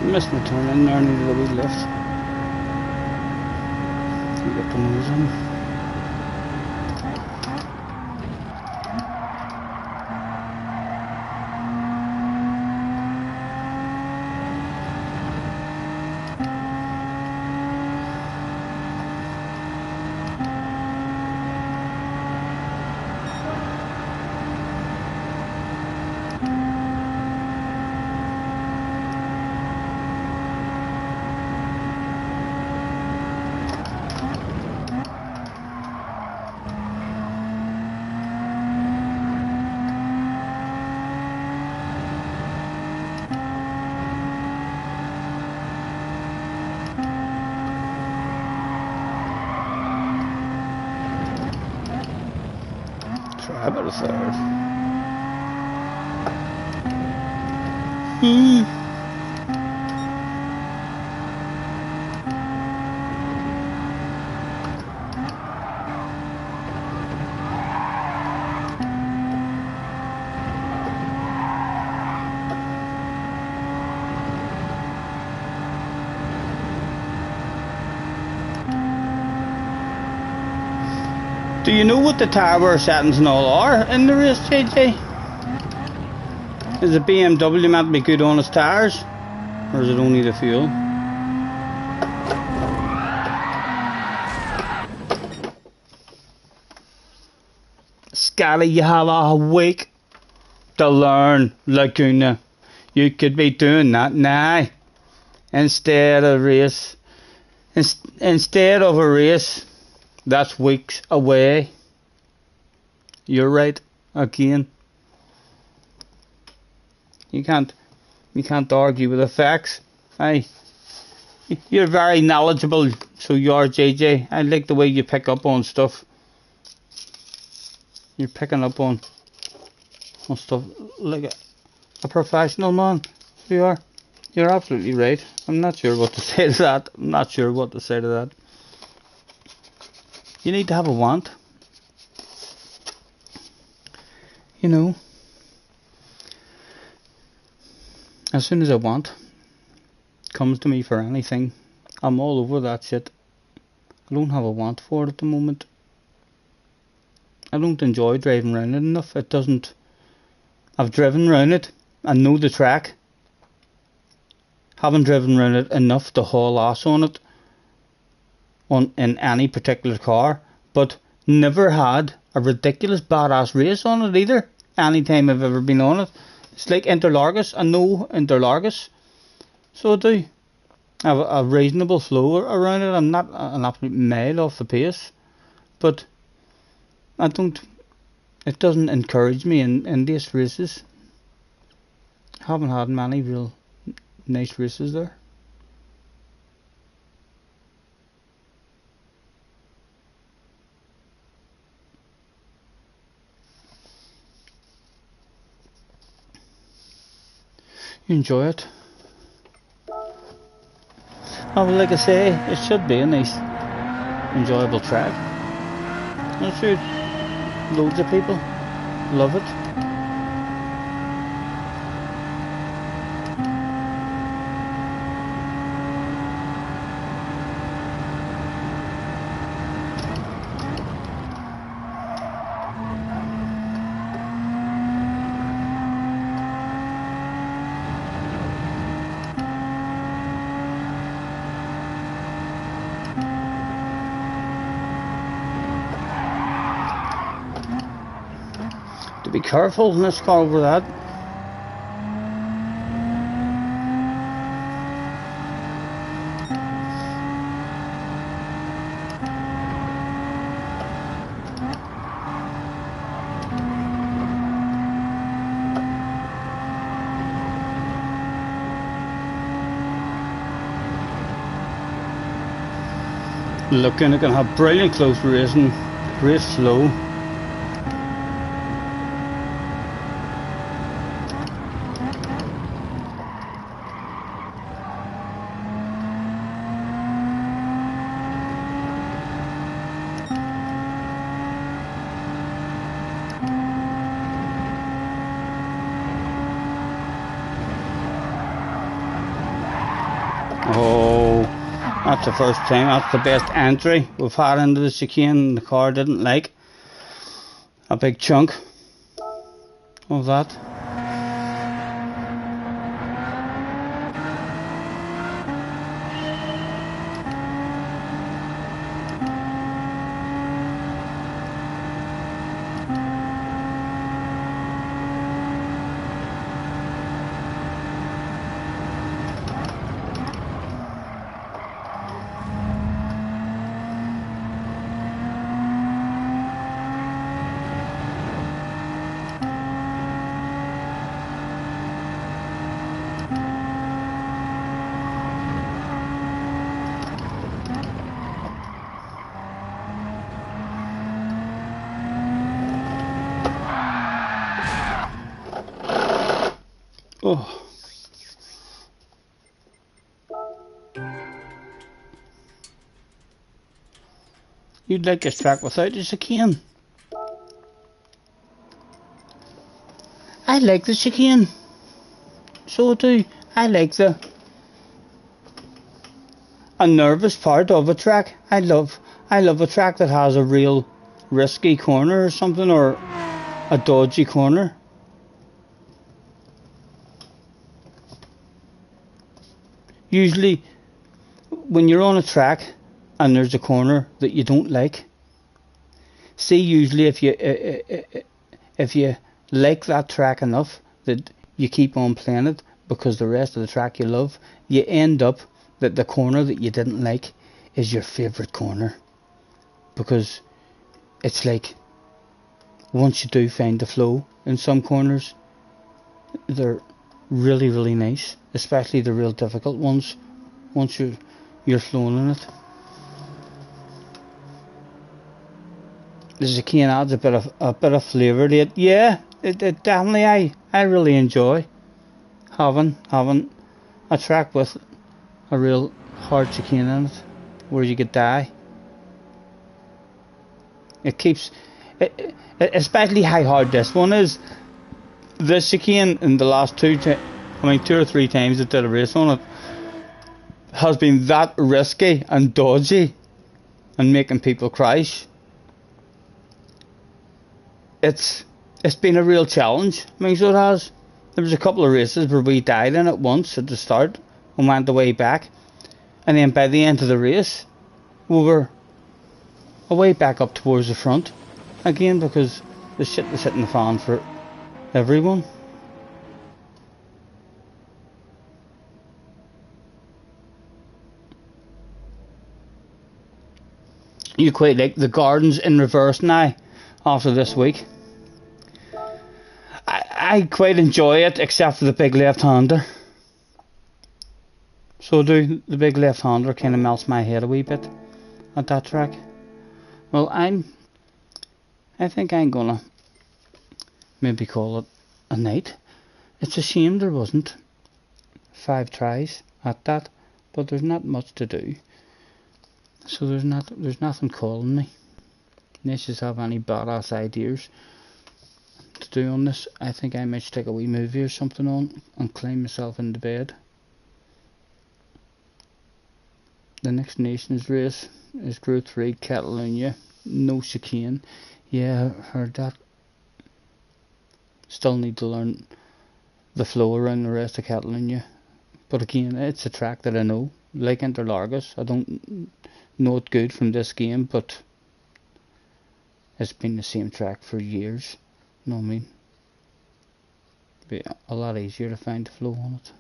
Missed my turn in there, needed a wee lift. Get the nose in. Try about a third. Do you know what the tyre wear settings and all are in the race, JJ? Is the BMW meant to be good on its tyres? Or is it only the fuel? Scally, you have a week to learn, Laguna. You could be doing that now. Instead of a race that's weeks away. You're right again. You can't argue with the facts. Aye. You're very knowledgeable, so you are, JJ. I like the way you pick up on stuff. You're picking up on stuff like a professional man. You are. You're absolutely right. I'm not sure what to say to that. You need to have a want. You know. As soon as a want comes to me for anything, I'm all over that shit. I don't have a want for it at the moment. I don't enjoy driving around it enough. I've driven around it and know the track. Haven't driven around it enough to haul ass on it in any particular car, but never had a ridiculous badass race on it either. Anytime I've ever been on it. It's like Interlargus. I know Interlargus, so I do. I have a reasonable flow around it. I'm not an absolute mile off the pace, but I don't it doesn't encourage me in these races. Haven't had many real nice races there. You enjoy it. Oh, well, like I say, it should be a nice, enjoyable track. I'm sure loads of people love it. To be careful in this car over that. Looking, it can have brilliant close racing, great flow. Oh, that's the first time, that's the best entry we've had into the chicane. The car didn't like a big chunk of that. Oh. You'd like this track without the chicane. I like the chicane. So do I. Like the nervous part of a track. I love a track that has a real risky corner or something, or a dodgy corner. Usually when you're on a track and there's a corner that you don't like, see, usually if you like that track enough that you keep on playing it because the rest of the track you love, you end up that the corner that you didn't like is your favourite corner, because it's like, once you do find the flow in some corners, they're really nice, especially the real difficult ones, once you're flowing in it. The chicane adds a bit of flavour to it. Yeah, it definitely, I really enjoy having a track with a real hard chicane in it where you could die. It keeps especially how hard this one is. This chicane in the last two or three times I did a race on it has been that risky and dodgy and making people crash. It's been a real challenge. I mean, so it has. There was a couple of races where we died in it once at the start and went the way back, and then by the end of the race we were away back up towards the front again, because the shit was hitting the fan for everyone. You quite like the gardens in reverse now after this week. I quite enjoy it, except for the big left-hander. So do the big left-hander kind of melts my head a wee bit at that track. Well, I think I'm gonna maybe call it a night. It's a shame there wasn't 5 tries at that, but there's not much to do. So there's nothing calling me. Unless you have any badass ideas to do on this, I think I might stick a wee movie or something on and climb myself into bed. The next Nations race is Group 3 Catalunya. No chicane. Yeah, I heard that. Still need to learn the flow around the rest of Catalunya. But again, it's a track that I know. Like Interlagos, I don't know it good from this game, but it's been the same track for years. You know what I mean? Be a lot easier to find the flow on it.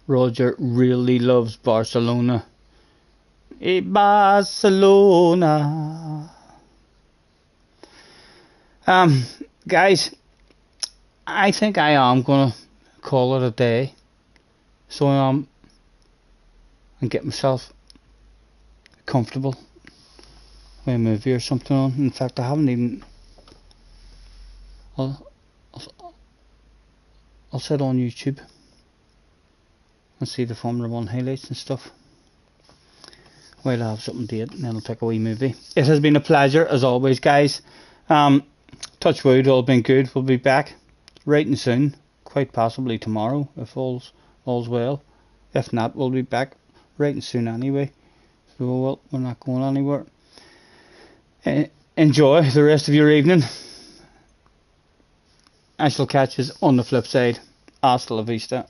Roger really loves Barcelona. Hey, Barcelona. Guys, I think I am gonna call it a day. So and get myself comfortable with a movie or something on. In fact, I haven't even. I'll sit on YouTube and see the Formula 1 highlights and stuff. While I have something to eat, and then I'll take a wee movie. It has been a pleasure as always, guys. Touch wood, all been good. We'll be back right and soon, quite possibly tomorrow if all's well. If not, we'll be back right and soon anyway. So well, we're not going anywhere. Enjoy the rest of your evening. I shall catch you on the flip side. Hasta la vista.